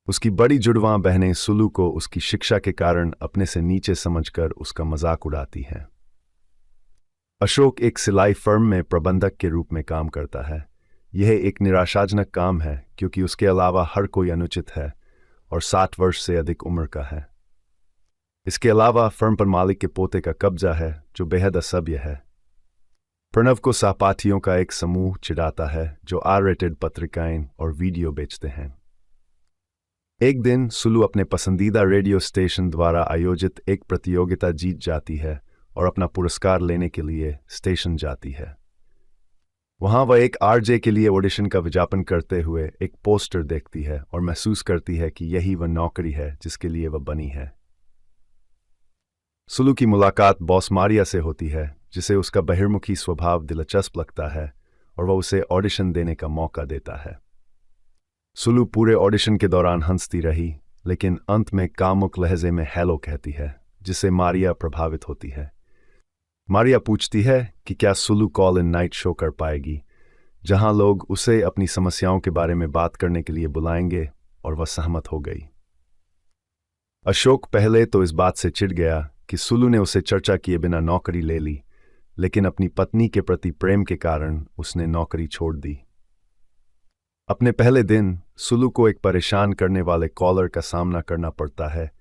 उसकी बड़ी जुड़वां बहनें सुलू को उसकी शिक्षा के कारण अपने से नीचे समझकर उसका मजाक उड़ाती हैं। अशोक एक सिलाई फर्म में प्रबंधक के रूप में काम करता है। यह एक निराशाजनक काम है क्योंकि उसके अलावा हर कोई अनुचित है और 60 वर्ष से अधिक उम्र का है। इसके अलावा फर्म पर मालिक के पोते का कब्जा है जो बेहद असभ्य है। प्रणव को सहपाठियों का एक समूह चिढ़ाता है जो आर-रेटेड पत्रिकाएं और वीडियो बेचते हैं। एक दिन सुलू अपने पसंदीदा रेडियो स्टेशन द्वारा आयोजित एक प्रतियोगिता जीत जाती है और अपना पुरस्कार लेने के लिए स्टेशन जाती है। वहां वह एक आरजे के लिए ऑडिशन का विज्ञापन करते हुए एक पोस्टर देखती है और महसूस करती है कि यही वह नौकरी है जिसके लिए वह बनी है। सुलू की मुलाकात बॉस मारिया से होती है, जिसे उसका बहिर्मुखी स्वभाव दिलचस्प लगता है और वह उसे ऑडिशन देने का मौका देता है। सुलू पूरे ऑडिशन के दौरान हंसती रही, लेकिन अंत में कामुक लहजे में हेलो कहती है, जिससे मारिया प्रभावित होती है। मारिया पूछती है कि क्या Sulu call in night show कर पाएगी, जहां लोग उसे अपनी समस्याओं के बारे में बात करने के लिए बुलाएंगे, और वह सहमत हो गई। अशोक पहले तो इस बात से चिढ़ गया कि सुलू ने उसे चर्चा किए बिना नौकरी ले ली, लेकिन अपनी पत्नी के प्रति प्रेम के कारण उसने नौकरी छोड़ दी। अपने पहले दिन सुलू को एक परेशान करने वाले कॉलर का सामना करना पड़ता है,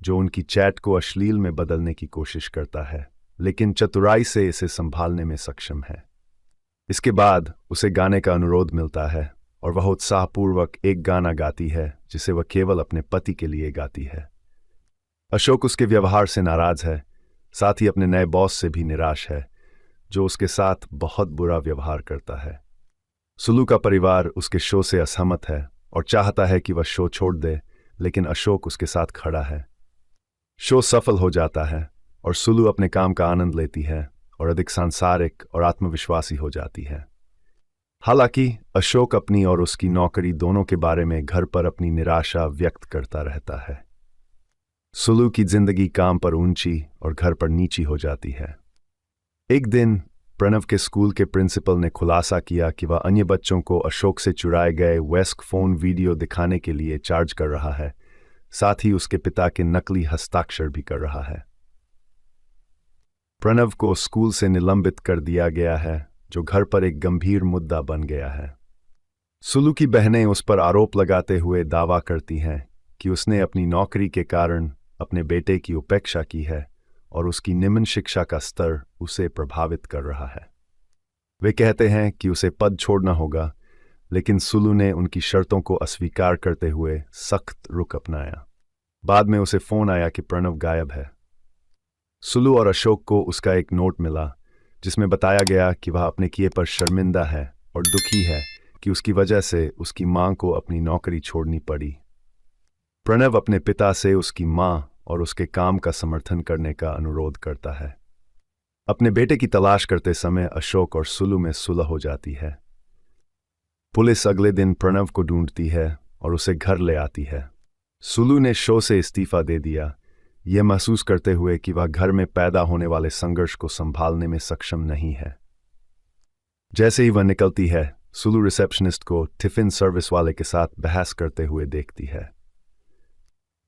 जो उनकी चैट को अश्लील में बदलने की कोशिश करता है, लेकिन चतुराई से इसे संभालने में सक्षम है। इसके बाद उसे गाने का अनुरोध मिलता है और वह उत्साहपूर्वक एक गाना गाती है जिसे वह केवल अपने पति के लिए गाती है। अशोक उसके व्यवहार से नाराज है, साथ ही अपने नए बॉस से भी निराश है, जो उसके साथ बहुत बुरा व्यवहार करता है। सुलू का परिवार उसके शो से असहमत है और चाहता है कि वह शो छोड़ दे, लेकिन अशोक उसके साथ खड़ा है। शो सफल हो जाता है और सुलू अपने काम का आनंद लेती है और अधिक सांसारिक और आत्मविश्वासी हो जाती है। हालांकि अशोक अपनी और उसकी नौकरी दोनों के बारे में घर पर अपनी निराशा व्यक्त करता रहता है। सुलू की जिंदगी काम पर ऊंची और घर पर नीची हो जाती है। एक दिन प्रणव के स्कूल के प्रिंसिपल ने खुलासा किया कि वह अन्य बच्चों को अशोक से चुराए गए वेस्क फोन वीडियो दिखाने के लिए चार्ज कर रहा है, साथ ही उसके पिता के नकली हस्ताक्षर भी कर रहा है। प्रणव को स्कूल से निलंबित कर दिया गया है, जो घर पर एक गंभीर मुद्दा बन गया है। सुलू की बहनें उस पर आरोप लगाते हुए दावा करती हैं कि उसने अपनी नौकरी के कारण अपने बेटे की उपेक्षा की है और उसकी निम्न शिक्षा का स्तर उसे प्रभावित कर रहा है। वे कहते हैं कि उसे पद छोड़ना होगा, लेकिन सुलू ने उनकी शर्तों को अस्वीकार करते हुए सख्त रुख अपनाया। बाद में उसे फोन आया कि प्रणव गायब है। सुलू और अशोक को उसका एक नोट मिला, जिसमें बताया गया कि वह अपने किए पर शर्मिंदा है और दुखी है कि उसकी वजह से उसकी मां को अपनी नौकरी छोड़नी पड़ी। प्रणव अपने पिता से उसकी मां और उसके काम का समर्थन करने का अनुरोध करता है। अपने बेटे की तलाश करते समय अशोक और सुलू में सुलह हो जाती है। पुलिस अगले दिन प्रणव को ढूंढती है और उसे घर ले आती है। सुलू ने शो से इस्तीफा दे दिया, यह महसूस करते हुए कि वह घर में पैदा होने वाले संघर्ष को संभालने में सक्षम नहीं है। जैसे ही वह निकलती है, सुलू रिसेप्शनिस्ट को टिफिन सर्विस वाले के साथ बहस करते हुए देखती है।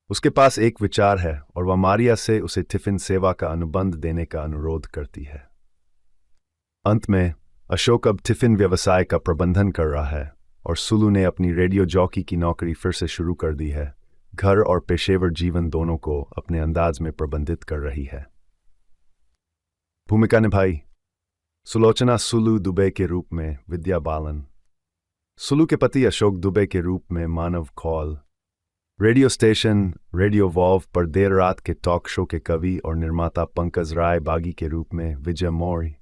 उसके पास एक विचार है और वह मारिया से उसे टिफिन सेवा का अनुबंध देने का अनुरोध करती है। अंत में अशोक अब टिफिन व्यवसाय का प्रबंधन कर रहा है और सुलू ने अपनी रेडियो जॉकी की नौकरी फिर से शुरू कर दी है। घर और पेशेवर जीवन दोनों को अपने अंदाज में प्रबंधित कर रही है। भूमिका निभाई सुलोचना सुलू दुबे के रूप में विद्या बालन, सुलू के पति अशोक दुबे के रूप में Manav Kaul, radio station radio valve पर देर रात के टॉक शो के कवि और निर्माता पंकज राय बागी के रूप में विजय मौर्य,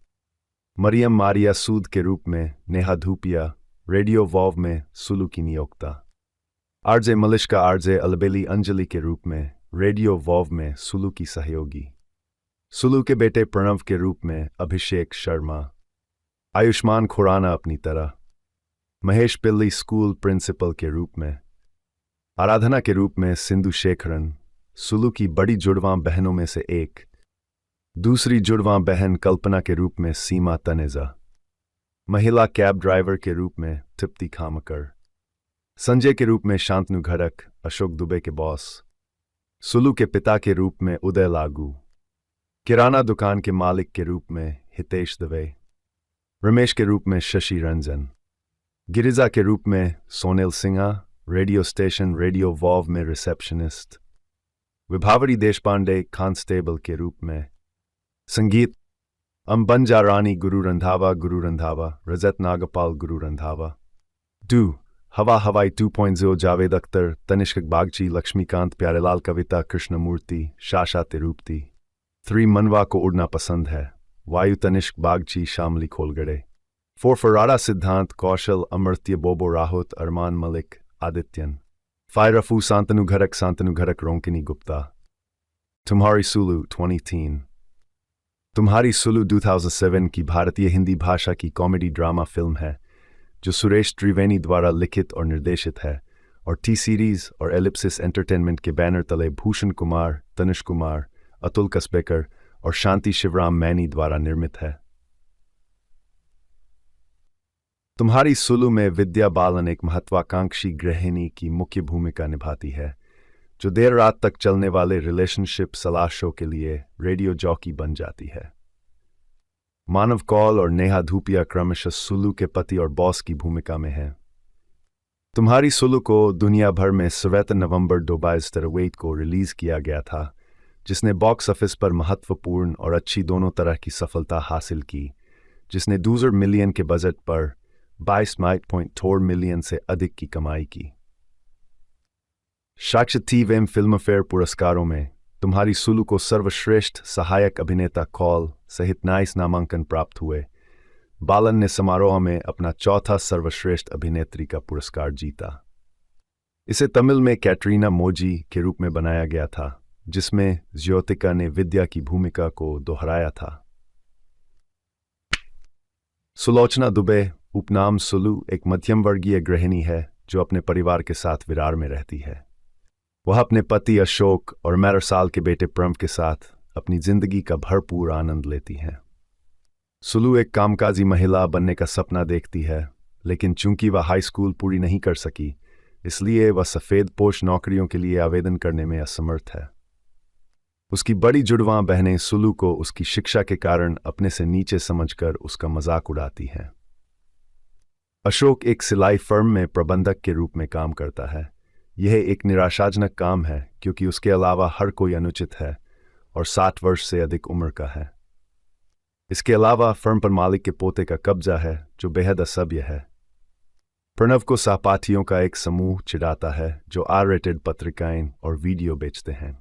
मरियम मारिया सूद के रूप में नेहा धूपिया, रेडियो वॉल्व में सुलू की नियोक्ता, आरजे मलिश्का आरजे अलबेली अंजलि के रूप में रेडियो वॉल्व में सुलू की सहयोगी, सुलू के बेटे प्रणव के रूप में अभिषेक शर्मा, आयुष्मान खुराना अपनी तरह, महेश पिल्ली स्कूल प्रिंसिपल के रूप में, आराधना के रूप में सिंधु शेखरन, सुलू की बड़ी जुड़वां बहनों में से एक। दूसरी जुड़वां बहन कल्पना के रूप में सीमा तनेजा, महिला कैब ड्राइवर के रूप में तृप्ति खामकर, संजय के रूप में शांतनु घड़क, अशोक दुबे के बॉस, सुलू के पिता के रूप में उदय लागू, किराना दुकान के मालिक के रूप में हितेश दवे, रमेश के रूप में शशि रंजन, गिरिजा के रूप में सोनेल Sinha, radio station radio wow में रिसेप्शनिस्ट, विभावरी देशपांडे कांस्टेबल के रूप में, संगीत अंबंजा रानी गुरु रंधावा, रजत नागपाल गुरु रंधावा, डू हवा हवाई 2.0 जावेद अख्तर, तनिष्क बागची, लक्ष्मीकांत प्यारेलाल, कविता कृष्णमूर्ति, शाशा तिरूपति। 3 मनवा को उड़ना पसंद है, वायु तनिष्क बागची, शामली खोलगड़े। 4 फराड़ा सिद्धांत, कौशल अमर्त्य, बोबो राहुत, अरमान मलिक, आदित्यन। 5 रफू शांतनु घरक रोंकिनी गुप्ता। तुम्हारी सुलू 2010। तुम्हारी सुलू 2007 की भारतीय हिंदी भाषा की कॉमेडी ड्रामा फिल्म है जो सुरेश त्रिवेणी द्वारा लिखित और निर्देशित है और टी सीरीज और एलिप्सिस एंटरटेनमेंट के बैनर तले भूषण कुमार, तनुष कुमार, अतुल कसबेकर और शांति शिवराम मैनी द्वारा निर्मित है। तुम्हारी सुलू में विद्या बालन एक महत्वाकांक्षी गृहिणी की मुख्य भूमिका निभाती है जो देर रात तक चलने वाले रिलेशनशिप सलाह शो के लिए रेडियो जॉकी बन जाती है। मानव कौल और नेहा धूपिया क्रमशः सुलू के पति और बॉस की भूमिका में हैं। तुम्हारी सुलू को दुनिया भर में 7 नवंबर 2023 को रिलीज किया गया था, जिसने बॉक्स ऑफिस पर महत्वपूर्ण और अच्छी दोनों तरह की सफलता हासिल की, जिसने 2 मिलियन के बजट पर 22.4 मिलियन से अधिक की कमाई की। शाक्षतीवेम फिल्मफेयर पुरस्कारों में तुम्हारी सुलू को सर्वश्रेष्ठ सहायक अभिनेता कौल सहित 29 नामांकन प्राप्त हुए। बालन ने समारोह में अपना चौथा सर्वश्रेष्ठ अभिनेत्री का पुरस्कार जीता। इसे तमिल में कैटरीना मोजी के रूप में बनाया गया था, जिसमें ज्योतिका ने विद्या की भूमिका को दोहराया था। सुलोचना दुबे उपनाम सुलू एक मध्यम वर्गीय गृहिणी है जो अपने परिवार के साथ विरार में रहती है। वह अपने पति अशोक और 11 साल के बेटे प्रम के साथ अपनी जिंदगी का भरपूर आनंद लेती हैं। सुलू एक कामकाजी महिला बनने का सपना देखती है, लेकिन चूंकि वह हाई स्कूल पूरी नहीं कर सकी, इसलिए वह सफ़ेद पोश नौकरियों के लिए आवेदन करने में असमर्थ है। उसकी बड़ी जुड़वां बहनें सुलू को उसकी शिक्षा के कारण अपने से नीचे समझकर उसका मजाक उड़ाती हैं। अशोक एक सिलाई फर्म में प्रबंधक के रूप में काम करता है। यह एक निराशाजनक काम है क्योंकि उसके अलावा हर कोई अनुचित है और 60 वर्ष से अधिक उम्र का है। इसके अलावा फर्म पर मालिक के पोते का कब्जा है जो बेहद असभ्य है। प्रणव को सहपाठियों का एक समूह चिढ़ाता है जो R-रेटेड पत्रिकाएं और वीडियो बेचते हैं।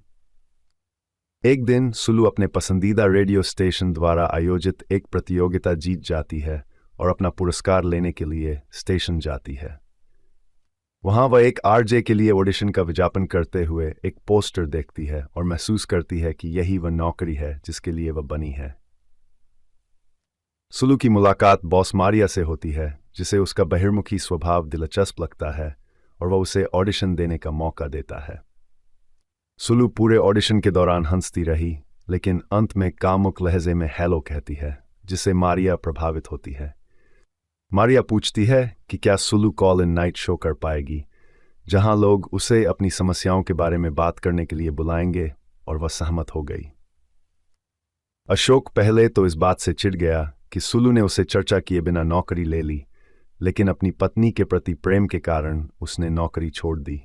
एक दिन सुलू अपने पसंदीदा रेडियो स्टेशन द्वारा आयोजित एक प्रतियोगिता जीत जाती है और अपना पुरस्कार लेने के लिए स्टेशन जाती है। वहां वह एक RJ के लिए ऑडिशन का विज्ञापन करते हुए एक पोस्टर देखती है और महसूस करती है कि यही वह नौकरी है जिसके लिए वह बनी है। सुलू की मुलाकात बॉस मारिया से होती है, जिसे उसका बहिर्मुखी स्वभाव दिलचस्प लगता है और वह उसे ऑडिशन देने का मौका देता है। सुलू पूरे ऑडिशन के दौरान हंसती रही, लेकिन अंत में कामुक लहजे में हेलो कहती है, जिससे मारिया प्रभावित होती है। मारिया पूछती है कि क्या Sulu call in night show कर पाएगी, जहां लोग उसे अपनी समस्याओं के बारे में बात करने के लिए बुलाएंगे, और वह सहमत हो गई। अशोक पहले तो इस बात से चिढ़ गया कि सुलू ने उसे चर्चा किए बिना नौकरी ले ली, लेकिन अपनी पत्नी के प्रति प्रेम के कारण उसने नौकरी छोड़ दी।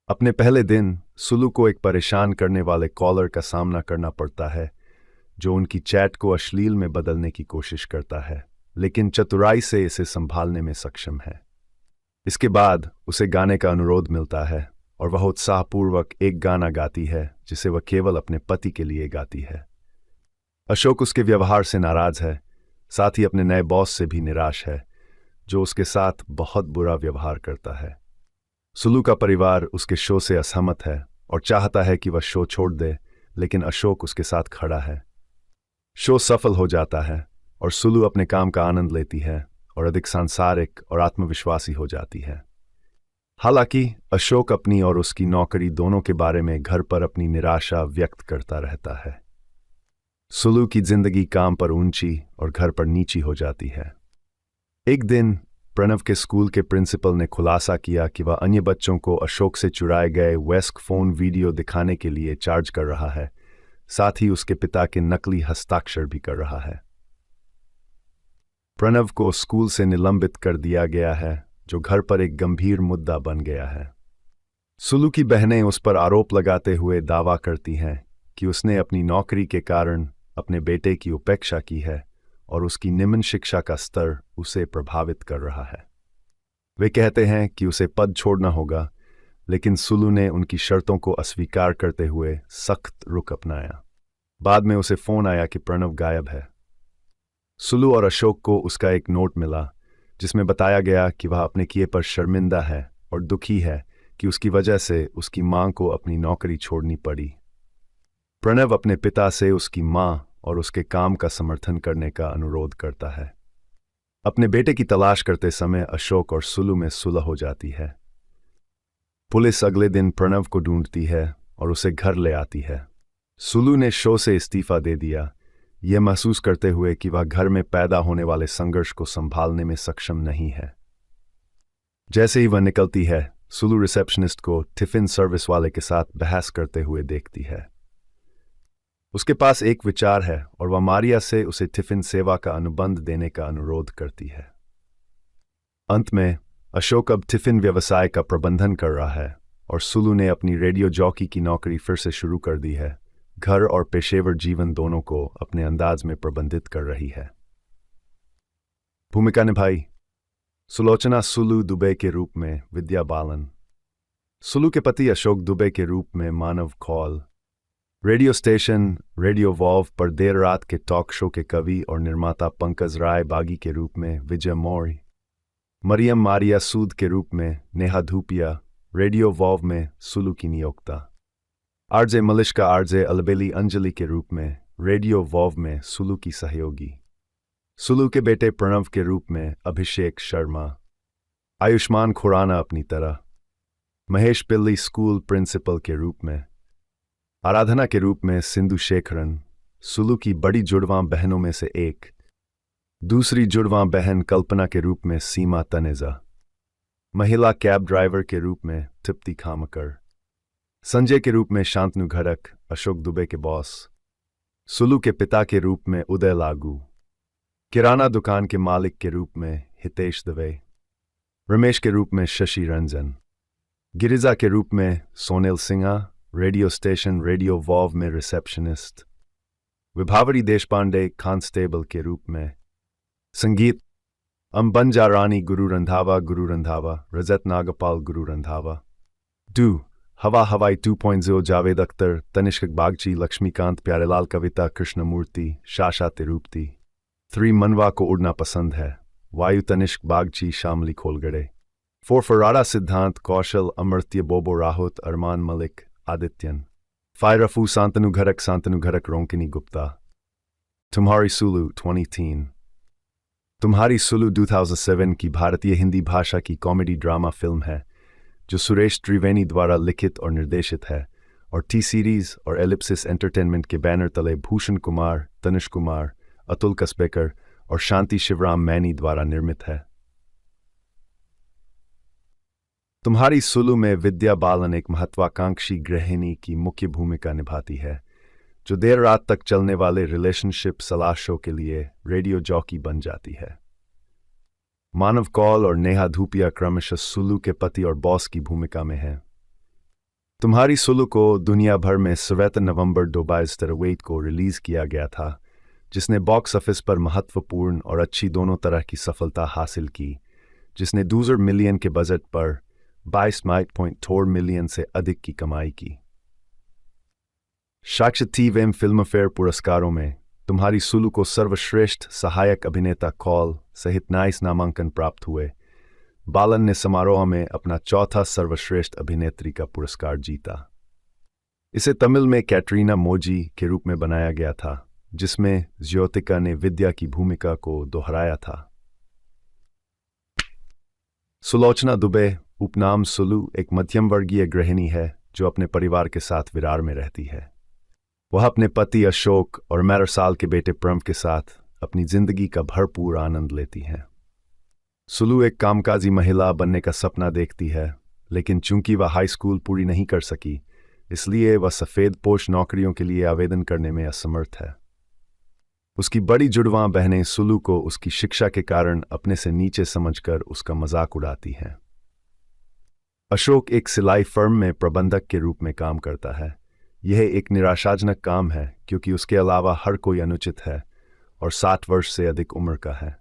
अपने पहले दिन सुलू को एक परेशान करने वाले कॉलर का सामना करना पड़ता है जो उनकी चैट को अश्लील में बदलने की कोशिश करता है, लेकिन चतुराई से इसे संभालने में सक्षम है। इसके बाद उसे गाने का अनुरोध मिलता है और वह उत्साहपूर्वक एक गाना गाती है जिसे वह केवल अपने पति के लिए गाती है। अशोक उसके व्यवहार से नाराज है, साथ ही अपने नए बॉस से भी निराश है जो उसके साथ बहुत बुरा व्यवहार करता है। सुलू का परिवार उसके शो से असहमत है और चाहता है कि वह शो छोड़ दे, लेकिन अशोक उसके साथ खड़ा है। शो सफल हो जाता है और सुलू अपने काम का आनंद लेती है और अधिक सांसारिक और आत्मविश्वासी हो जाती है। हालांकि अशोक अपनी और उसकी नौकरी दोनों के बारे में घर पर अपनी निराशा व्यक्त करता रहता है। सुलू की जिंदगी काम पर ऊंची और घर पर नीची हो जाती है। एक दिन प्रणव के स्कूल के प्रिंसिपल ने खुलासा किया कि वह अन्य बच्चों को अशोक से चुराए गए वेस्क फोन वीडियो दिखाने के लिए चार्ज कर रहा है, साथ ही उसके पिता के नकली हस्ताक्षर भी कर रहा है। प्रणव को स्कूल से निलंबित कर दिया गया है, जो घर पर एक गंभीर मुद्दा बन गया है। सुलू की बहनें उस पर आरोप लगाते हुए दावा करती हैं कि उसने अपनी नौकरी के कारण अपने बेटे की उपेक्षा की है और उसकी निम्न शिक्षा का स्तर उसे प्रभावित कर रहा है। वे कहते हैं कि उसे पद छोड़ना होगा, लेकिन सुलू ने उनकी शर्तों को अस्वीकार करते हुए सख्त रुख अपनाया। बाद में उसे फोन आया कि प्रणव गायब है। सुलू और अशोक को उसका एक नोट मिला, जिसमें बताया गया कि वह अपने किए पर शर्मिंदा है और दुखी है कि उसकी वजह से उसकी मां को अपनी नौकरी छोड़नी पड़ी। प्रणव अपने पिता से उसकी मां और उसके काम का समर्थन करने का अनुरोध करता है। अपने बेटे की तलाश करते समय अशोक और सुलू में सुलह हो जाती है। पुलिस अगले दिन प्रणव को ढूंढती है और उसे घर ले आती है। सुलू ने शो से इस्तीफा दे दिया, यह महसूस करते हुए कि वह घर में पैदा होने वाले संघर्ष को संभालने में सक्षम नहीं है। जैसे ही वह निकलती है, सुलू रिसेप्शनिस्ट को टिफिन सर्विस वाले के साथ बहस करते हुए देखती है। उसके पास एक विचार है और वह मारिया से उसे टिफिन सेवा का अनुबंध देने का अनुरोध करती है। अंत में अशोक अब टिफिन व्यवसाय का प्रबंधन कर रहा है और सुलू ने अपनी रेडियो जॉकी की नौकरी फिर से शुरू कर दी है। घर और पेशेवर जीवन दोनों को अपने अंदाज में प्रबंधित कर रही है। भूमिका निभाई सुलोचना सुलू दुबे के रूप में विद्या बालन, सुलू के पति अशोक दुबे के रूप में Manav Kaul, radio station radio valve पर देर रात के टॉक शो के कवि और निर्माता पंकज राय बागी के रूप में विजय मौर्य, मरियम मारिया सूद के रूप में नेहा धूपिया, रेडियो वॉल्व में सुलू की नियोक्ता, आरजे मलिश्का आरजे अलबेली अंजलि के रूप में रेडियो वॉल्व में सुलू की सहयोगी, सुलू के बेटे प्रणव के रूप में अभिषेक शर्मा, आयुष्मान खुराना अपनी तरह, महेश पिल्ली स्कूल प्रिंसिपल के रूप में, आराधना के रूप में सिंधु शेखरन, सुलू की बड़ी जुड़वां बहनों में से एक, दूसरी जुड़वां बहन कल्पना के रूप में सीमा तनेजा, महिला कैब ड्राइवर के रूप में तृप्ति खामकर, संजय के रूप में शांतनु घड़क अशोक दुबे के बॉस, सुलू के पिता के रूप में उदय लागू, किराना दुकान के मालिक के रूप में हितेश दवे, रमेश के रूप में शशि रंजन, गिरिजा के रूप में सोनेल Sinha, radio station radio valve में रिसेप्शनिस्ट, विभावरी देशपांडे कांस्टेबल के रूप में, संगीत अंबंजा रानी गुरु रंधावा रजत नागपाल गुरु रंधावा, डू हवा हवाई 2.0 जावेद अख्तर तनिष्क बागची लक्ष्मीकांत प्यारेलाल कविता कृष्णमूर्ति शाशा तिरुपति, 3 मनवा को उड़ना पसंद है वायु तनिष्क बागची शामली खोलगड़े, 4 फराड़ा सिद्धांत कौशल अमर्त्य बोबो राहुत अरमान मलिक आदित्यन, 5 रफू शांतनु घरक रोंकिनी गुप्ता, तुम्हारी सुलू 2010। तुम्हारी सुलू 2007 की भारतीय हिंदी भाषा की कॉमेडी ड्रामा फिल्म है जो सुरेश त्रिवेणी द्वारा लिखित और निर्देशित है और टी सीरीज और एलिप्सिस एंटरटेनमेंट के बैनर तले भूषण कुमार, तनिष कुमार, अतुल कसबेकर और शांति शिवराम मैनी द्वारा निर्मित है। तुम्हारी सुलू में विद्या बालन एक महत्वाकांक्षी गृहिणी की मुख्य भूमिका निभाती है जो देर रात तक चलने वाले रिलेशनशिप सलाह शो के लिए रेडियो जॉकी बन जाती है। मानव कौल और नेहा धूपिया क्रमशः सुलू के पति और बॉस की भूमिका में हैं। तुम्हारी सुलू को दुनिया भर में 7 नवंबर 2023 को रिलीज किया गया था, जिसने बॉक्स ऑफिस पर महत्वपूर्ण और अच्छी दोनों तरह की सफलता हासिल की, जिसने 2 मिलियन के बजट पर 22.4 मिलियन से अधिक की कमाई की। साक्षात्कार फिल्मफेयर पुरस्कारों में तुम्हारी सुलू को सर्वश्रेष्ठ सहायक अभिनेता कौल सहित 29 नामांकन प्राप्त हुए। बालन ने समारोह में अपना चौथा सर्वश्रेष्ठ अभिनेत्री का पुरस्कार जीता। इसे तमिल में कैटरीना मोजी के रूप में बनाया गया था, जिसमें ज्योतिका ने विद्या की भूमिका को दोहराया था। सुलोचना दुबे उपनाम सुलू एक मध्यम वर्गीय गृहिणी है जो अपने परिवार के साथ विरार में रहती है। वह अपने पति अशोक और 11 साल के बेटे प्रम के साथ अपनी जिंदगी का भरपूर आनंद लेती हैं। सुलू एक कामकाजी महिला बनने का सपना देखती है, लेकिन चूंकि वह हाई स्कूल पूरी नहीं कर सकी, इसलिए वह सफ़ेद पोश नौकरियों के लिए आवेदन करने में असमर्थ है। उसकी बड़ी जुड़वां बहनें सुलू को उसकी शिक्षा के कारण अपने से नीचे समझकर उसका मजाक उड़ाती हैं। अशोक एक सिलाई फर्म में प्रबंधक के रूप में काम करता है। यह एक निराशाजनक काम है क्योंकि उसके अलावा हर कोई अनुचित है और 60 वर्ष से अधिक उम्र का है।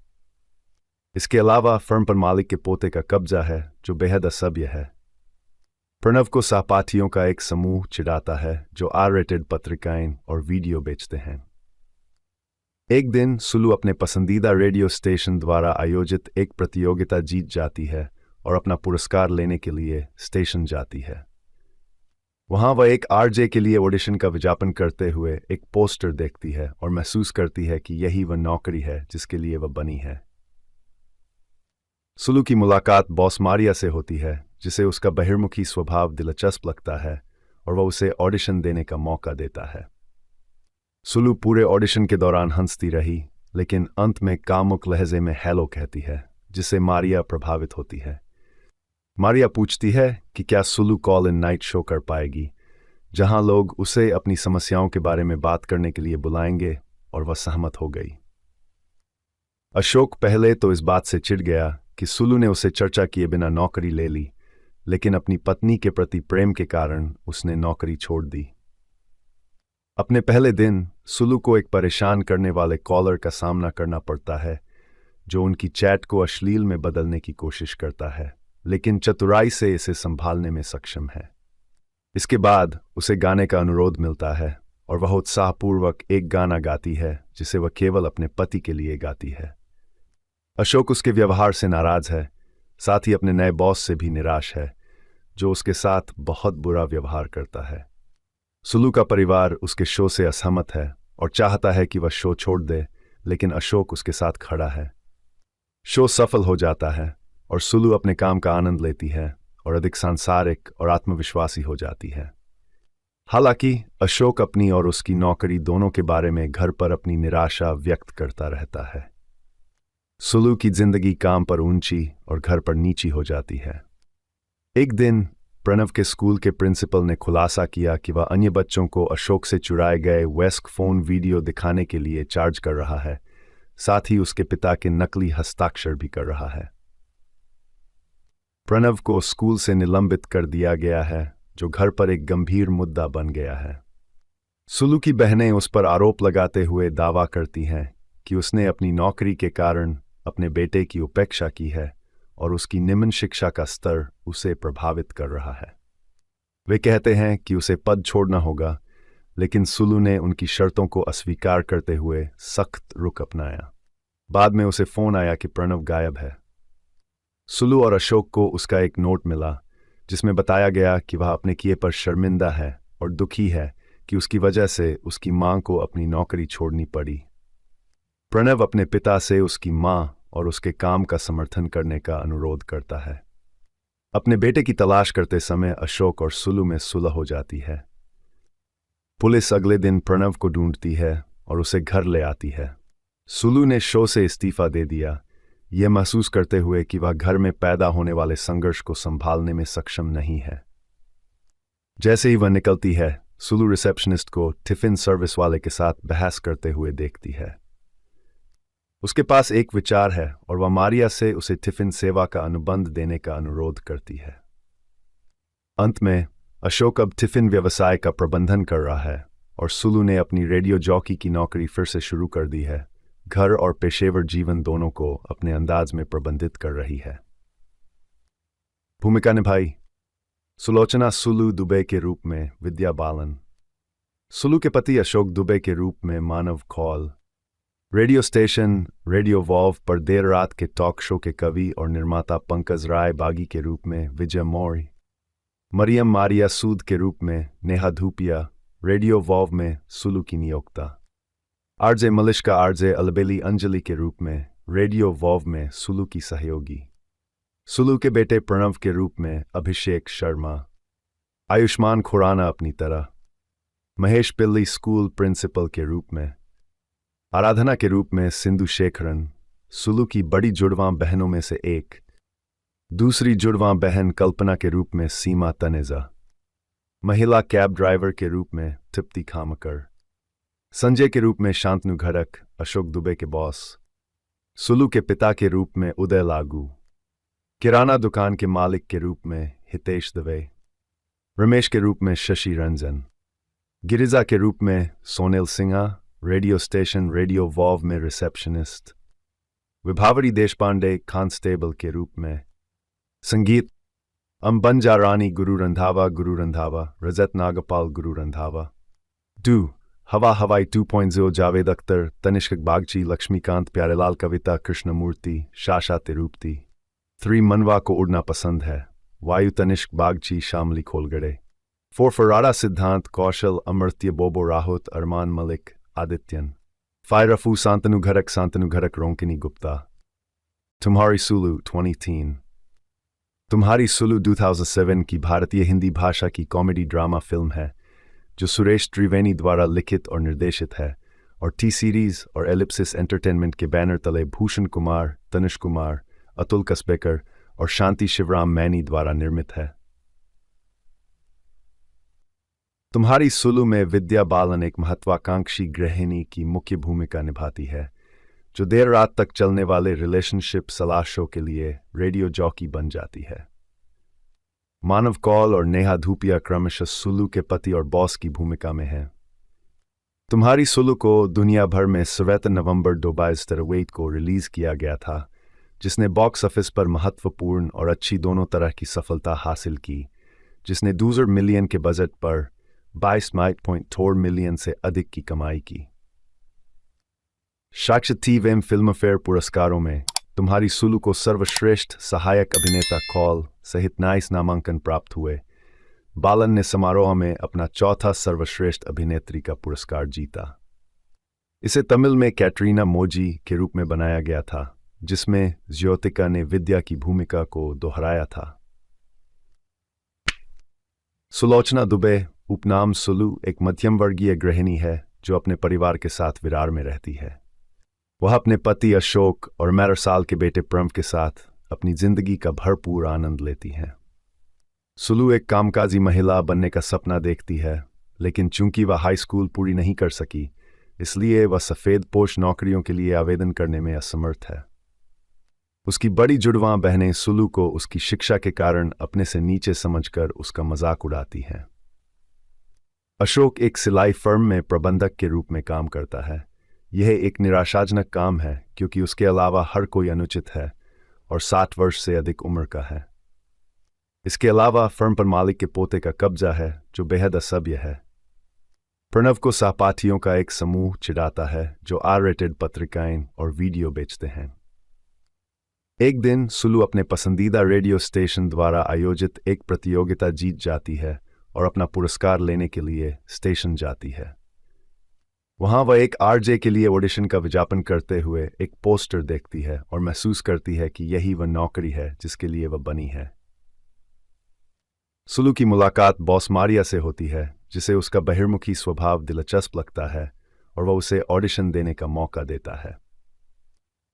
इसके अलावा फर्म पर मालिक के पोते का कब्जा है जो बेहद असभ्य है। प्रणव को सहपाठियों का एक समूह चिढ़ाता है जो R-रेटेड पत्रिकाएं और वीडियो बेचते हैं। एक दिन सुलू अपने पसंदीदा रेडियो स्टेशन द्वारा आयोजित एक प्रतियोगिता जीत जाती है और अपना पुरस्कार लेने के लिए स्टेशन जाती है। वहां वह एक RJ के लिए ऑडिशन का विज्ञापन करते हुए एक पोस्टर देखती है और महसूस करती है कि यही वह नौकरी है जिसके लिए वह बनी है। सुलू की मुलाकात बॉस मारिया से होती है, जिसे उसका बहिर्मुखी स्वभाव दिलचस्प लगता है और वह उसे ऑडिशन देने का मौका देता है। सुलू पूरे ऑडिशन के दौरान हंसती रही, लेकिन अंत में कामुक लहजे में हेलो कहती है, जिससे मारिया प्रभावित होती है। मारिया पूछती है कि क्या Sulu call in night show कर पाएगी, जहां लोग उसे अपनी समस्याओं के बारे में बात करने के लिए बुलाएंगे, और वह सहमत हो गई। अशोक पहले तो इस बात से चिढ़ गया कि सुलू ने उसे चर्चा किए बिना नौकरी ले ली, लेकिन अपनी पत्नी के प्रति प्रेम के कारण उसने नौकरी छोड़ दी। अपने पहले दिन सुलू को एक परेशान करने वाले कॉलर का सामना करना पड़ता है, जो उनकी चैट को अश्लील में बदलने की कोशिश करता है, लेकिन चतुराई से इसे संभालने में सक्षम है। इसके बाद उसे गाने का अनुरोध मिलता है और वह उत्साहपूर्वक एक गाना गाती है जिसे वह केवल अपने पति के लिए गाती है। अशोक उसके व्यवहार से नाराज है, साथ ही अपने नए बॉस से भी निराश है, जो उसके साथ बहुत बुरा व्यवहार करता है। सुलू का परिवार उसके शो से असहमत है और चाहता है कि वह शो छोड़ दे, लेकिन अशोक उसके साथ खड़ा है। शो सफल हो जाता है और सुलू अपने काम का आनंद लेती है और अधिक सांसारिक और आत्मविश्वासी हो जाती है। हालांकि अशोक अपनी और उसकी नौकरी दोनों के बारे में घर पर अपनी निराशा व्यक्त करता रहता है। सुलू की जिंदगी काम पर ऊंची और घर पर नीची हो जाती है। एक दिन प्रणव के स्कूल के प्रिंसिपल ने खुलासा किया कि वह अन्य बच्चों को अशोक से चुराए गए वेस्क फोन वीडियो दिखाने के लिए चार्ज कर रहा है, साथ ही उसके पिता के नकली हस्ताक्षर भी कर रहा है। प्रणव को स्कूल से निलंबित कर दिया गया है, जो घर पर एक गंभीर मुद्दा बन गया है। सुलू की बहनें उस पर आरोप लगाते हुए दावा करती हैं कि उसने अपनी नौकरी के कारण अपने बेटे की उपेक्षा की है और उसकी निम्न शिक्षा का स्तर उसे प्रभावित कर रहा है। वे कहते हैं कि उसे पद छोड़ना होगा, लेकिन सुलू ने उनकी शर्तों को अस्वीकार करते हुए सख्त रुख अपनाया। बाद में उसे फोन आया कि प्रणव गायब है। सुलू और अशोक को उसका एक नोट मिला, जिसमें बताया गया कि वह अपने किए पर शर्मिंदा है और दुखी है कि उसकी वजह से उसकी मां को अपनी नौकरी छोड़नी पड़ी। प्रणव अपने पिता से उसकी मां और उसके काम का समर्थन करने का अनुरोध करता है। अपने बेटे की तलाश करते समय अशोक और सुलू में सुलह हो जाती है। पुलिस अगले दिन प्रणव को ढूंढती है और उसे घर ले आती है। सुलू ने शो से इस्तीफा दे दिया, यह महसूस करते हुए कि वह घर में पैदा होने वाले संघर्ष को संभालने में सक्षम नहीं है। जैसे ही वह निकलती है, सुलू रिसेप्शनिस्ट को टिफिन सर्विस वाले के साथ बहस करते हुए देखती है। उसके पास एक विचार है और वह मारिया से उसे टिफिन सेवा का अनुबंध देने का अनुरोध करती है। अंत में अशोक अब टिफिन व्यवसाय का प्रबंधन कर रहा है और सुलू ने अपनी रेडियो जॉकी की नौकरी फिर से शुरू कर दी है। घर और पेशेवर जीवन दोनों को अपने अंदाज में प्रबंधित कर रही है। भूमिका निभाई सुलोचना सुलू दुबे के रूप में विद्या बालन, सुलू के पति अशोक दुबे के रूप में Manav Kaul, radio station radio valve पर देर रात के टॉक शो के कवि और निर्माता पंकज राय बागी के रूप में विजय मौर्य, मरियम मारिया सूद के रूप में नेहा धूपिया, रेडियो वॉल्व में सुलू की नियोक्ता, आरजे मलिश्का आरजे अलबेली अंजलि के रूप में रेडियो वॉल्व में सुलू की सहयोगी। सुलू के बेटे प्रणव के रूप में अभिषेक शर्मा, आयुष्मान खुराना अपनी तरह, महेश पिल्ली स्कूल प्रिंसिपल के रूप में, आराधना के रूप में सिंधु शेखरन, सुलू की बड़ी जुड़वां बहनों में से एक, दूसरी जुड़वां बहन कल्पना के रूप में सीमा तनेजा, महिला कैब ड्राइवर के रूप में तृप्ति खामकर, संजय के रूप में शांतनु घड़क, अशोक दुबे के बॉस, सुलू के पिता के रूप में उदय लागू, किराना दुकान के मालिक के रूप में हितेश दवे, रमेश के रूप में शशि रंजन, गिरिजा के रूप में सोनेल Sinha, radio station radio wow में रिसेप्शनिस्ट, विभावरी देशपांडे कांस्टेबल के रूप में, संगीत अंबंजा रानी गुरु रंधावा, रजत नागपाल गुरु रंधावा, डू हवा हवाई 2.0 जावेद अख्तर, तनिष्क बागची, लक्ष्मीकांत प्यारेलाल, कविता कृष्णमूर्ति, शाशा तिरूपति, 3 मनवा को उड़ना पसंद है, वायु तनिष्क बागची, शामली खोलगड़े, 4 फराड़ा सिद्धांत, कौशल अमर्त्य, बोबो राहुत, अरमान मलिक, आदित्यन, 5 रफू शांतनु घरक रोंकिनी गुप्ता। तुम्हारी सुलू 2010। तुम्हारी सुलू 2007 की भारतीय हिंदी भाषा की कॉमेडी ड्रामा फिल्म है जो सुरेश त्रिवेणी द्वारा लिखित और निर्देशित है और टी सीरीज और एलिप्सिस एंटरटेनमेंट के बैनर तले भूषण कुमार, तनिष कुमार, अतुल कसबेकर और शांति शिवराम मैनी द्वारा निर्मित है। तुम्हारी सुलू में विद्या बालन एक महत्वाकांक्षी गृहिणी की मुख्य भूमिका निभाती है जो देर रात तक चलने वाले रिलेशनशिप सलाह शो के लिए रेडियो जॉकी बन जाती है। मानव कौल और नेहा धूपिया क्रमशः सुलू के पति और बॉस की भूमिका में हैं। तुम्हारी सुलू को दुनिया भर में 7 नवंबर 2023 को रिलीज किया गया था, जिसने बॉक्स ऑफिस पर महत्वपूर्ण और अच्छी दोनों तरह की सफलता हासिल की, जिसने 2 मिलियन के बजट पर 22.4 मिलियन से अधिक की कमाई की। साक्षात्कार फिल्मफेयर पुरस्कारों में तुम्हारी सुलू को सर्वश्रेष्ठ सहायक अभिनेता कौल सहित 29 नामांकन प्राप्त हुए। बालन ने समारोह में अपना चौथा सर्वश्रेष्ठ अभिनेत्री का पुरस्कार जीता। इसे तमिल में कैटरीना मोजी के रूप में बनाया गया था, जिसमें ज्योतिका ने विद्या की भूमिका को दोहराया था। सुलोचना दुबे उपनाम सुलू एक मध्यम वर्गीय गृहिणी है जो अपने परिवार के साथ विरार में रहती है। वह अपने पति अशोक और 11 साल के बेटे प्रणव के साथ अपनी जिंदगी का भरपूर आनंद लेती हैं। सुलू एक कामकाजी महिला बनने का सपना देखती है, लेकिन चूंकि वह हाई स्कूल पूरी नहीं कर सकी, इसलिए वह सफ़ेद पोश नौकरियों के लिए आवेदन करने में असमर्थ है। उसकी बड़ी जुड़वां बहनें सुलू को उसकी शिक्षा के कारण अपने से नीचे समझकर उसका मजाक उड़ाती हैं। अशोक एक सिलाई फर्म में प्रबंधक के रूप में काम करता है। यह एक निराशाजनक काम है क्योंकि उसके अलावा हर कोई अनुचित है और 60 वर्ष से अधिक उम्र का है। इसके अलावा फर्म पर मालिक के पोते का कब्जा है जो बेहद असभ्य है। प्रणव को सहपाठियों का एक समूह चिढ़ाता है जो R-रेटेड पत्रिकाएं और वीडियो बेचते हैं। एक दिन सुलू अपने पसंदीदा रेडियो स्टेशन द्वारा आयोजित एक प्रतियोगिता जीत जाती है और अपना पुरस्कार लेने के लिए स्टेशन जाती है। वहां वह एक RJ के लिए ऑडिशन का विज्ञापन करते हुए एक पोस्टर देखती है और महसूस करती है कि यही वह नौकरी है जिसके लिए वह बनी है। सुलू की मुलाकात बॉस मारिया से होती है, जिसे उसका बहिर्मुखी स्वभाव दिलचस्प लगता है और वह उसे ऑडिशन देने का मौका देता है।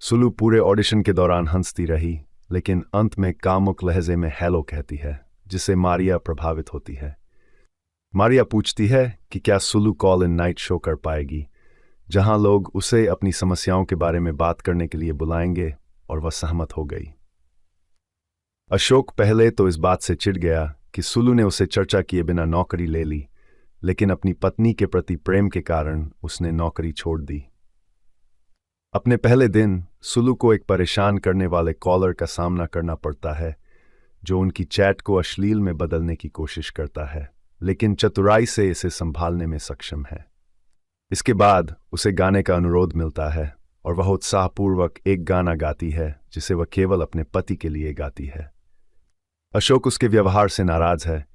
सुलू पूरे ऑडिशन के दौरान हंसती रही, लेकिन अंत में कामुक लहजे में हेलो कहती है, जिससे मारिया प्रभावित होती है। मारिया पूछती है कि क्या Sulu call in night show कर पाएगी, जहां लोग उसे अपनी समस्याओं के बारे में बात करने के लिए बुलाएंगे, और वह सहमत हो गई। अशोक पहले तो इस बात से चिढ़ गया कि सुलू ने उसे चर्चा किए बिना नौकरी ले ली, लेकिन अपनी पत्नी के प्रति प्रेम के कारण उसने नौकरी छोड़ दी। अपने पहले दिन सुलू को एक परेशान करने वाले कॉलर का सामना करना पड़ता है जो उनकी चैट को अश्लील में बदलने की कोशिश करता है, लेकिन चतुराई से इसे संभालने में सक्षम है। इसके बाद उसे गाने का अनुरोध मिलता है और वह उत्साहपूर्वक एक गाना गाती है जिसे वह केवल अपने पति के लिए गाती है। अशोक उसके व्यवहार से नाराज है,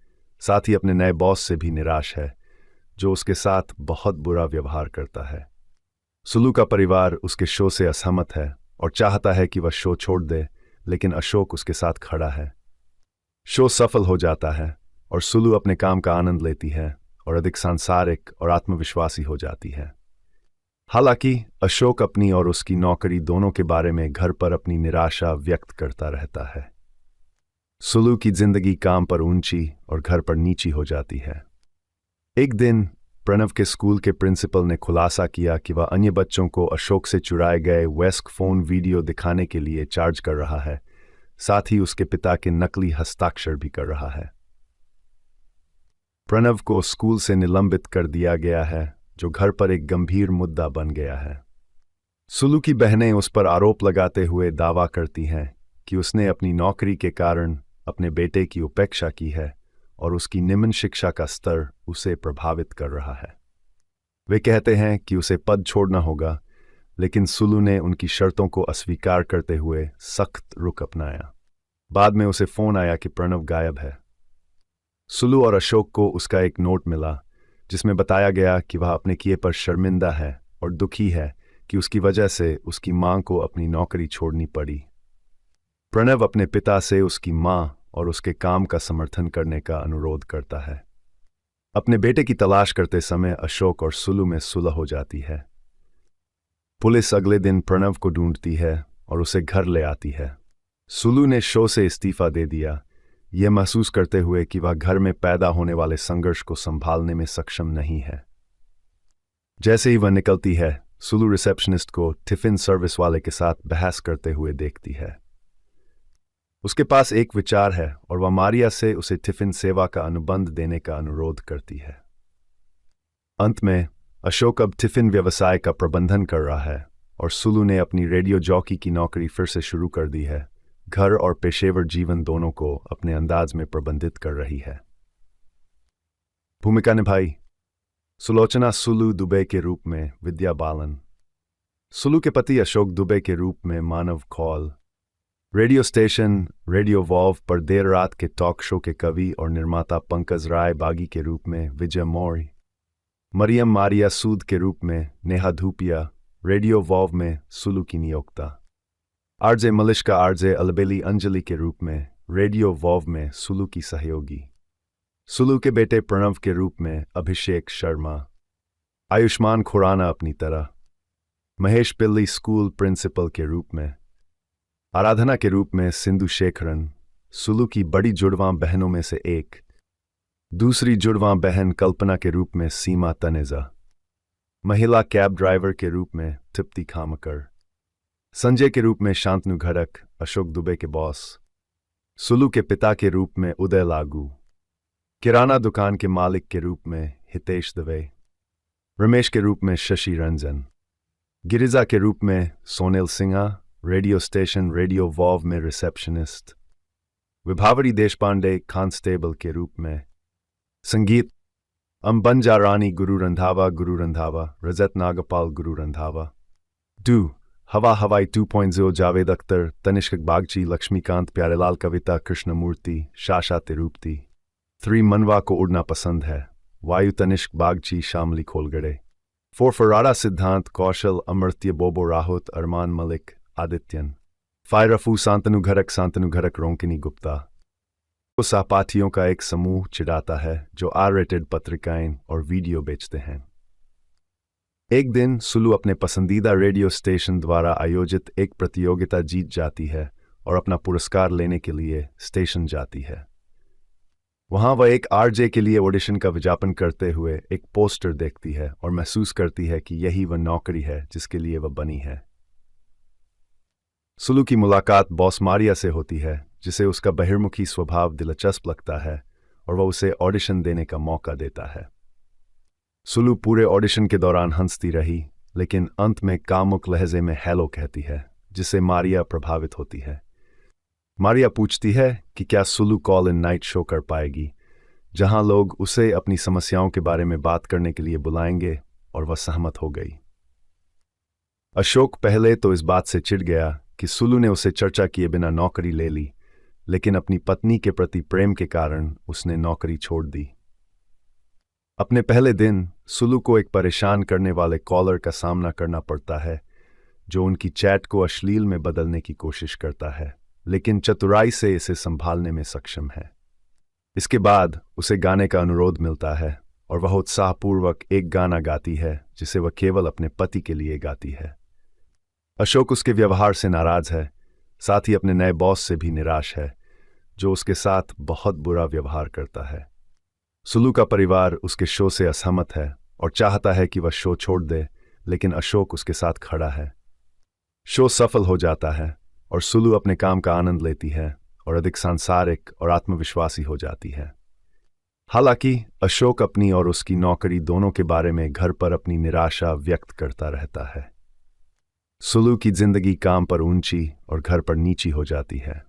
साथ ही अपने नए बॉस से भी निराश है जो उसके साथ बहुत बुरा व्यवहार करता है। सुलू का परिवार उसके शो से असहमत है और चाहता है कि वह शो छोड़ दे, लेकिन अशोक उसके साथ खड़ा है। शो सफल हो जाता है और सुलू अपने काम का आनंद लेती है और अधिक सांसारिक और आत्मविश्वासी हो जाती है। हालांकि अशोक अपनी और उसकी नौकरी दोनों के बारे में घर पर अपनी निराशा व्यक्त करता रहता है। सुलू की जिंदगी काम पर ऊंची और घर पर नीची हो जाती है। एक दिन प्रणव के स्कूल के प्रिंसिपल ने खुलासा किया कि वह अन्य बच्चों को अशोक से चुराए गए वेस्क फोन वीडियो दिखाने के लिए चार्ज कर रहा है, साथ ही उसके पिता के नकली हस्ताक्षर भी कर रहा है। प्रणव को स्कूल से निलंबित कर दिया गया है, जो घर पर एक गंभीर मुद्दा बन गया है। सुलू की बहनें उस पर आरोप लगाते हुए दावा करती हैं कि उसने अपनी नौकरी के कारण अपने बेटे की उपेक्षा की है और उसकी निम्न शिक्षा का स्तर उसे प्रभावित कर रहा है। वे कहते हैं कि उसे पद छोड़ना होगा, लेकिन सुलू ने उनकी शर्तों को अस्वीकार करते हुए सख्त रुख अपनाया। बाद में उसे फोन आया कि प्रणव गायब है। सुलू और अशोक को उसका एक नोट मिला जिसमें बताया गया कि वह अपने किए पर शर्मिंदा है और दुखी है कि उसकी वजह से उसकी मां को अपनी नौकरी छोड़नी पड़ी। प्रणव अपने पिता से उसकी मां और उसके काम का समर्थन करने का अनुरोध करता है। अपने बेटे की तलाश करते समय अशोक और सुलू में सुलह हो जाती है। पुलिस अगले दिन प्रणव को ढूंढती है और उसे घर ले आती है। सुलू ने शो से इस्तीफा दे दिया, यह महसूस करते हुए कि वह घर में पैदा होने वाले संघर्ष को संभालने में सक्षम नहीं है। जैसे ही वह निकलती है, सुलू रिसेप्शनिस्ट को टिफिन सर्विस वाले के साथ बहस करते हुए देखती है। उसके पास एक विचार है और वह मारिया से उसे टिफिन सेवा का अनुबंध देने का अनुरोध करती है। अंत में अशोक अब टिफिन व्यवसाय का प्रबंधन कर रहा है और सुलू ने अपनी रेडियो जॉकी की नौकरी फिर से शुरू कर दी है। घर और पेशेवर जीवन दोनों को अपने अंदाज में प्रबंधित कर रही है। भूमिका निभाई सुलोचना सुलू दुबे के रूप में विद्या बालन, सुलू के पति अशोक दुबे के रूप में Manav Kaul, radio station radio valve पर देर रात के टॉक शो के कवि और निर्माता पंकज राय बागी के रूप में विजय मौर्य, मरियम मारिया सूद के रूप में नेहा धूपिया, रेडियो वॉल्व में सुलू की नियोक्ता, आरजे मलिश्का आरजे अलबेली अंजलि के रूप में रेडियो वॉल्व में सुलू की सहयोगी, सुलू के बेटे प्रणव के रूप में अभिषेक शर्मा, आयुष्मान खुराना अपनी तरह, महेश पिल्ली स्कूल प्रिंसिपल के रूप में, आराधना के रूप में सिंधु शेखरन, सुलू की बड़ी जुड़वां बहनों में से एक, दूसरी जुड़वां बहन कल्पना के रूप में सीमा तनेजा, महिला कैब ड्राइवर के रूप में तृप्ति खामकर, संजय के रूप में शांतनु घड़क अशोक दुबे के बॉस, सुलू के पिता के रूप में उदय लागू, किराना दुकान के मालिक के रूप में हितेश दवे, रमेश के रूप में शशि रंजन, गिरिजा के रूप में सोनेल Sinha, radio station radio valve में रिसेप्शनिस्ट, विभावरी देशपांडे कांस्टेबल के रूप में, संगीत अंबंजा रानी गुरु रंधावा रजत नागपाल गुरु रंधावा, डू हवा हवाई 2.0 जावेद अख्तर तनिष्क बागची लक्ष्मीकांत प्यारेलाल कविता कृष्णमूर्ति शाशा तिरुपति, 3 मनवा को उड़ना पसंद है वायु तनिष्क बागची शामली खोलगड़े, 4 फराड़ा सिद्धांत कौशल अमर्त्य बोबो राहुत अरमान मलिक आदित्यन, 5 रफू शांतनु घरक रोंकिनी गुप्ता। तो सहपाठियों का एक समूह चिढ़ाता है जो R-रेटेड पत्रिकाएं और वीडियो बेचते हैं। एक दिन सुलू अपने पसंदीदा रेडियो स्टेशन द्वारा आयोजित एक प्रतियोगिता जीत जाती है और अपना पुरस्कार लेने के लिए स्टेशन जाती है। वहां वह एक RJ के लिए ऑडिशन का विज्ञापन करते हुए एक पोस्टर देखती है और महसूस करती है कि यही वह नौकरी है जिसके लिए वह बनी है। सुलू की मुलाकात बॉस मारिया से होती है, जिसे उसका बहिर्मुखी स्वभाव दिलचस्प लगता है और वह उसे ऑडिशन देने का मौका देता है। सुलू पूरे ऑडिशन के दौरान हंसती रही, लेकिन अंत में कामुक लहजे में हेलो कहती है, जिससे मारिया प्रभावित होती है। मारिया पूछती है कि क्या Sulu call in night show कर पाएगी, जहां लोग उसे अपनी समस्याओं के बारे में बात करने के लिए बुलाएंगे, और वह सहमत हो गई। अशोक पहले तो इस बात से चिढ़ गया कि सुलू ने उसे चर्चा किए बिना नौकरी ले ली, लेकिन अपनी पत्नी के प्रति प्रेम के कारण उसने नौकरी छोड़ दी। अपने पहले दिन सुलू को एक परेशान करने वाले कॉलर का सामना करना पड़ता है, जो उनकी चैट को अश्लील में बदलने की कोशिश करता है, लेकिन चतुराई से इसे संभालने में सक्षम है। इसके बाद उसे गाने का अनुरोध मिलता है और वह उत्साहपूर्वक एक गाना गाती है जिसे वह केवल अपने पति के लिए गाती है। अशोक उसके व्यवहार से नाराज है, साथ ही अपने नए बॉस से भी निराश है, जो उसके साथ बहुत बुरा व्यवहार करता है। सुलू का परिवार उसके शो से असहमत है और चाहता है कि वह शो छोड़ दे, लेकिन अशोक उसके साथ खड़ा है। शो सफल हो जाता है और सुलू अपने काम का आनंद लेती है और अधिक सांसारिक और आत्मविश्वासी हो जाती है। हालांकि अशोक अपनी और उसकी नौकरी दोनों के बारे में घर पर अपनी निराशा व्यक्त करता रहता है। सुलू की जिंदगी काम पर ऊंची और घर पर नीची हो जाती है।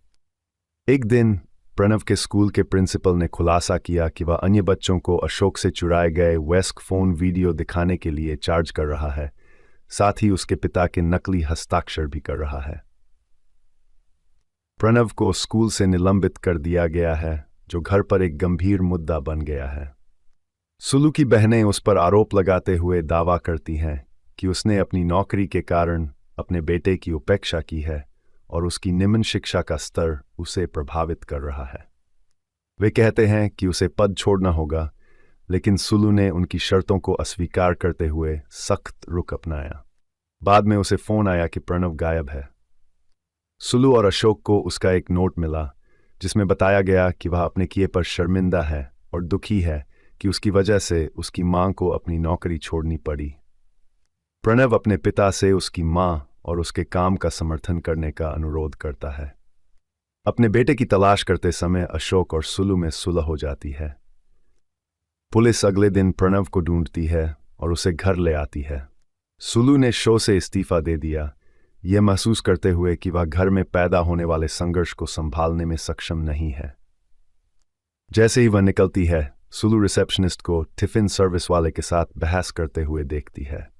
एक दिन प्रणव के स्कूल के प्रिंसिपल ने खुलासा किया कि वह अन्य बच्चों को अशोक से चुराए गए वेस्क फोन वीडियो दिखाने के लिए चार्ज कर रहा है, साथ ही उसके पिता के नकली हस्ताक्षर भी कर रहा है। प्रणव को स्कूल से निलंबित कर दिया गया है, जो घर पर एक गंभीर मुद्दा बन गया है। सुलू की बहनें उस पर आरोप लगाते हुए दावा करती हैं कि उसने अपनी नौकरी के कारण अपने बेटे की उपेक्षा की है और उसकी निम्न शिक्षा का स्तर उसे प्रभावित कर रहा है। वे कहते हैं कि उसे पद छोड़ना होगा, लेकिन सुलू ने उनकी शर्तों को अस्वीकार करते हुए सख्त रुख अपनाया। बाद में उसे फोन आया कि प्रणव गायब है। सुलू और अशोक को उसका एक नोट मिला जिसमें बताया गया कि वह अपने किए पर शर्मिंदा है और दुखी है कि उसकी वजह से उसकी मां को अपनी नौकरी छोड़नी पड़ी। प्रणव अपने पिता से उसकी मां और उसके काम का समर्थन करने का अनुरोध करता है। अपने बेटे की तलाश करते समय अशोक और सुलू में सुलह हो जाती है। पुलिस अगले दिन प्रणव को ढूंढती है और उसे घर ले आती है। सुलू ने शो से इस्तीफा दे दिया, यह महसूस करते हुए कि वह घर में पैदा होने वाले संघर्ष को संभालने में सक्षम नहीं है। जैसे ही वह निकलती है, सुलू रिसेप्शनिस्ट को टिफिन सर्विस वाले के साथ बहस करते हुए देखती है।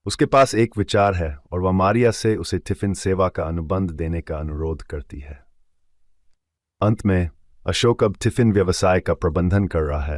उसके पास एक विचार है और वह मारिया से उसे टिफिन सेवा का अनुबंध देने का अनुरोध करती है। अंत में अशोक अब टिफिन व्यवसाय का प्रबंधन कर रहा है